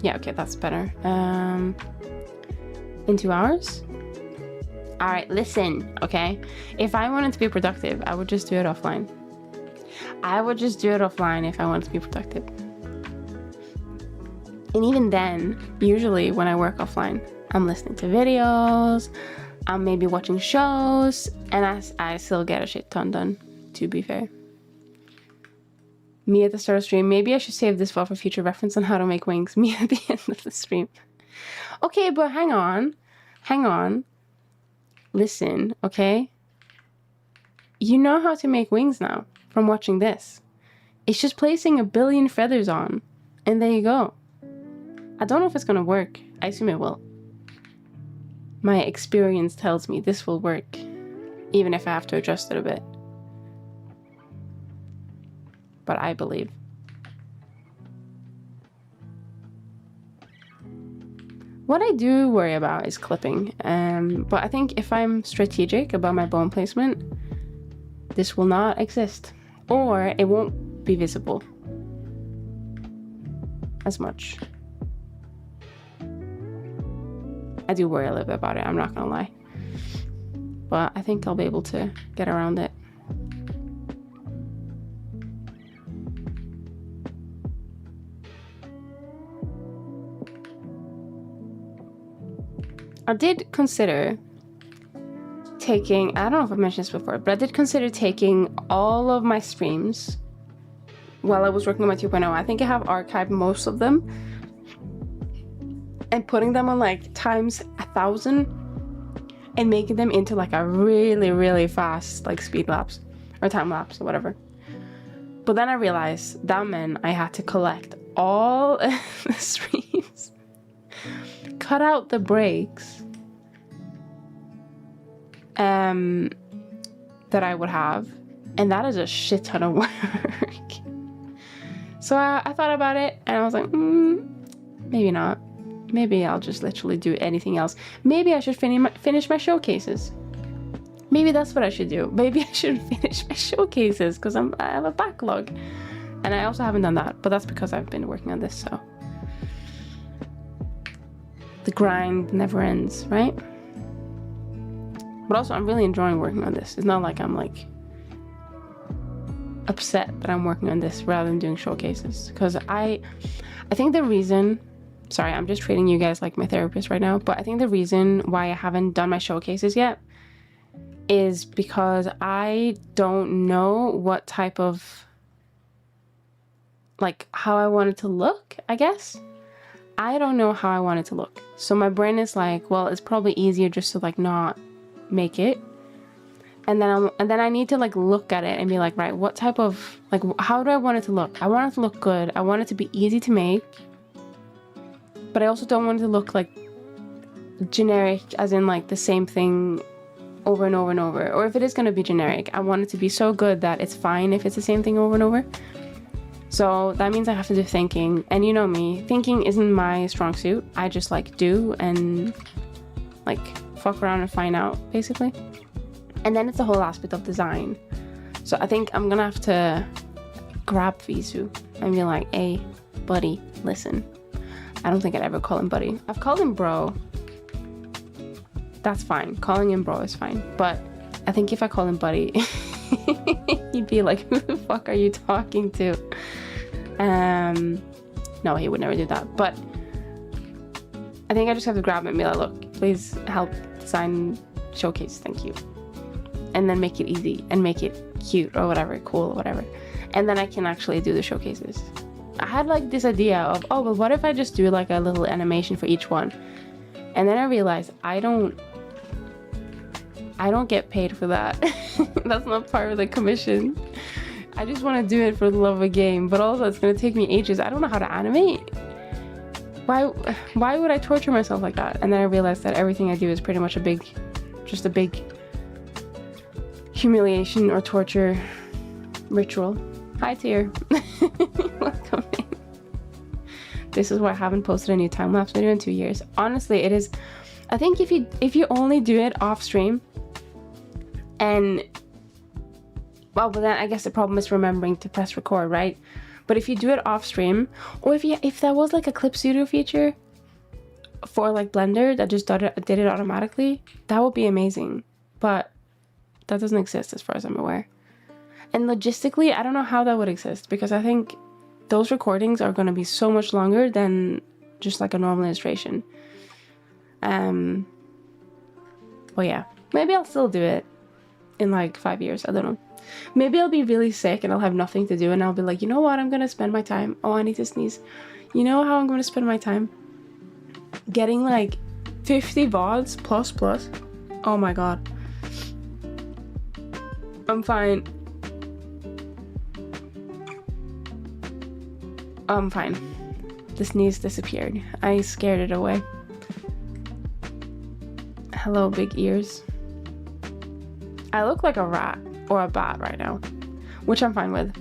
Speaker 1: Yeah, okay, that's better. In 2 hours? Alright, listen, okay? If I wanted to be productive, I would just do it offline. I would just do it offline if I wanted to be productive. And even then, usually when I work offline, I'm listening to videos, I'm maybe watching shows, and I still get a shit ton done, to be fair. Me at the start of the stream. Maybe I should save this for future reference on how to make wings. Me at the end of the stream. Okay, but hang on. Listen, okay? You know how to make wings now from watching this. It's just placing a billion feathers on, and there you go. I don't know if it's gonna work. I assume it will. My experience tells me this will work, even if I have to adjust it a bit. But I believe. What I do worry about is clipping, but I think if I'm strategic about my bone placement, this will not exist, or it won't be visible as much. I do worry a little bit about it, I'm not gonna lie, but I think I'll be able to get around it. I did consider taking, I don't know if I've mentioned this before, but I did consider taking all of my streams while I was working on my 2.0. I think I have archived most of them and putting them on like times 1,000 and making them into like a really, really fast like speed lapse or time lapse or whatever. But then I realized that meant I had to collect all the streams, cut out the breaks that I would have, and that is a shit ton of work. So I thought about it and I was like, maybe not. Maybe I'll just literally do anything else. Maybe I should finish my showcases. Maybe that's what I should do. Maybe I should finish my showcases because I have a backlog. And I also haven't done that, but that's because I've been working on this, so. The grind never ends, right? But also, I'm really enjoying working on this. It's not like I'm like upset that I'm working on this rather than doing showcases. Because I think the reason, sorry, I'm just treating you guys like my therapist right now, but I think the reason why I haven't done my showcases yet is because I don't know what type of, like how I want it to look, I guess. I don't know how I want it to look. So my brain is like, well, it's probably easier just to like not make it. And then I need to like look at it and be like, right, what type of, like, how do I want it to look? I want it to look good. I want it to be easy to make. But I also don't want it to look like generic, as in like the same thing over and over and over. Or if it is going to be generic, I want it to be so good that it's fine if it's the same thing over and over. So that means I have to do thinking. And you know me, thinking isn't my strong suit. I just like do and like fuck around and find out, basically. And then it's a whole aspect of design. So I think I'm gonna have to grab Visu and be like, hey, buddy, listen. I don't think I'd ever call him buddy. I've called him bro. That's fine. Calling him bro is fine. But I think if I call him buddy, he'd be like, who the fuck are you talking to? No, he would never do that. But I think I just have to grab him and be like, look, please help design showcase. Thank you. And then make it easy and make it cute or whatever, cool or whatever. And then I can actually do the showcases. I had like this idea of, oh, well, what if I just do like a little animation for each one? And then I realized I don't get paid for that. That's not part of the commission. I just want to do it for the love of a game, but also it's going to take me ages. I don't know how to animate. Why would I torture myself like that? And then I realized that everything I do is pretty much just a big humiliation or torture ritual. Hi, Tier. Welcome in. This is why I haven't posted a new time-lapse video in 2 years. Honestly, it is. I think if you only do it off stream, and well, but then I guess the problem is remembering to press record, right? But if you do it off stream, or if there was like a clip studio feature for like Blender that just did it automatically, that would be amazing. But that doesn't exist as far as I'm aware. And logistically, I don't know how that would exist, because I think those recordings are going to be so much longer than just like a normal illustration. Well, yeah, maybe I'll still do it in like 5 years. I don't know. Maybe I'll be really sick and I'll have nothing to do and I'll be like, you know what, I'm going to spend my time. Oh, I need to sneeze. You know how I'm going to spend my time? Getting like 50 VODs plus Oh my god. I'm fine. I'm fine. The sneeze disappeared. I scared it away. Hello, big ears. I look like a rat or a bat right now, which I'm fine with.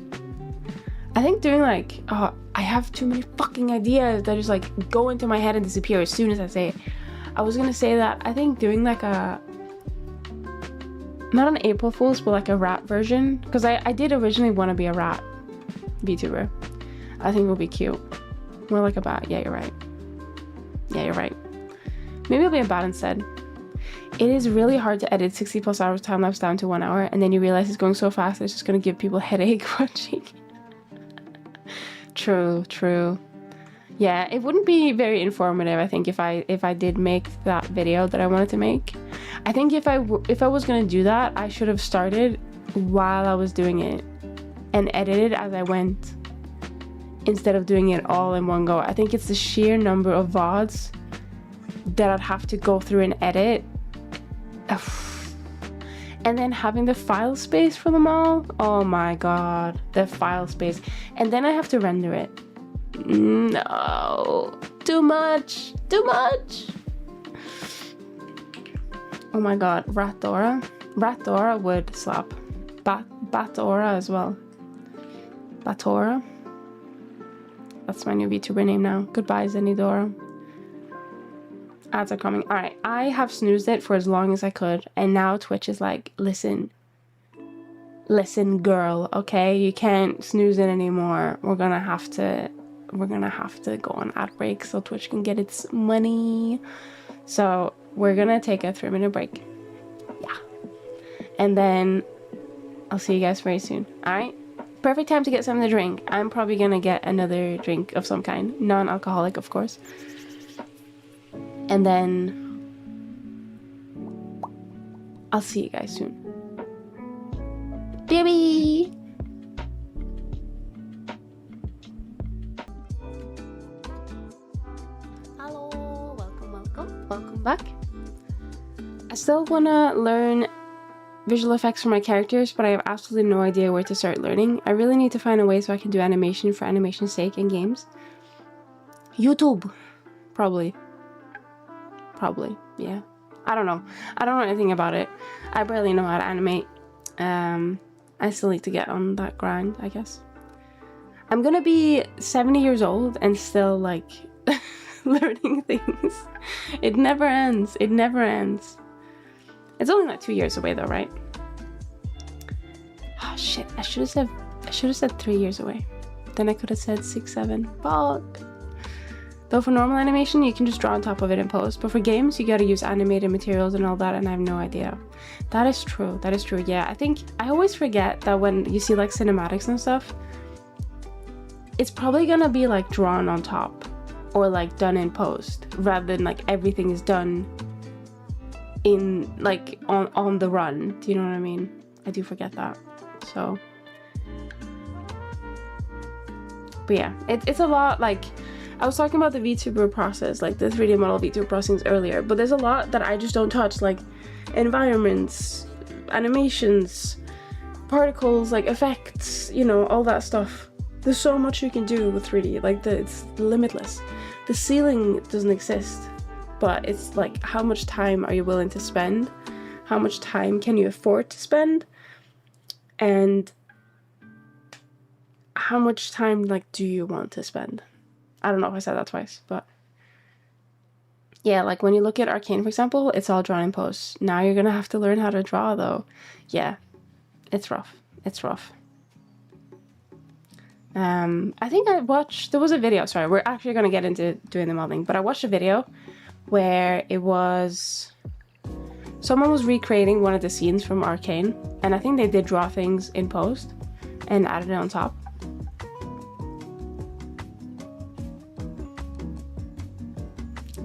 Speaker 1: I think doing like, oh, I have too many fucking ideas that just like go into my head and disappear as soon as I say it. I was gonna say that I think doing like a, not an April Fool's, but like a rat version, because I did originally want to be a rat VTuber. I think it would be cute. More like a bat. Yeah, you're right. Yeah, you're right. Maybe I'll be a bat instead. It is really hard to edit 60 plus hours time lapse down to 1 hour, and then you realize it's going so fast it's just gonna give people a headache watching. True. Yeah, it wouldn't be very informative, I think, if I did make that video that I wanted to make. I think if I was gonna do that, I should have started while I was doing it and edited as I went, instead of doing it all in one go. I think it's the sheer number of VODs that I'd have to go through and edit. And then having the file space for them all. Oh my god, the file space. And then I have to render it. No, too much. Oh my god, Ratdora would slap. Batora as well. Batora. That's my new VTuber name now. Goodbye, Zenidora. Ads are coming. Alright, I have snoozed it for as long as I could, and now Twitch is like, listen girl, okay? You can't snooze it anymore. We're gonna have to go on ad break so Twitch can get its money. So we're gonna take a 3-minute break. Yeah. And then I'll see you guys very soon. Alright? Perfect time to get something to drink. I'm probably gonna get another drink of some kind. Non-alcoholic, of course. And then I'll see you guys soon. Baby! Hello, welcome back. I still wanna learn visual effects for my characters, but I have absolutely no idea where to start learning. I really need to find a way so I can do animation for animation's sake in games. YouTube, probably, yeah. I don't know anything about it. I barely know how to animate. I still need to get on that grind, I guess. I'm gonna be 70 years old and still like learning things. It never ends. It's only like 2 years away though, right? Oh shit, I should have said 3 years away. Then I could have said 6, 7. Fuck. Though for normal animation, you can just draw on top of it in post. But for games, you gotta use animated materials and all that, and I have no idea. That is true, yeah. I think I always forget that when you see like cinematics and stuff, it's probably gonna be like drawn on top or like done in post, rather than like everything is done in like on the run. Do you know what I mean? I do forget that. So, but yeah, it's a lot. Like, I was talking about the VTuber process, like the 3D model VTuber process earlier, but there's a lot that I just don't touch, like environments, animations, particles, like effects, you know, all that stuff. There's so much you can do with 3D, like it's limitless. The ceiling doesn't exist, but it's like, how much time are you willing to spend? How much time can you afford to spend? And how much time, like, do you want to spend? I don't know if I said that twice, but yeah, like when you look at Arcane, for example, it's all drawn in post. Now you're gonna have to learn how to draw though. Yeah, it's rough. I think there was a video, sorry, we're actually gonna get into doing the modeling, but I watched a video where it was, someone was recreating one of the scenes from Arcane, and I think they did draw things in post and added it on top.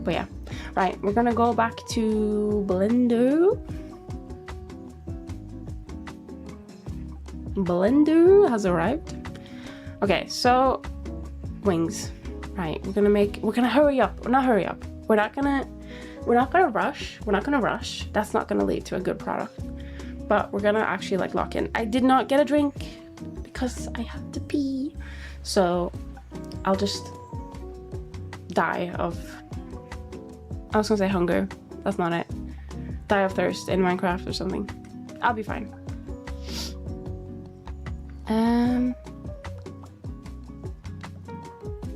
Speaker 1: But yeah, right, we're gonna go back to Blender. Blender has arrived. Okay, so wings. Right, we're gonna hurry up. Not hurry up. We're not gonna we're not gonna rush. That's not gonna lead to a good product, but we're gonna actually like lock in. I did not get a drink because I had to pee, so I'll just die of, I was gonna say hunger, that's not it, die of thirst in Minecraft or something. I'll be fine.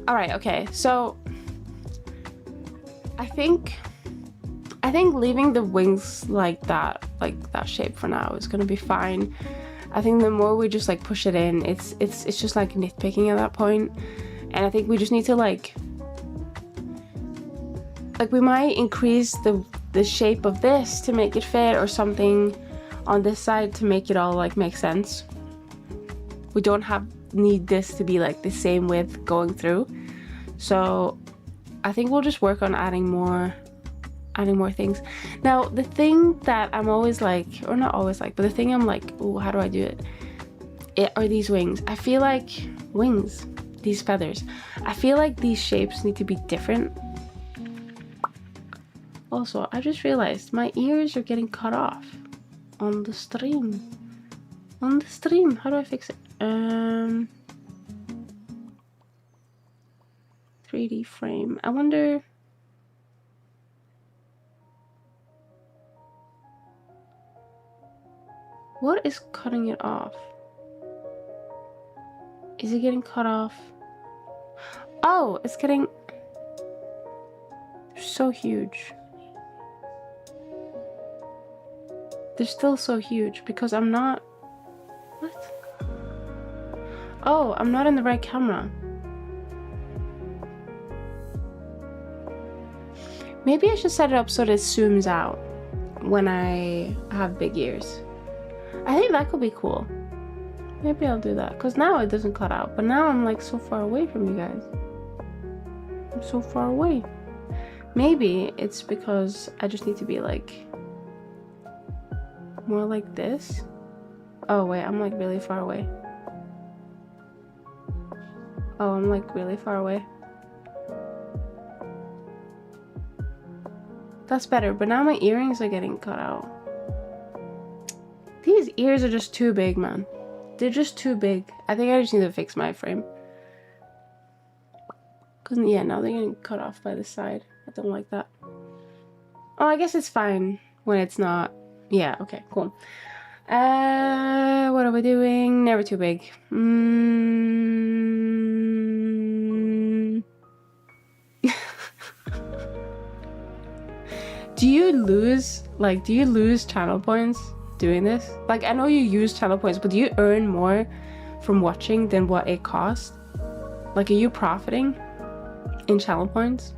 Speaker 1: All right, okay, so I think leaving the wings like that shape for now is gonna be fine. I think the more we just like push it in, it's just like nitpicking at that point, and I think we just need to like we might increase the shape of this to make it fit, or something on this side to make it all like make sense. We don't need this to be like the same width going through, so I think we'll just work on adding more things. Now the thing that I'm always like, or not always like, but the thing I'm like, oh, how do I do it are these wings. I feel like these feathers, I feel like these shapes need to be different. Also, I just realized my ears are getting cut off on the stream. How do I fix it? 3D frame. I wonder. What is cutting it off? Is it getting cut off? Oh, it's getting so huge. They're still so huge because I'm not. What? Oh, I'm not in the right camera. Maybe I should set it up so that it zooms out when I have big ears. I think that could be cool. Maybe I'll do that, because now it doesn't cut out, but now I'm like so far away from you guys. I'm so far away. Maybe it's because I just need to be like more like this. Oh wait, I'm like really far away. Oh, I'm like really far away. That's better, but now my earrings are getting cut out. These ears are just too big, man. They're just too big. I think I just need to fix my frame. Cause yeah, now they're getting cut off by the side. I don't like that. Oh, I guess it's fine when it's not. Yeah, okay, cool. What are we doing? Never too big. Do you lose channel points doing this? Like, I know you use channel points, but do you earn more from watching than what it costs? Like, are you profiting in channel points?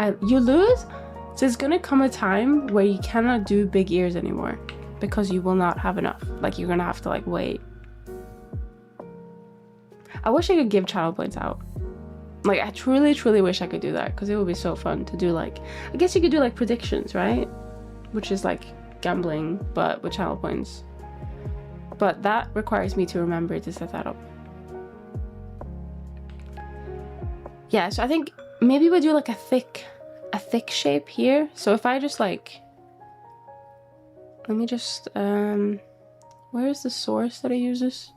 Speaker 1: You lose? So it's gonna come a time where you cannot do big ears anymore because you will not have enough. Like, you're gonna have to like wait. I wish I could give channel points out. Like, I truly wish I could do that, because it would be so fun to do. Like, I guess you could do like predictions, right? Which is like gambling, but with channel points. But that requires me to remember to set that up. Yeah, so I think maybe we'll do like a thick shape here. So if I just like, let me just where is the source that I use this?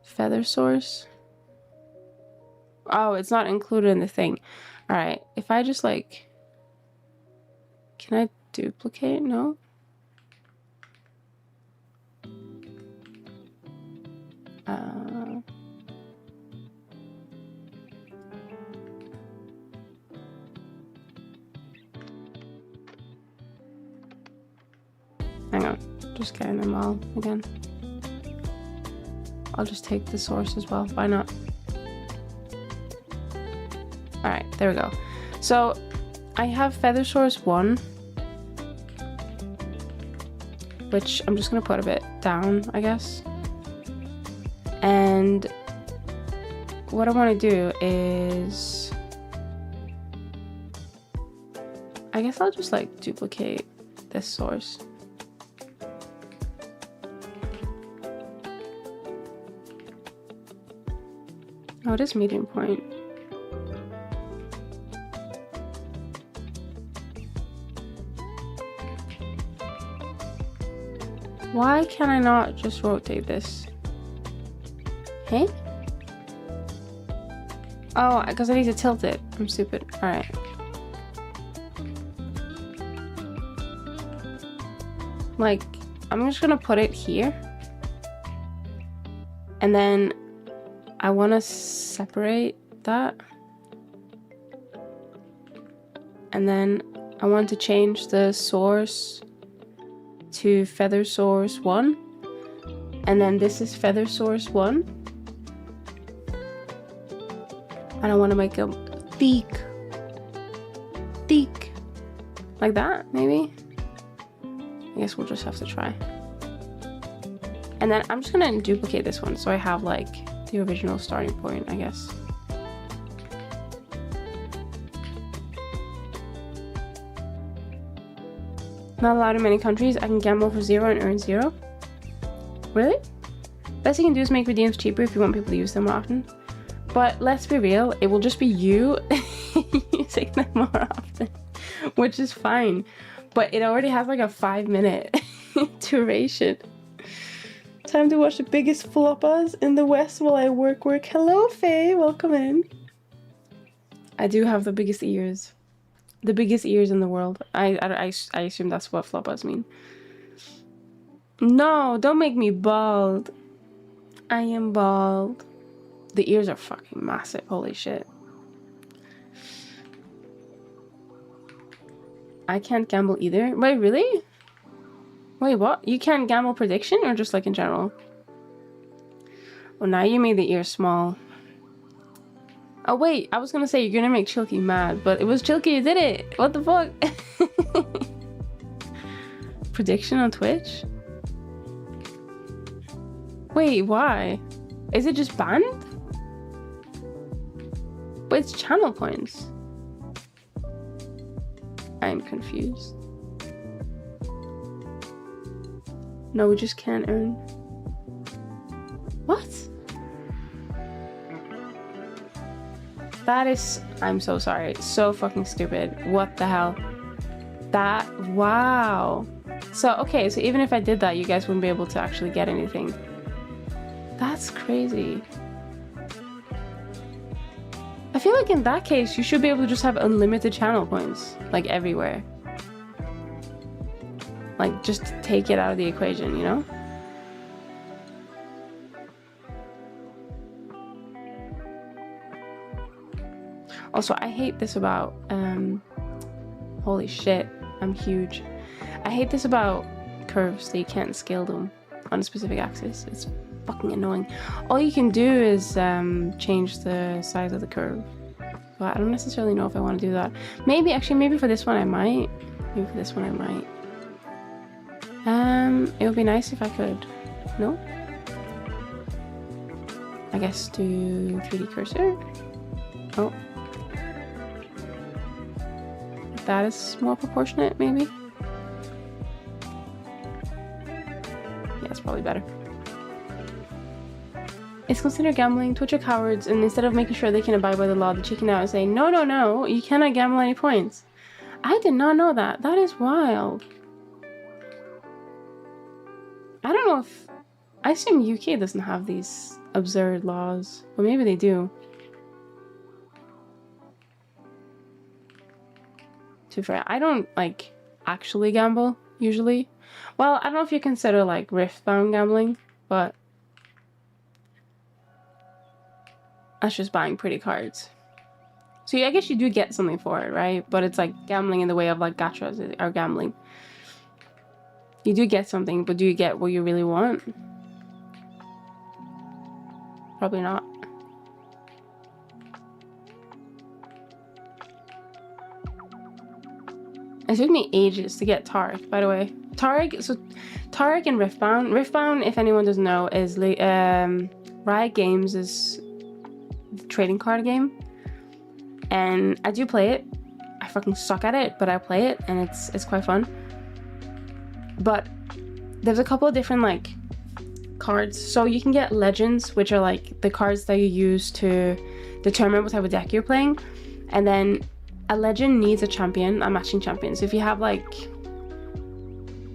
Speaker 1: Feather source. Oh, it's not included in the thing. All right, if I just like, can I duplicate? No. Hang on, just getting them all again. I'll just take the source as well. Why not? All right, there we go. So I have feather source 1, which I'm just gonna put a bit down, I guess. And what I want to do is, I guess I'll just like duplicate this source. Oh, it is medium point. Why can I not just rotate this? Hey? Oh, because I need to tilt it. I'm stupid. Alright. Like, I'm just gonna put it here. And then I want to separate that. And then I want to change the source to feather source 1. And then this is feather source 1. And I want to make a beak. Like that, maybe? I guess we'll just have to try. And then I'm just gonna duplicate this one so I have like the original starting point, I guess. Not allowed in many countries. I can gamble for 0 and earn 0. Really? Best you can do is make redeems cheaper if you want people to use them more often. But let's be real, it will just be you using them more often, which is fine. But it already has like a 5-minute duration. Time to watch the biggest floppas in the West while I work. Hello, Faye. Welcome in. I do have the biggest ears. The biggest ears in the world. I assume that's what floppas mean. No, don't make me bald. I am bald. The ears are fucking massive. Holy shit. I can't gamble either. Wait, really? Wait, what? You can't gamble prediction or just like in general? Oh, now you made the ear small. Oh wait, I was gonna say you're gonna make Chilky mad, but it was Chilky who did it. What the fuck? Prediction on Twitch? Wait, why? Is it just banned? But it's channel points. I'm confused. No, we just can't earn. What? That is... I'm so sorry. So fucking stupid. What the hell? That... Wow. So, okay, so even if I did that, you guys wouldn't be able to actually get anything. That's crazy. I feel like in that case, you should be able to just have unlimited channel points. Like, everywhere. Like, just take it out of the equation, you know? Also, I hate this about, holy shit, I'm huge. I hate this about curves, that you can't scale them on a specific axis. It's fucking annoying. All you can do is change the size of the curve. But I don't necessarily know if I want to do that. Maybe, actually, maybe for this one I might. Maybe for this one I might. It would be nice if I could. No? I guess do 3D cursor. Oh. That is more proportionate, maybe? Yeah, it's probably better. It's considered gambling. Twitch are cowards, and instead of making sure they can abide by the law, they chicken out and say, no, no, no, you cannot gamble any points. I did not know that. That is wild. I don't know if... I assume UK doesn't have these absurd laws. Or maybe they do. To be fair, I don't, like, actually gamble, usually. Well, I don't know if you consider, like, Rift-bound gambling, but... that's just buying pretty cards. So yeah, I guess you do get something for it, right? But it's like gambling in the way of like gachas are gambling. You do get something, but do you get what you really want? Probably not. It took me ages to get Tarek, by the way. Tarek and Riftbound. Riftbound, if anyone doesn't know, is Riot Games is the trading card game. And I do play it. I fucking suck at it, but I play it and it's quite fun. But there's a couple of different like cards. So you can get legends, which are like the cards that you use to determine what type of deck you're playing. And then a legend needs a champion, a matching champion. So if you have like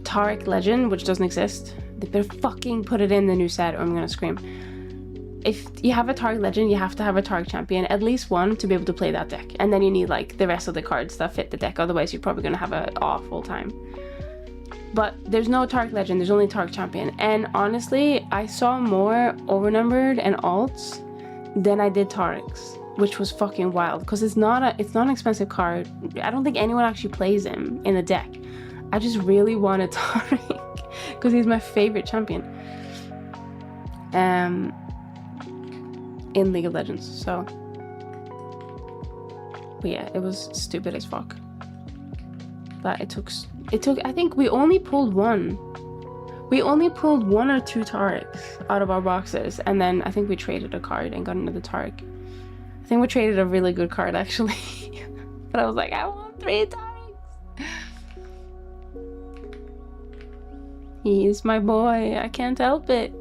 Speaker 1: Tarek Legend, which doesn't exist, They better fucking put it in the new set or I'm gonna scream. If you have a Target Legend, you have to have a Target Champion, at least one, to be able to play that deck. And then you need like the rest of the cards that fit the deck, otherwise you're probably gonna have an awful time. But there's no Target Legend, there's only Target Champion. And honestly, I saw more Overnumbered and alts than I did Tarics, which was fucking wild, because it's not an expensive card. I don't think anyone actually plays him in the deck. I just really wanted Taric because he's my favorite champion in League of Legends. So but yeah, it was stupid as fuck. But it took I think we only pulled one. We only pulled 1 or 2 Tarics out of our boxes, and then I think we traded a card and got another Taric. I think we traded a really good card actually. But I was like, I want 3 Tarics. He's my boy, I can't help it.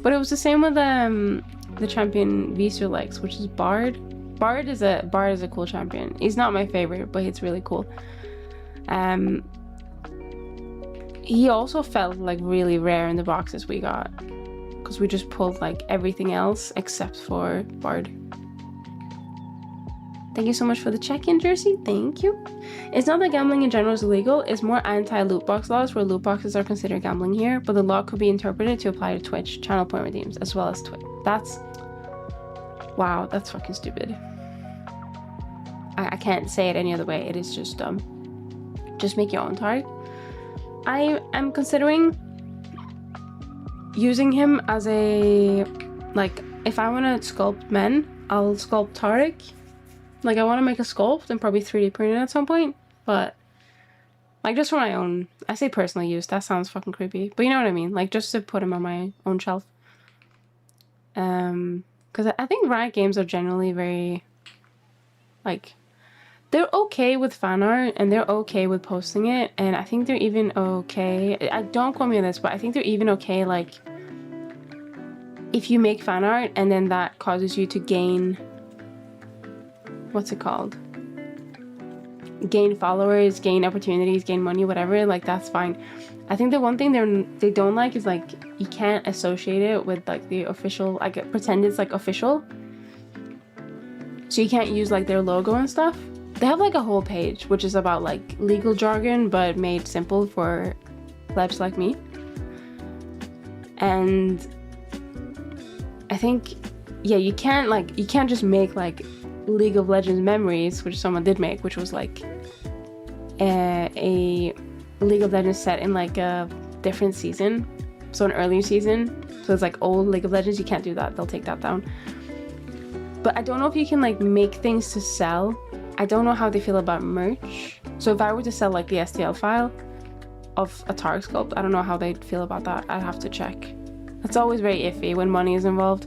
Speaker 1: But it was the same with the champion VTuber likes, which is Bard. Bard is a cool champion. He's not my favorite, but he's really cool. He also felt like really rare in the boxes we got, because we just pulled like everything else except for Bard. Thank you so much for the check-in, Jersey. Thank you. It's not that gambling in general is illegal, it's more anti-loot box laws where loot boxes are considered gambling here, but the law could be interpreted to apply to Twitch channel point redeems as well as Twitch. Wow, that's fucking stupid. I can't say it any other way. It is just dumb. Just make your own target. I am considering using him as a, like, if I want to sculpt men, I'll sculpt Taric. Like, I want to make a sculpt and probably 3D print it at some point, but like just for my own, I say personal use, that sounds fucking creepy, but you know what I mean, like just to put him on my own shelf. Because I think Riot Games are generally very, like, they're okay with fan art and they're okay with posting it, and I think they're even okay, don't quote me on this, but I think they're even okay, like, if you make fan art and then that causes you to gain, what's it called? Gain followers, gain opportunities, gain money, whatever, like that's fine. I think the one thing they don't like is like you can't associate it with like the official, like pretend it's like official. So you can't use like their logo and stuff. They have like a whole page which is about like legal jargon but made simple for plebs like me. And I think, yeah, you can't just make like League of Legends memories, which someone did make, which was like a League of Legends set in like a different season, so an earlier season, so it's like old League of Legends. You can't do that, they'll take that down. But I don't know if you can like make things to sell. I don't know how they feel about merch. So if I were to sell like the STL file of a Targ sculpt, I don't know how they'd feel about that. I'd have to check. It's always very iffy when money is involved.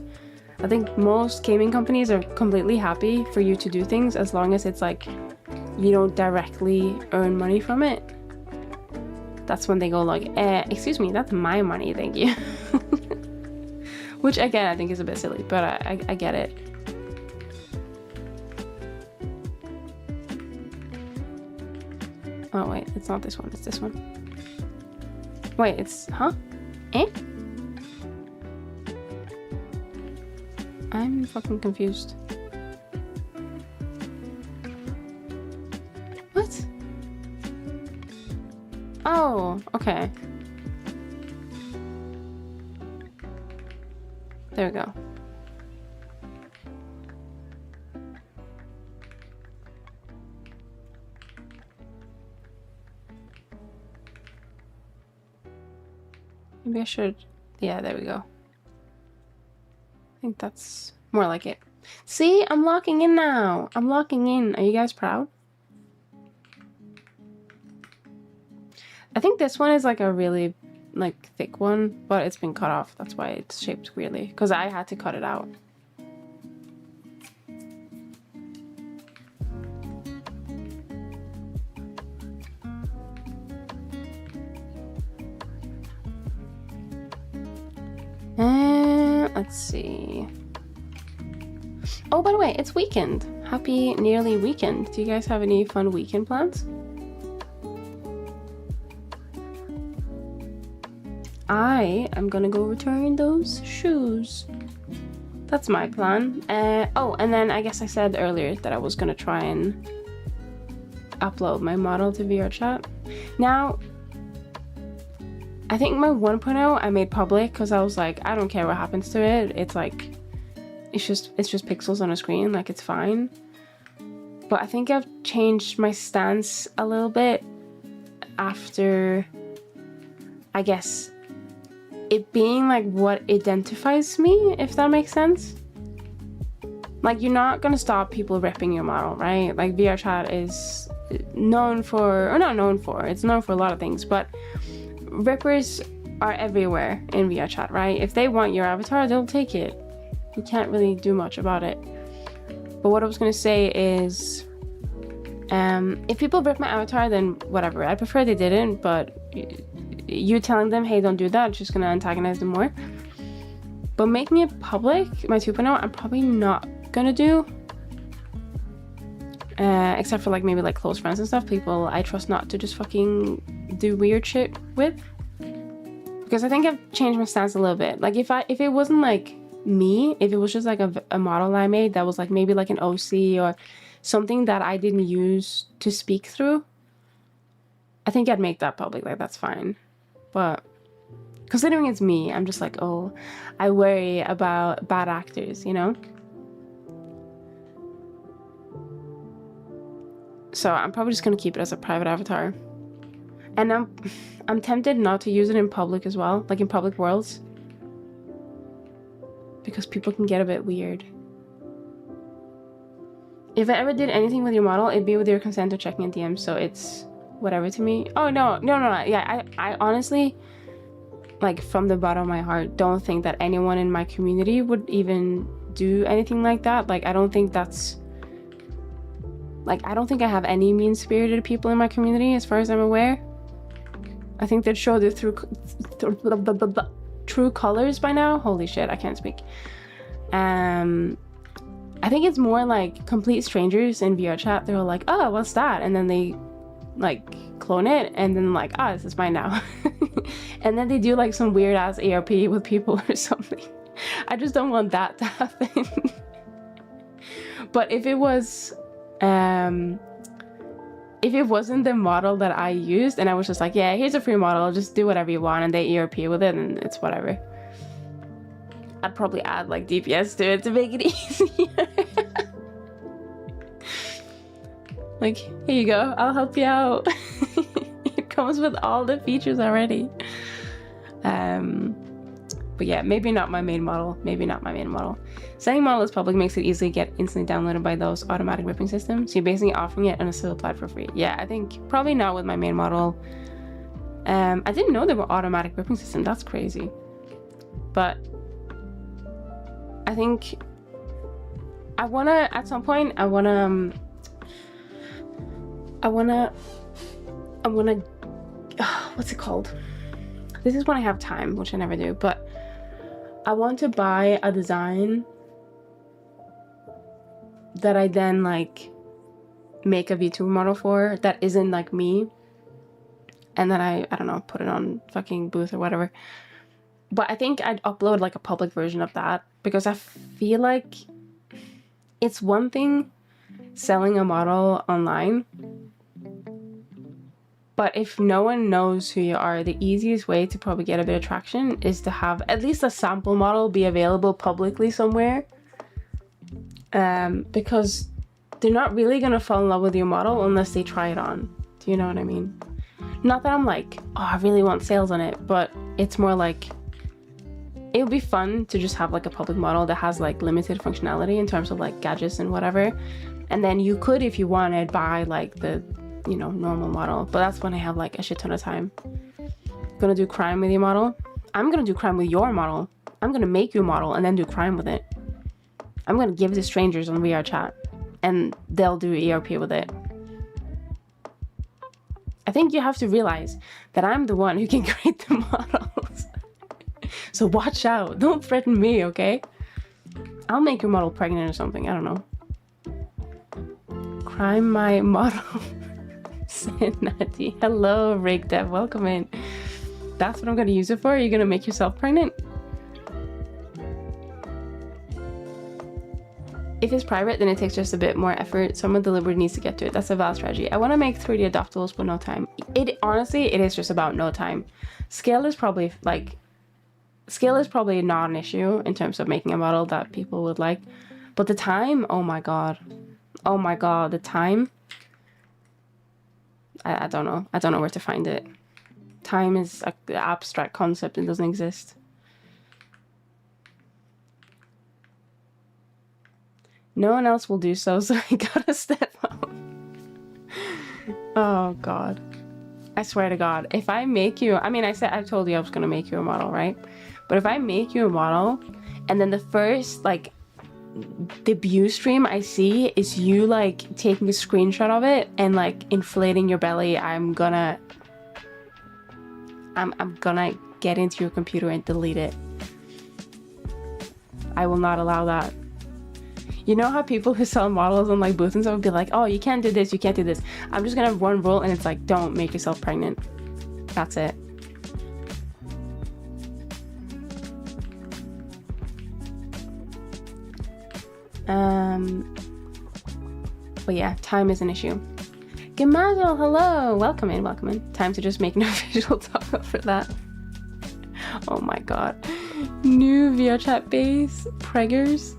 Speaker 1: I think most gaming companies are completely happy for you to do things as long as it's like you don't directly earn money from it. That's when they go like, excuse me, that's my money, thank you. Which again, I think is a bit silly, but I get it. Oh wait, it's not this one, it's this one. Wait, it's, huh? Eh? I'm fucking confused. What? Oh, okay. There we go. Maybe I should, yeah, there we go. I think that's more like it. See, I'm locking in now. I'm locking in. Are you guys proud? I think this one is like a really like thick one, but it's been cut off. That's why it's shaped weirdly, because I had to cut it out. Let's see. Oh, by the way, it's weekend. Happy nearly weekend. Do you guys have any fun weekend plans? I am gonna go return those shoes. That's my plan. Oh, and then I guess I said earlier that I was gonna try and upload my model to VRChat. Now, I think my 1.0 I made public because I was like, I don't care what happens to it. It's like, it's just pixels on a screen, like it's fine. But I think I've changed my stance a little bit after, I guess, it being like what identifies me, if that makes sense. Like, you're not gonna stop people ripping your model, right? Like, VRChat is known for, or not known for, it's known for a lot of things, but rippers are everywhere in VRChat, right? If they want your avatar, they'll take it. You can't really do much about it. But what I was gonna say is, if people rip my avatar, then whatever. I prefer they didn't, but you telling them, hey, don't do that, it's just gonna antagonize them more. But making it public, my 2.0, I'm probably not gonna do. Except for like maybe like close friends and stuff, people I trust not to just fucking do weird shit with. Because I think I've changed my stance a little bit. Like if it wasn't like me, if it was just like a model I made that was like maybe like an OC or something that I didn't use to speak through, I think I'd make that public, like that's fine. But considering it's me, I'm just like, oh, I worry about bad actors, you know? So I'm probably just gonna keep it as a private avatar. And I'm tempted not to use it in public as well, like in public worlds. Because people can get a bit weird. If I ever did anything with your model, it'd be with your consent or checking in DMs, so it's whatever to me. Oh, no. Yeah, I honestly, like from the bottom of my heart, don't think that anyone in my community would even do anything like that. Like, I don't think that's... Like, I don't think I have any mean-spirited people in my community, as far as I'm aware. I think they'd show their true colors by now. Holy shit, I can't speak. I think it's more like complete strangers in VRChat. They're like, oh, what's that? And then they like clone it and then like, ah, this is mine now. And then they do like some weird ass ARP with people or something. I just don't want that to happen. But if it was if it wasn't the model that I used and I was just like, yeah, here's a free model, just do whatever you want, and they ERP with it and it's whatever, I'd probably add like DPS to it to make it easier. Like, here you go, I'll help you out. It comes with all the features already. But yeah, maybe not my main model. Setting model as public makes it easily get instantly downloaded by those automatic ripping systems. So you're basically offering it and it's still applied for free. Yeah, I think probably not with my main model. I didn't know there were automatic ripping systems. That's crazy. But I think I wanna, at some point, I wanna, what's it called? This is when I have time, which I never do, but I want to buy a design that I then like make a VTuber model for that isn't like me, and then I don't know, put it on fucking Booth or whatever. But I think I'd upload like a public version of that, because I feel like it's one thing selling a model online, but if no one knows who you are, the easiest way to probably get a bit of traction is to have at least a sample model be available publicly somewhere. Because they're not really gonna fall in love with your model unless they try it on. Do you know what I mean? Not that I'm like, oh, I really want sales on it, but it's more like, it would be fun to just have like a public model that has like limited functionality in terms of like gadgets and whatever. And then you could, if you wanted, buy like the, you know, normal model. But that's when I have like a shit ton of time. Gonna do crime with your model? I'm gonna do crime with your model. I'm gonna make your model and then do crime with it. I'm gonna give it to strangers on VRChat and they'll do ERP with it. I think you have to realize that I'm the one who can create the models. So watch out, don't threaten me, okay? I'll make your model pregnant or something, I don't know. Crime my model. Natty. Hello, Rick Dev, welcome in. That's what I'm gonna use it for? Are you gonna make yourself pregnant? If it's private, then it takes just a bit more effort. Someone deliberately needs to get to it. That's a valid strategy. I want to make 3D adoptables, but no time. Honestly, it is just about no time. Scale is probably not an issue in terms of making a model that people would like. But the time, oh my god. Oh my god, the time. I don't know. I don't know where to find it. Time is an abstract concept. It doesn't exist. No one else will do so, so I gotta step up. Oh god. I swear to god. If I make you, I mean, I told you I was gonna make you a model, right? But if I make you a model, and then the first, like, debut stream I see is you, like, taking a screenshot of it and, like, inflating your belly, I'm gonna get into your computer and delete it. I will not allow that. You know how people who sell models on like booths and stuff would be like, oh, you can't do this, you can't do this. I'm just gonna have one rule, and it's like, don't make yourself pregnant. That's it. But yeah, time is an issue. Gemazel, hello, welcome in, welcome in. Time to just make an official toggle for that. Oh my god. New VR chat base, preggers.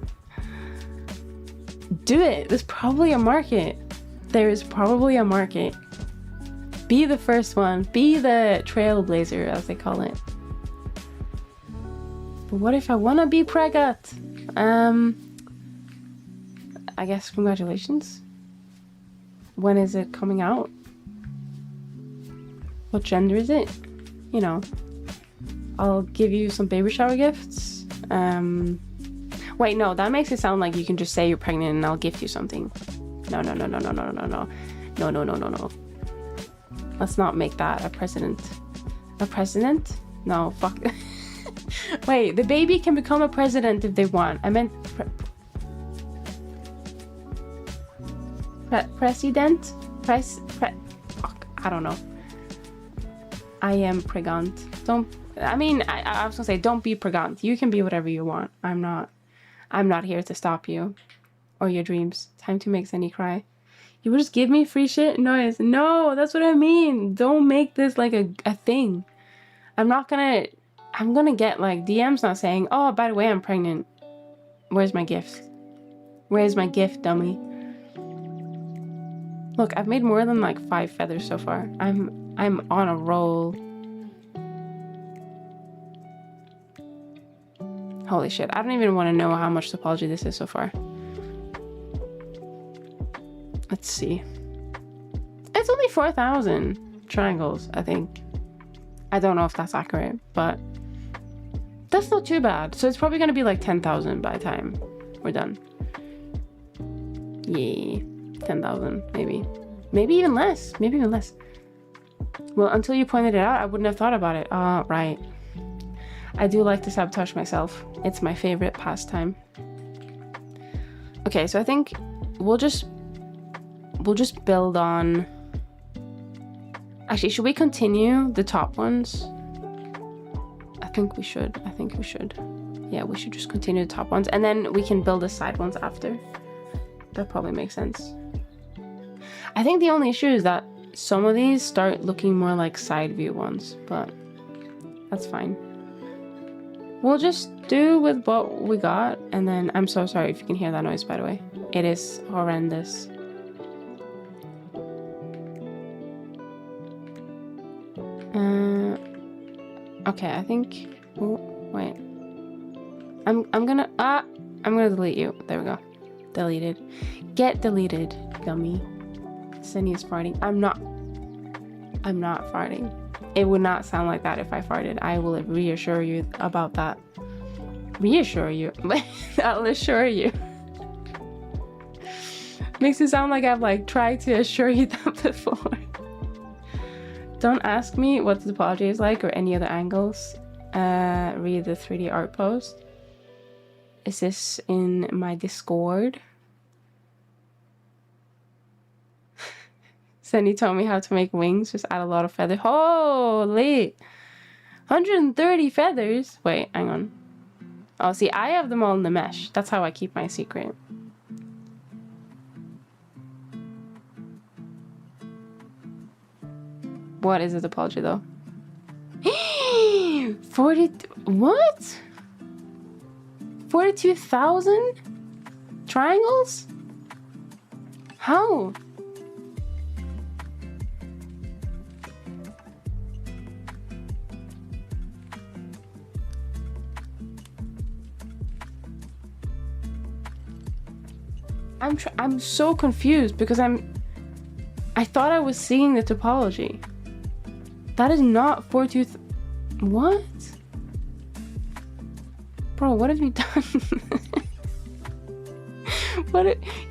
Speaker 1: Do it. There's probably a market. There is probably a market. Be the first one. Be the trailblazer, as they call it. But what if I want to be pregnant? I guess congratulations. When is it coming out? What gender is it? You know, I'll give you some baby shower gifts. Wait, no, that makes it sound like you can just say you're pregnant and I'll gift you something. No. No. Let's not make that a precedent. A president? No, fuck. Wait, the baby can become a president if they want. I meant president? Fuck, I don't know. I am pregnant. I was gonna say, don't be pregnant. You can be whatever you want. I'm not here to stop you or your dreams. Time to make Zenny cry. You will just give me free shit noise. No, that's what I mean. Don't make this like a thing. I'm gonna get like DMs not saying, oh, by the way, I'm pregnant. Where's my gift? Where's my gift, dummy? Look, I've made more than like 5 feathers so far. I'm on a roll. Holy shit, I don't even want to know how much topology this is so far. Let's see. It's only 4,000 triangles, I think. I don't know if that's accurate, but that's not too bad. So it's probably going to be like 10,000 by the time we're done. Yeah, 10,000 maybe. Maybe even less. Maybe even less. Well, until you pointed it out, I wouldn't have thought about it. Right. I do like to sabotage myself. It's my favorite pastime. Okay, so I think we'll just build on. Actually, should we continue the top ones? I think we should. Yeah, we should just continue the top ones, and then we can build the side ones after. That probably makes sense. I think the only issue is that some of these start looking more like side view ones, but that's fine. We'll just do with what we got, and then I'm so sorry if you can hear that noise, by the way. It is horrendous. Okay, I think. Oh, wait. I'm gonna delete you. There we go. Deleted. Get deleted, gummy. Cindy is farting. I'm not farting. It would not sound like that if I farted. I will reassure you about that. Reassure you. I'll assure you. Makes it sound like I've like tried to assure you that before. Don't ask me what the topology is like or any other angles. Read the 3D art post. Is this in my Discord? Cindy told me how to make wings. Just add a lot of feathers. Holy! 130 feathers? Wait, hang on. Oh, see, I have them all in the mesh. That's how I keep my secret. What is a topology, though? 40... What? 42,000 triangles? How? I'm so confused because I thought I was seeing the topology. That is not 42. What? Bro, what have you done?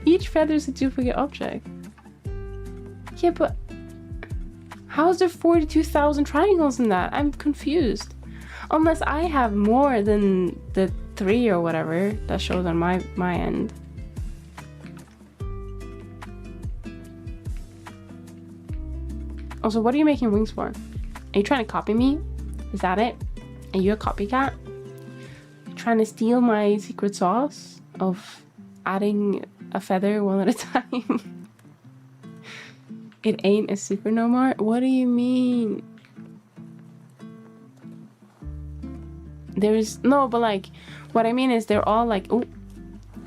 Speaker 1: Each feather is a duplicate object. Yeah, but how is there 42,000 triangles in that? I'm confused. Unless I have more than the 3 or whatever that shows on my end. Also, what are you making wings for? Are you trying to copy me? Is that it? Are you a copycat? Trying to steal my secret sauce of adding a feather one at a time? It ain't a secret no more? What do you mean? No, but like, what I mean is they're all like, ooh,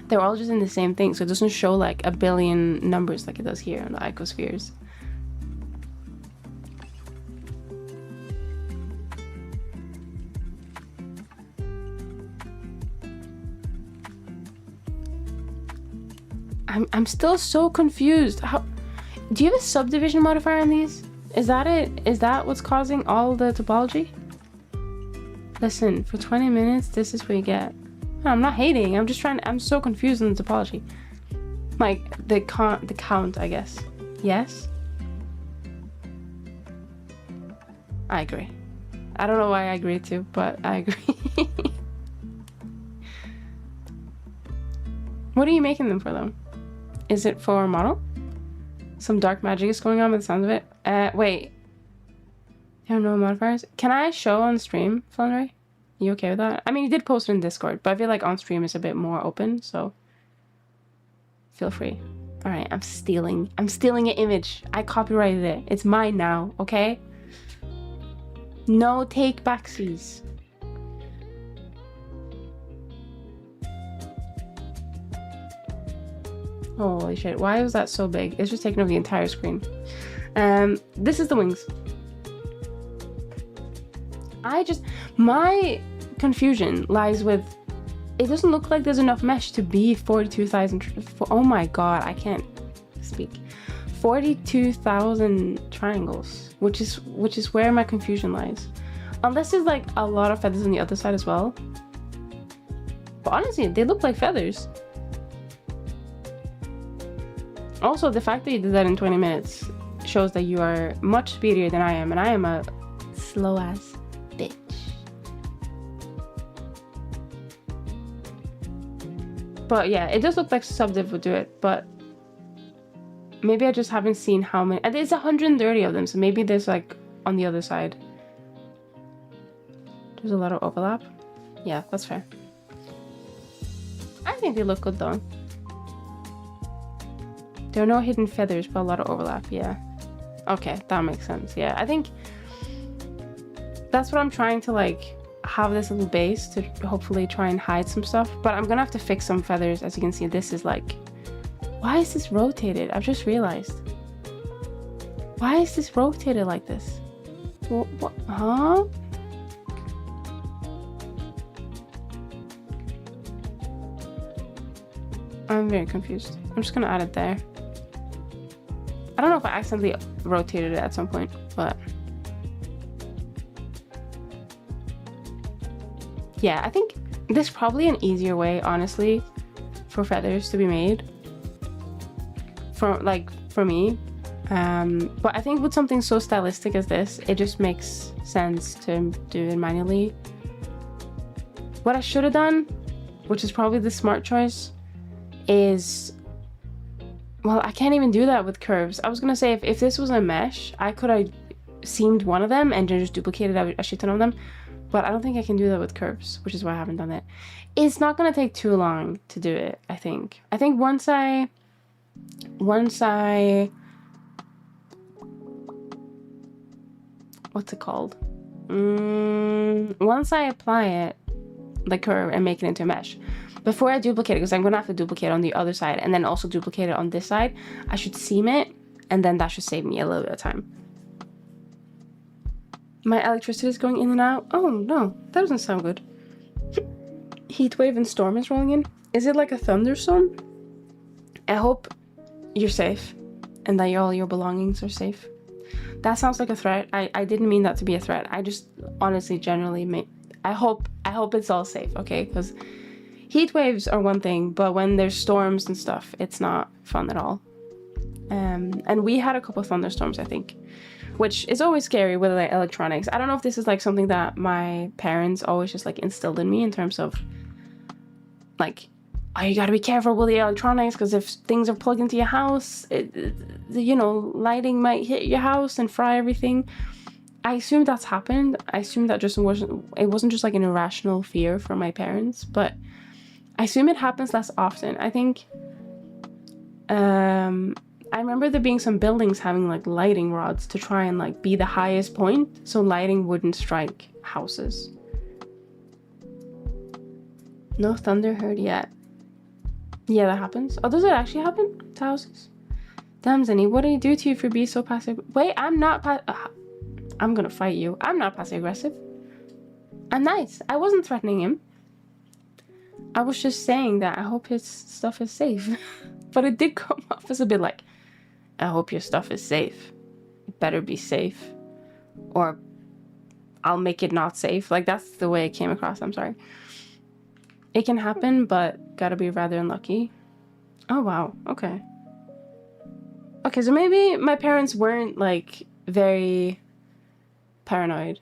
Speaker 1: they're all just in the same thing, so it doesn't show like a billion numbers like it does here on the icospheres. I'm still so confused. How do you have a subdivision modifier on these? Is that it? Is that what's causing all the topology? Listen, for 20 minutes, this is what you get. No, I'm not hating. I'm just trying. I'm so confused in the topology. Like the count, I guess. Yes. I agree. I don't know why I agree to, but I agree. What are you making them for, though? Is it for a model? Some dark magic is going on by the sounds of it. Wait. There are no modifiers? Can I show on stream, Flannery? You okay with that? I mean, you did post it in Discord, but I feel like on stream is a bit more open, so feel free. All right, I'm stealing an image. I copyrighted it. It's mine now, okay? No take backsies. Holy shit, why was that so big? It's just taking over the entire screen. This is the wings. My confusion lies with, it doesn't look like there's enough mesh to be 42,000, oh my god, I can't speak. 42,000 triangles, which is where my confusion lies. Unless there's like a lot of feathers on the other side as well. But honestly, they look like feathers. Also, the fact that you did that in 20 minutes shows that you are much speedier than I am, and I am a slow ass bitch. But yeah, it does look like Subdiv would do it, but maybe I just haven't seen how many. And there's 130 of them, so maybe there's like on the other side. There's a lot of overlap. Yeah, that's fair. I think they look good though. There are no hidden feathers, but a lot of overlap, yeah. Okay, that makes sense, yeah. I think that's what I'm trying to like have this little base to hopefully try and hide some stuff. But I'm gonna have to fix some feathers. As you can see, this is like, why is this rotated? I've just realized. Why is this rotated like this? What? Huh? I'm very confused. I'm just gonna add it there. I don't know if I accidentally rotated it at some point, but yeah, I think there's probably an easier way, honestly, for feathers to be made. For me. But I think with something so stylistic as this, it just makes sense to do it manually. What I should have done, which is probably the smart choice, is, well, I can't even do that with curves. I was gonna say if this was a mesh, I could have seamed one of them and then just duplicated a shit ton of them. But I don't think I can do that with curves, which is why I haven't done it. It's not gonna take too long to do it, I think. I think once I what's it called? Once I apply it, the curve, and make it into a mesh, before I duplicate it, because I'm gonna have to duplicate on the other side and then also duplicate it on this side, I should seam it, and then that should save me a little bit of time. My electricity is going in and out. Oh no, that doesn't sound good. Heat wave and storm is rolling in. Is it like a thunderstorm? I hope you're safe and that all your belongings are safe. That sounds like a threat. I didn't mean that to be a threat. I just honestly generally I hope it's all safe, okay? Because heat waves are one thing, but when there's storms and stuff, it's not fun at all. And we had a couple of thunderstorms, I think, which is always scary with like electronics. I don't know if this is like something that my parents always just like instilled in me in terms of like, oh, you gotta be careful with the electronics because if things are plugged into your house, you know, lighting might hit your house and fry everything. I assume that's happened. I assume that just wasn't just like an irrational fear from my parents, but I assume it happens less often. I think I remember there being some buildings having like lighting rods to try and like be the highest point so lighting wouldn't strike houses. No thunder heard yet. Yeah, that happens. Oh, does it actually happen to houses? Damn, Zenny, what did he do to you for being so passive? Wait, I'm not I'm gonna fight you. I'm not passive aggressive. I'm nice. I wasn't threatening him. I was just saying that I hope his stuff is safe. But it did come off as a bit like, I hope your stuff is safe. It better be safe. Or I'll make it not safe. Like, that's the way it came across. I'm sorry. It can happen, but gotta be rather unlucky. Oh, wow. Okay. Okay, so maybe my parents weren't, like, very paranoid.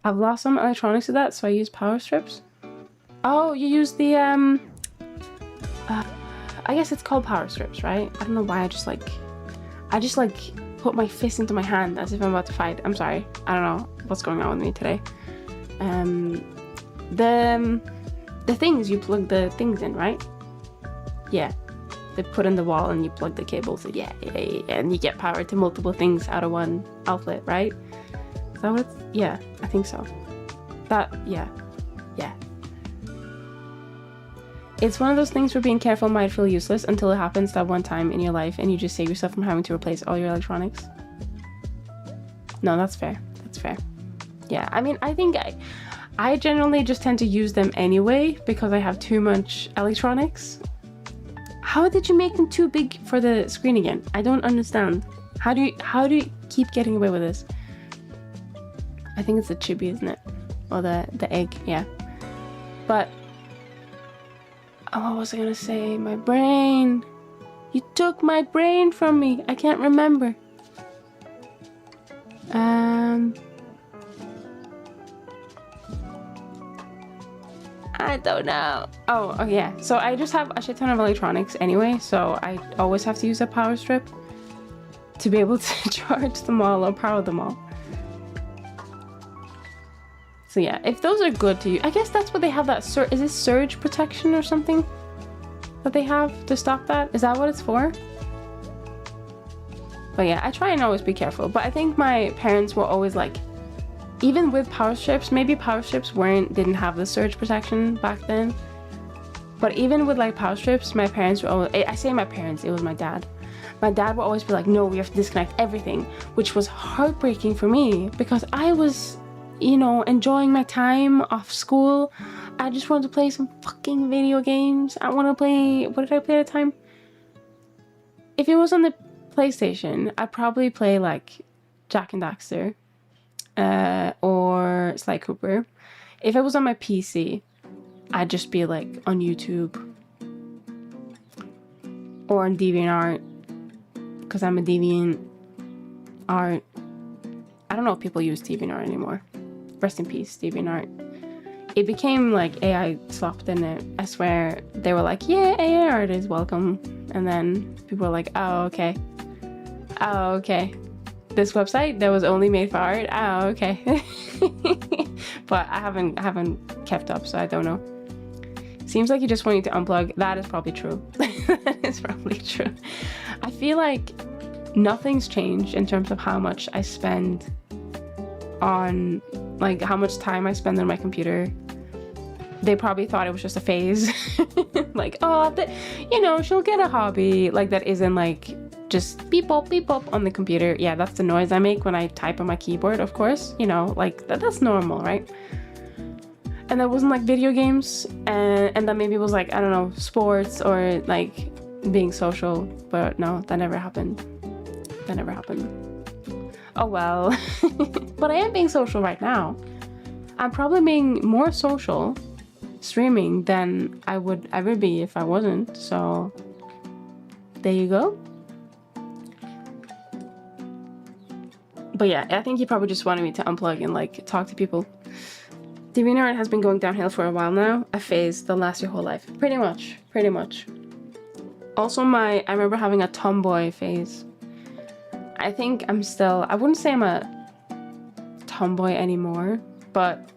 Speaker 1: I've lost some electronics to that, so I use power strips. Oh, you use the, I guess it's called power strips, right? I don't know why I just like put my fist into my hand as if I'm about to fight. I'm sorry. I don't know what's going on with me today. The things, you plug the things in, right? Yeah. They put in the wall and you plug the cables. Yeah, and you get power to multiple things out of one outlet, right? Is that what it's? Yeah, I think so. Yeah. It's one of those things where being careful might feel useless until it happens that one time in your life and you just save yourself from having to replace all your electronics. No, that's fair. That's fair. Yeah, I mean, I think I generally just tend to use them anyway because I have too much electronics. How did you make them too big for the screen again? I don't understand. How do you keep getting away with this? I think it's the chibi, isn't it? Or the egg, yeah. But oh, what was I gonna say? My brain. You took my brain from me. I can't remember. I don't know. Oh yeah. So I just have a shit ton of electronics anyway, so I always have to use a power strip to be able to charge them all or power them all. So yeah, if those are good to you, I guess that's what they have that is it surge protection or something that they have to stop that? Is that what it's for? But yeah, I try and always be careful. But I think my parents were always like, even with power strips, maybe power strips didn't have the surge protection back then. But even with like power strips, my parents were always, I say my parents, it was my dad. My dad would always be like, no, we have to disconnect everything, which was heartbreaking for me because I was, you know, enjoying my time off school. I just wanted to play some fucking video games. I want to play, what did I play at the time? If it was on the PlayStation, I'd probably play like Jak and Daxter or Sly Cooper. If it was on my PC, I'd just be like on YouTube or on DeviantArt because I'm a DeviantArt. I don't know if people use DeviantArt anymore. Rest in peace, DeviantArt. It became like AI slopped in it. I swear they were like, yeah, AI art is welcome. And then people were like, oh, okay. this website that was only made for art? Oh, okay. But I haven't kept up, so I don't know. Seems like you just want you to unplug. That is probably true. That is probably true. I feel like nothing's changed in terms of how much I spend on, like, how much time I spend on my computer. They probably thought it was just a phase. Like, oh, you know, she'll get a hobby like that isn't like just beep up on the computer. Yeah, that's the noise I make when I type on my keyboard, of course, you know, like that's normal, right? And that wasn't like video games, and then maybe it was like, I don't know, sports or like being social, but no, that never happened. That never happened. Oh well. But I am being social right now. I'm probably being more social streaming than I would ever be if I wasn't, so there you go. But yeah, I think he probably just wanted me to unplug and like talk to people. The arena art has been going downhill for a while now. A phase that'll last your whole life. Pretty much. Also I remember having a tomboy phase. I think I wouldn't say I'm a tomboy anymore, but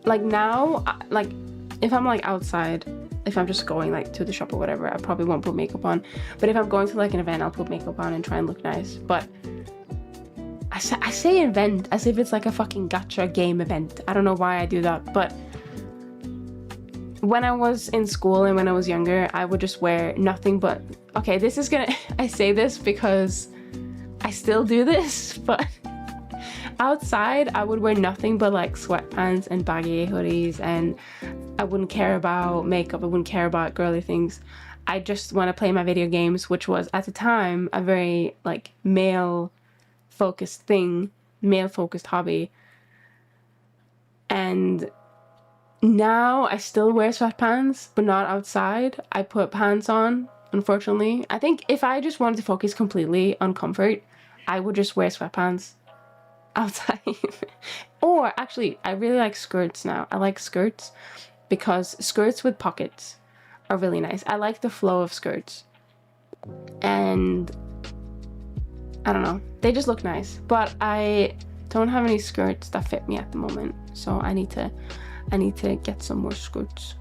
Speaker 1: like now, like if I'm like outside, if I'm just going like to the shop or whatever, I probably won't put makeup on. But if I'm going to like an event, I'll put makeup on and try and look nice. But I say event as if it's like a fucking gacha game event. I don't know why I do that, but when I was in school and when I was younger, I would just wear nothing but, okay, this is gonna, I say this because I still do this, but outside I would wear nothing but like sweatpants and baggy hoodies, and I wouldn't care about makeup, I wouldn't care about girly things. I just want to play my video games, which was at the time a very like male focused hobby. And now I still wear sweatpants, but not outside. I put pants on, unfortunately. I think if I just wanted to focus completely on comfort, I would just wear sweatpants outside. Or actually, I really like skirts now. I like skirts because skirts with pockets are really nice. I like the flow of skirts. And I don't know, they just look nice. But I don't have any skirts that fit me at the moment, so I need to get some more skirts.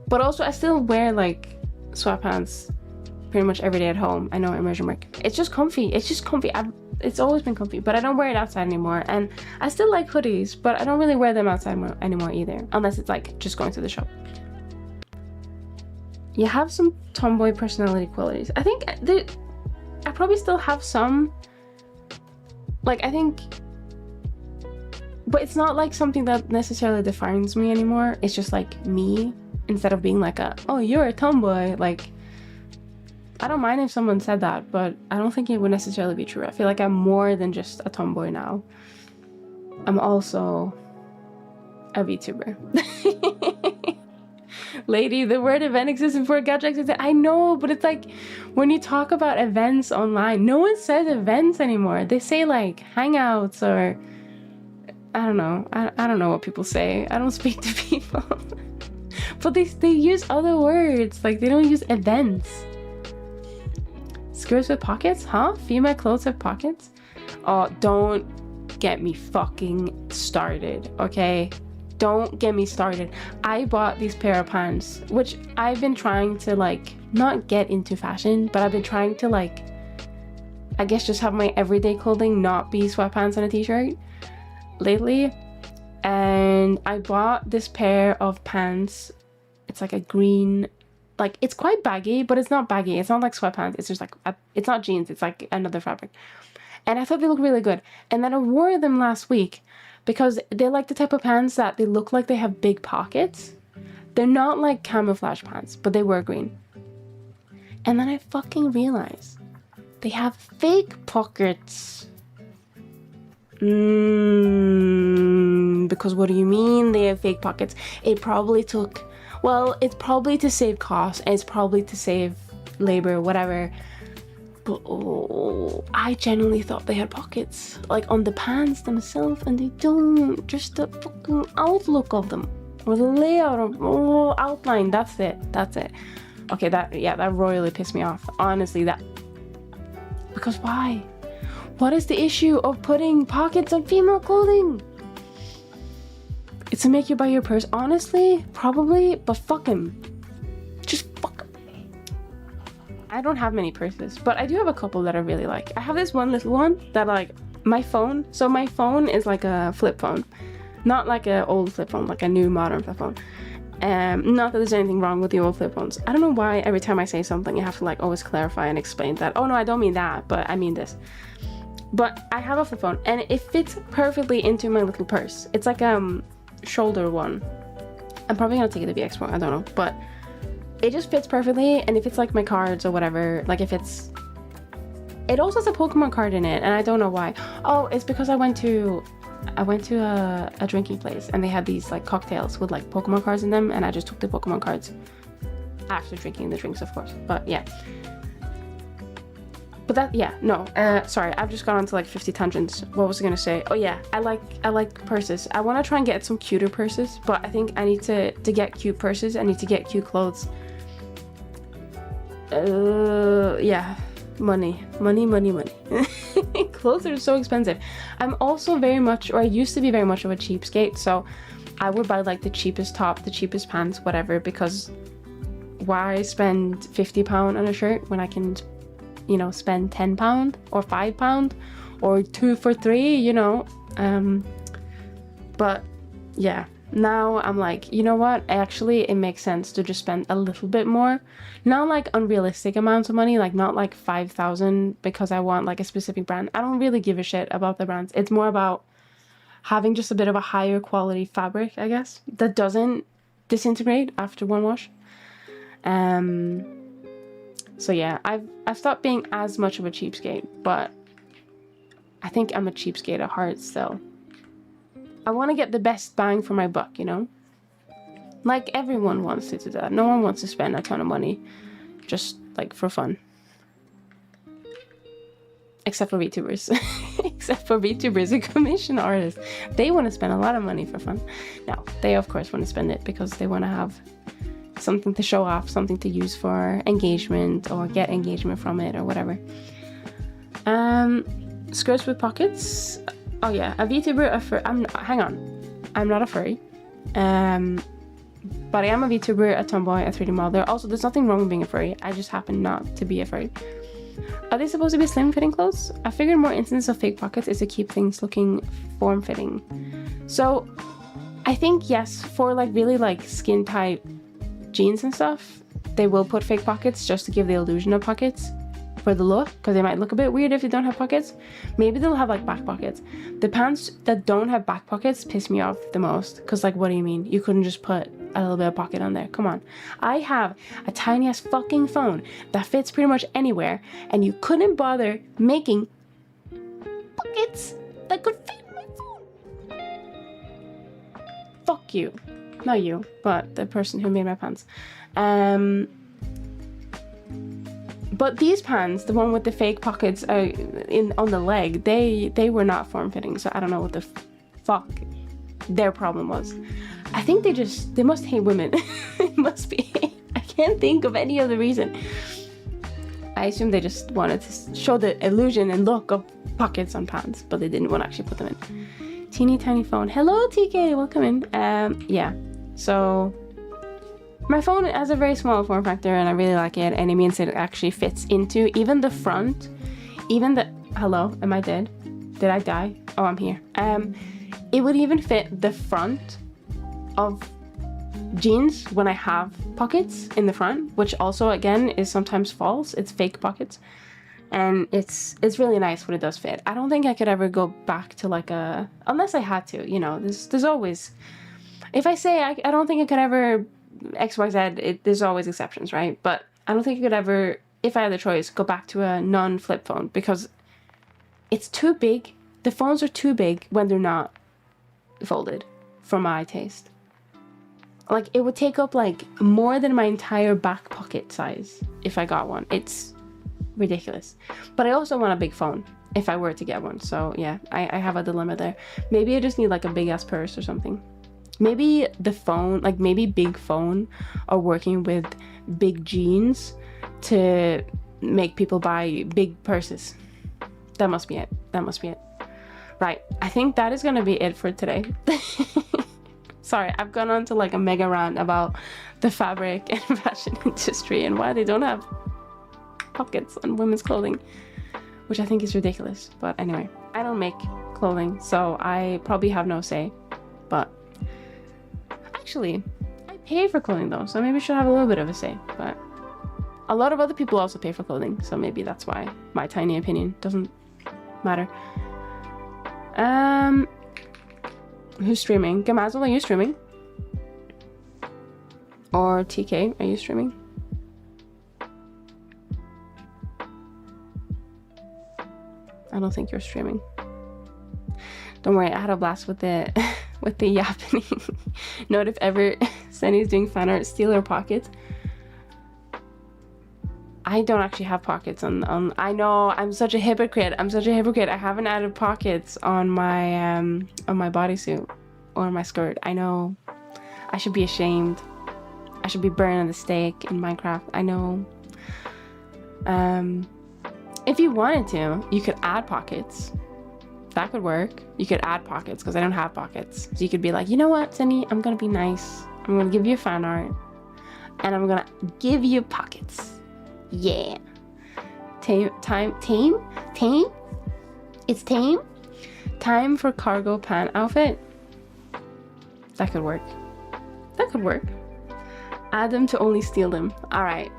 Speaker 1: But also I still wear like sweatpants pretty much every day at home. I know, immersion work. It's just comfy. It's always been comfy, but I don't wear it outside anymore. And I still like hoodies, but I don't really wear them outside anymore either, unless it's like just going to the shop. You have some tomboy personality qualities. I think I probably still have some. Like, I think, but it's not like something that necessarily defines me anymore. It's just like me, instead of being like oh, you're a tomboy. Like, I don't mind if someone said that, but I don't think it would necessarily be true. I feel like I'm more than just a tomboy now. I'm also a VTuber. Lady, the word event exists before gacha existed. I know, but it's like when you talk about events online, no one says events anymore. They say like hangouts, or I don't know. I don't know what people say. I don't speak to people. But they use other words. Like, they don't use events. Skirts with pockets? Huh? Female clothes have pockets? Oh, don't get me fucking started, okay? Don't get me started. I bought these pair of pants, which I've been trying to like not get into fashion, but I've been trying to like, I guess, just have my everyday clothing not be sweatpants and a t-shirt lately. And I bought this pair of pants. It's like a green, like, it's quite baggy, but it's not baggy. It's not like sweatpants. It's just like, it's not jeans. It's like another fabric. And I thought they looked really good. And then I wore them last week because they're like the type of pants that they look like they have big pockets. They're not like camouflage pants, but they were green. And then I fucking realized they have fake pockets. Because what do you mean they have fake pockets? It probably took, well, it's probably to save costs, and it's probably to save labor, whatever. But oh, I genuinely thought they had pockets, like on the pants themselves, and they don't. Just the fucking outlook of them, or the layout of outline. That's it. Okay, that royally pissed me off. Honestly, because why? What is the issue of putting pockets on female clothing? It's to make you buy your purse. Honestly, probably, but fuck him. Just fuck him. I don't have many purses, but I do have a couple that I really like. I have this one little one that like my phone. So my phone is like a flip phone, not like an old flip phone, like a new modern flip phone. Not that there's anything wrong with the old flip phones. I don't know why every time I say something, I have to like always clarify and explain that. Oh no, I don't mean that, but I mean this. But I have a flip phone and it fits perfectly into my little purse. It's like shoulder one. I'm probably gonna take it to the expo, I don't know, but it just fits perfectly. And if it's like my cards or whatever, like if it's, it also has a Pokemon card in it, and I don't know why. Oh, it's because I went to a drinking place and they had these like cocktails with like Pokemon cards in them, and I just took the Pokemon cards after drinking the drinks, of course. But yeah. But that, yeah, no, sorry, I've just gone on to like 50 tangents. What was I gonna say? Oh yeah, I like purses. I want to try and get some cuter purses, but I think I need to get cute purses, I need to get cute clothes. Yeah, money. Clothes are so expensive. I'm also very much, or I used to be very much of a cheapskate, so I would buy like the cheapest top, the cheapest pants, whatever, because why spend £50 on a shirt when I can, you know, spend £10 or £5 or 2 for 3, you know. But yeah, now I'm like, you know what, actually it makes sense to just spend a little bit more, not like unrealistic amounts of money, like not like 5,000 because I want like a specific brand. I don't really give a shit about the brands. It's more about having just a bit of a higher quality fabric, I guess, that doesn't disintegrate after one wash. So yeah, I've stopped being as much of a cheapskate, but I think I'm a cheapskate at heart still. I want to get the best bang for my buck, you know? Like everyone wants to do that. No one wants to spend a ton of money just like for fun. Except for VTubers. Except for VTubers who commission artists. They want to spend a lot of money for fun. No, they of course want to spend it because they want to have something to show off, something to use for engagement or get engagement from it or whatever. Skirts with pockets. Oh yeah, a VTuber, hang on. I'm not a furry. But I am a VTuber, a tomboy, a 3D model. Also, there's nothing wrong with being a furry. I just happen not to be a furry. Are they supposed to be slim-fitting clothes? I figured more instances of fake pockets is to keep things looking form-fitting. So, I think yes, for like really like skin-tight jeans and stuff, they will put fake pockets just to give the illusion of pockets for the look, because they might look a bit weird if they don't have pockets. Maybe they'll have like back pockets. The pants that don't have back pockets piss me off the most, because like, what do you mean? You couldn't just put a little bit of pocket on there? Come on. I have a tiny ass fucking phone that fits pretty much anywhere, and you couldn't bother making pockets that could fit my phone. Fuck you. Not you, but the person who made my pants. But these pants, the one with the fake pockets on the leg, they were not form-fitting, so I don't know what the fuck their problem was. I think they must hate women. It must be. I can't think of any other reason. I assume they just wanted to show the illusion and look of pockets on pants, but they didn't want to actually put them in. Teeny tiny phone. Hello, TK, welcome in. Yeah, so my phone has a very small form factor and I really like it, and it means it actually fits into even the front, even the, hello, am I dead? Did I die? Oh, I'm here. It would even fit the front of jeans when I have pockets in the front, which also again is sometimes false. It's fake pockets, and it's really nice when it does fit. I don't think I could ever go back to like a, unless I had to, you know, there's always, if I say I don't think I could ever XYZ, there's always exceptions, right? But I don't think I could ever, if I had the choice, go back to a non-flip phone, because it's too big. The phones are too big when they're not folded for my taste. Like, it would take up like more than my entire back pocket size if I got one. It's ridiculous. But I also want a big phone if I were to get one. So yeah, I have a dilemma there. Maybe I just need like a big ass purse or something. Maybe the phone, like maybe big phone are working with big jeans to make people buy big purses. That must be it. That must be it. Right. I think that is going to be it for today. Sorry, I've gone on to like a mega rant about the fabric and fashion industry and why they don't have pockets on women's clothing, which I think is ridiculous. But anyway, I don't make clothing, so I probably have no say. But actually, I pay for clothing though, so maybe I should have a little bit of a say. But a lot of other people also pay for clothing, so maybe that's why my tiny opinion doesn't matter. Who's streaming? Gamazel, are you streaming? Or TK, are you streaming? I don't think you're streaming. Don't worry, I had a blast with the with the yapping. Note if ever Senny's doing fan art, steal her pockets. I don't actually have pockets on I know, I'm such a hypocrite. I haven't added pockets on my bodysuit or my skirt. I know. I should be ashamed. I should be burning the stake in Minecraft. I know. If you wanted to, you could add pockets. That could work. You could add pockets because I don't have pockets. So you could be like, you know what, Senny, I'm gonna be nice. I'm gonna give you fan art and I'm gonna give you pockets. Yeah. Tame? It's tame? Time for cargo pant outfit? That could work. That could work. Add them to only steal them. Alright.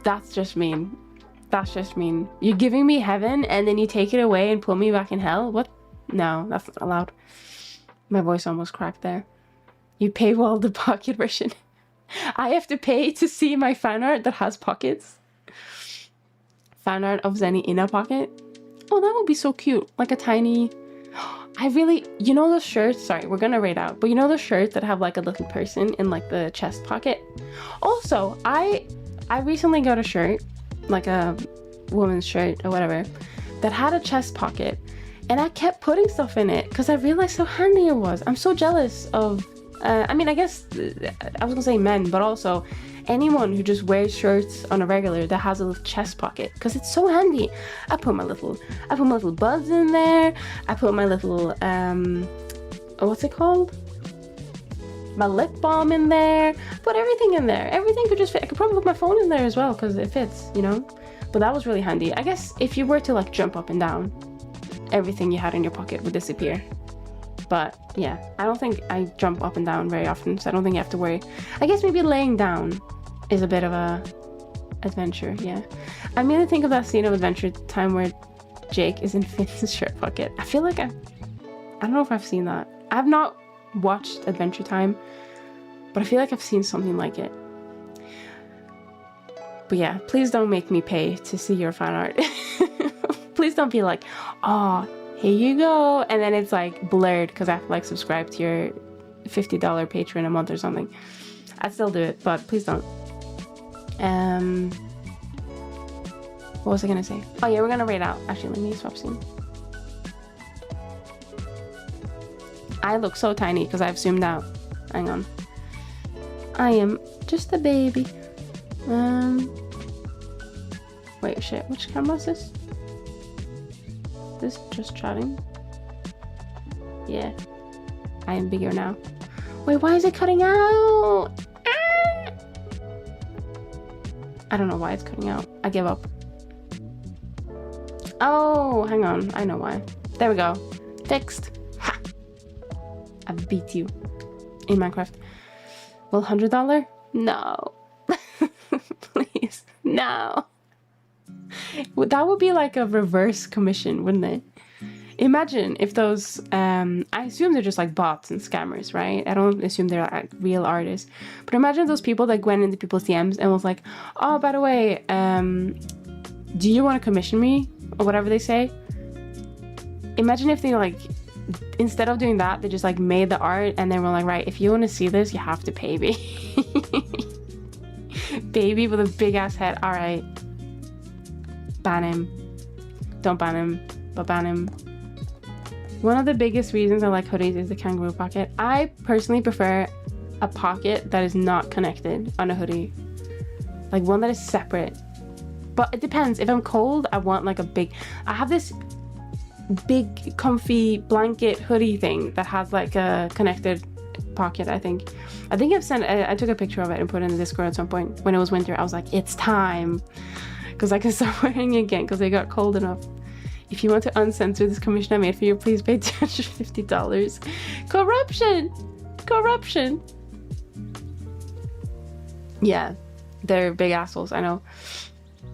Speaker 1: That's just mean. That's just mean. You're giving me heaven and then you take it away and put me back in hell? What? No, that's not allowed. My voice almost cracked there. You paywall the pocket version. I have to pay to see my fan art that has pockets. Fan art of Zenny in a pocket. Oh, that would be so cute. Like a tiny... you know those shirts? Sorry, we're gonna rate out. But you know those shirts that have like a little person in like the chest pocket? Also, I recently got a shirt, like a woman's shirt or whatever, that had a chest pocket. And I kept putting stuff in it because I realized how handy it was. I'm so jealous of... I mean, I guess I was gonna say men, but also anyone who just wears shirts on a regular that has a little chest pocket because it's so handy. I put my little buds in there. I put my little what's it called? My lip balm in there. Put everything in there. Everything could just fit. I could probably put my phone in there as well because it fits, you know. But that was really handy. I guess if you were to like jump up and down, everything you had in your pocket would disappear. But yeah, I don't think I jump up and down very often, so I don't think you have to worry. I guess maybe laying down is a bit of a adventure, yeah. I mean, I think of that scene of Adventure Time where Jake is in Finn's shirt pocket. I feel like I don't know if I've seen that. I have not watched Adventure Time, but I feel like I've seen something like it. But yeah, please don't make me pay to see your fan art. Please don't be like, oh, here you go, and then it's like blurred because I have to like subscribe to your $50 Patreon a month or something. I'd still do it, but please don't. What was I gonna say? Oh yeah, we're gonna rate out. Actually, let me swap scene. I look so tiny because I've zoomed out. Hang on. I am just a baby. Wait, shit. Which camera is this? This just chatting. Yeah, I am bigger now. Wait, why is it cutting out? Ah! I don't know why it's cutting out. I give up. Oh, hang on. I know why. There we go. Fixed. Ha! I beat you in Minecraft. Well, $100? No. Please, no. That would be like a reverse commission, wouldn't it? Imagine if those I assume they're just like bots and scammers, right? I don't assume they're like real artists, but imagine those people that went into people's DMs and was like, oh, by the way, do you want to commission me, or whatever they say. Imagine if they like, instead of doing that, they just like made the art and then were like, right, if you want to see this, you have to pay me. Baby with a big ass head. All right, ban him. Don't ban him, but ban him. One of the biggest reasons I like hoodies is the kangaroo pocket. I personally prefer a pocket that is not connected on a hoodie, like one that is separate. But it depends. If I'm cold, I want like a big... I have this big comfy blanket hoodie thing that has like a connected pocket. I think I've sent I took a picture of it and put it in the Discord at some point when it was winter. I was like, it's time, because I can start wearing it again because it got cold enough. If you want to uncensor this commission I made for you, please pay $250. Corruption. Yeah, they're big assholes, I know.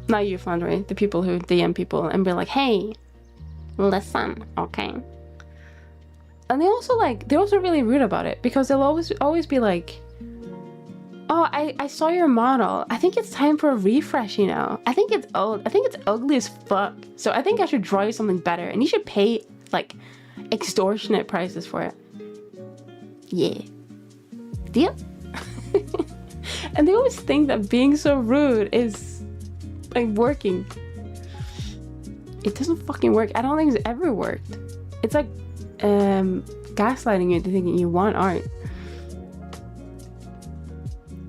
Speaker 1: Not you, Flandre, the people who DM people and be like, hey, listen, okay? And they're also really rude about it, because they'll always be like, oh, I saw your model. I think it's time for a refresh, you know? I think it's old. I think it's ugly as fuck. So I think I should draw you something better. And you should pay, like, extortionate prices for it. Yeah. Deal? And they always think that being so rude is, like, working. It doesn't fucking work. I don't think it's ever worked. It's like, gaslighting you into thinking you want art.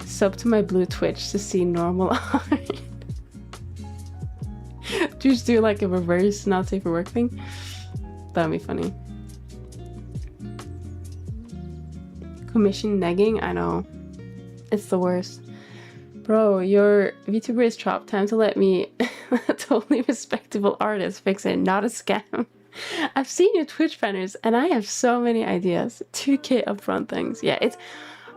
Speaker 1: Sub to my blue Twitch to see normal art. Just do like a reverse not safe for work thing. That'd be funny. Commission negging, I know. It's the worst. Bro, your VTuber is chopped. Time to let me, a totally respectable artist, fix it, not a scam. I've seen your Twitch banners and I have so many ideas. 2K upfront things. Yeah, it's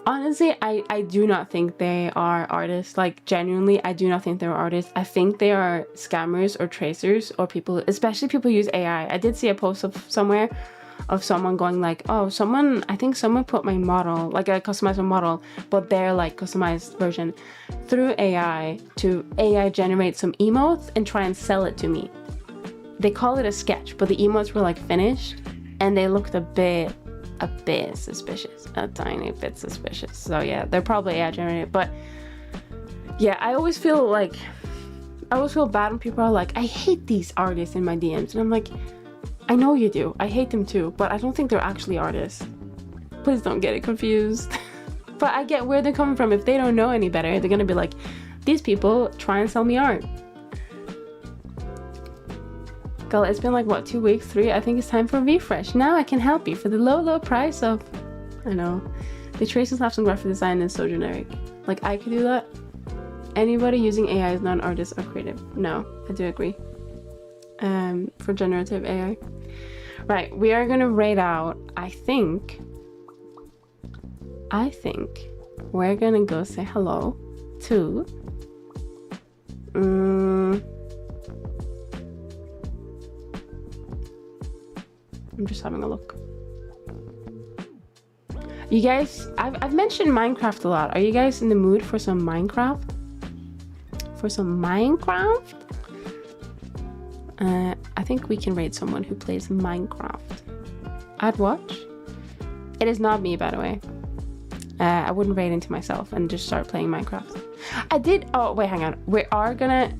Speaker 1: honestly, I do not think they are artists. Like, genuinely, I do not think they're artists. I think they are scammers or tracers or people, especially people who use AI. I did see a post of somewhere of someone going like, oh, I think someone put my model, like I customized my model, but their like customized version through AI to AI generate some emotes and try and sell it to me. They call it a sketch, but the emotes were like finished and they looked a bit suspicious, a tiny bit suspicious. So yeah, they're probably AI generated. But yeah, I always feel bad when people are like, I hate these artists in my DMs, and I'm like, I know you do. I hate them too, but I don't think they're actually artists. Please don't get it confused. But I get where they're coming from. If they don't know any better, they're gonna be like, these people try and sell me art. Girl, it's been like, what, 2 weeks, 3? I think it's time for a refresh. Now I can help you for the low price of, I know, the traces have some graphic design and so generic. Like, I could do that. Anybody using AI is not an artist or creative. No, I do agree. For generative AI. Right, we are gonna rate out, I think we're gonna go say hello to I'm just having a look. You guys, I've mentioned Minecraft a lot. Are you guys in the mood for some Minecraft? I think we can rate someone who plays Minecraft. I'd watch. It is not me, by the way. I wouldn't rate into myself and just start playing Minecraft. I did. Oh wait, hang on. We are gonna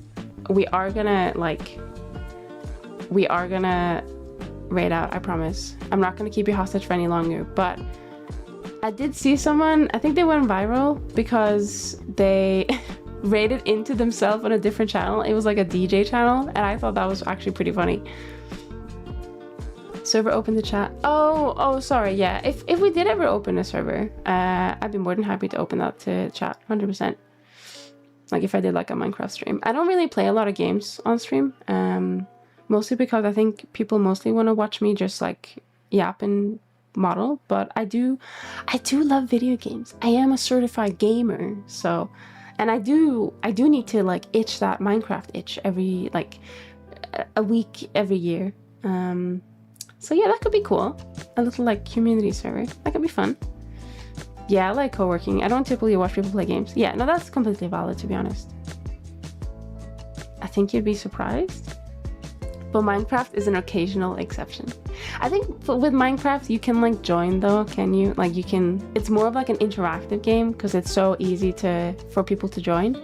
Speaker 1: rate out. I promise. I'm not gonna keep you hostage for any longer. But I did see someone. I think they went viral because they rated into themselves on a different channel. It was like a DJ channel, and I thought that was actually pretty funny. Server open the chat. Oh, sorry. Yeah, if we did ever open a server, I'd be more than happy to open that to chat. 100%. Like if I did like a Minecraft stream. I don't really play a lot of games on stream. Mostly because I think people mostly want to watch me just like yap and model. But I do love video games. I am a certified gamer, so. And I do need to like itch that Minecraft itch every like a week every year. So yeah, that could be cool. A little like community server. That could be fun. Yeah, I like co-working. I don't typically watch people play games. Yeah, no, that's completely valid, to be honest. I think you'd be surprised. But Minecraft is an occasional exception. I think with Minecraft, you can like join though, can you? Like you can, it's more of like an interactive game because it's so easy for people to join.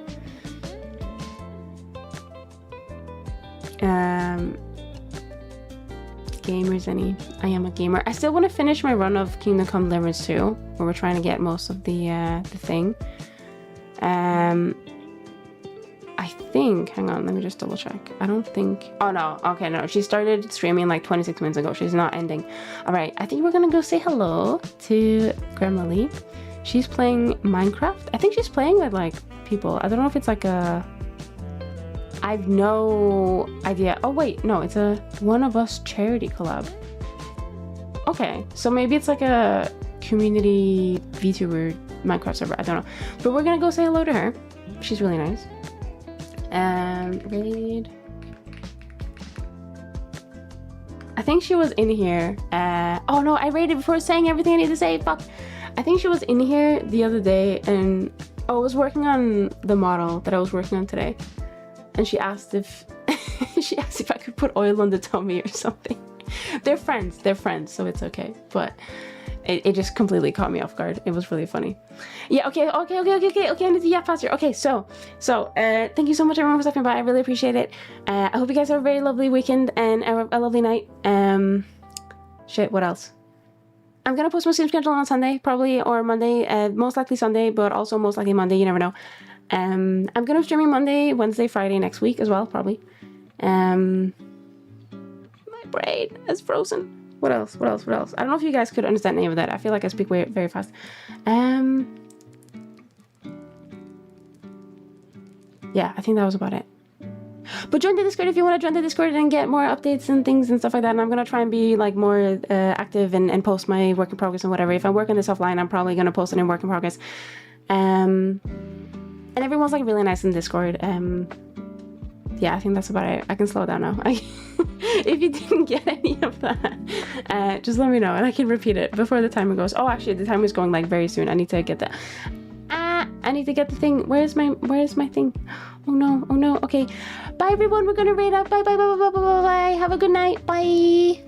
Speaker 1: Gamers any? I am a gamer. I still want to finish my run of Kingdom Come Deliverance 2, where we're trying to get most of the thing. I think, hang on, let me just double check. I don't think, oh no, okay, no, she started streaming like 26 minutes ago. She's not ending. All right, I think we're gonna go say hello to Grandma Lee. She's playing Minecraft. I think she's playing with like people. I don't know if it's like a, I've no idea. Oh wait, no, it's a One of Us charity collab. Okay, so maybe it's like a community VTuber Minecraft server. I don't know, but we're gonna go say hello to her. She's really nice. Raid. I think she was in here. Oh no, I raided before saying everything I need to say. Fuck. I think she was in here the other day, and I was working on the model that I was working on today, and she asked if she asked if I could put oil on the tummy or something. They're friends, so it's okay. But it just completely caught me off guard. It was really funny. Yeah, okay, I need to yap faster. Okay, so thank you so much everyone for stopping by. I really appreciate it. I hope you guys have a very lovely weekend and a lovely night. Shit, what else? I'm gonna post my stream schedule on Sunday, probably, or Monday, most likely Sunday, but also most likely Monday, you never know. I'm gonna be streaming Monday, Wednesday, Friday next week as well, probably. My brain is frozen. What else? I don't know if you guys could understand any of that. I feel like I speak very fast. Yeah, I think that was about it. But join the Discord if you want to join the Discord and get more updates and things and stuff like that. And I'm going to try and be like more active and post my work in progress and whatever. If I'm working this offline, I'm probably going to post it in work in progress. And everyone's like really nice in Discord. Yeah, I think that's about it. I can slow down now. If you didn't get any of that, just let me know and I can repeat it before the timer goes. Oh, actually, the timer is going like very soon. I need to get that. I need to get the thing. Where's my thing? Oh no. Okay. Bye everyone. We're gonna raid up. Bye. Have a good night. Bye.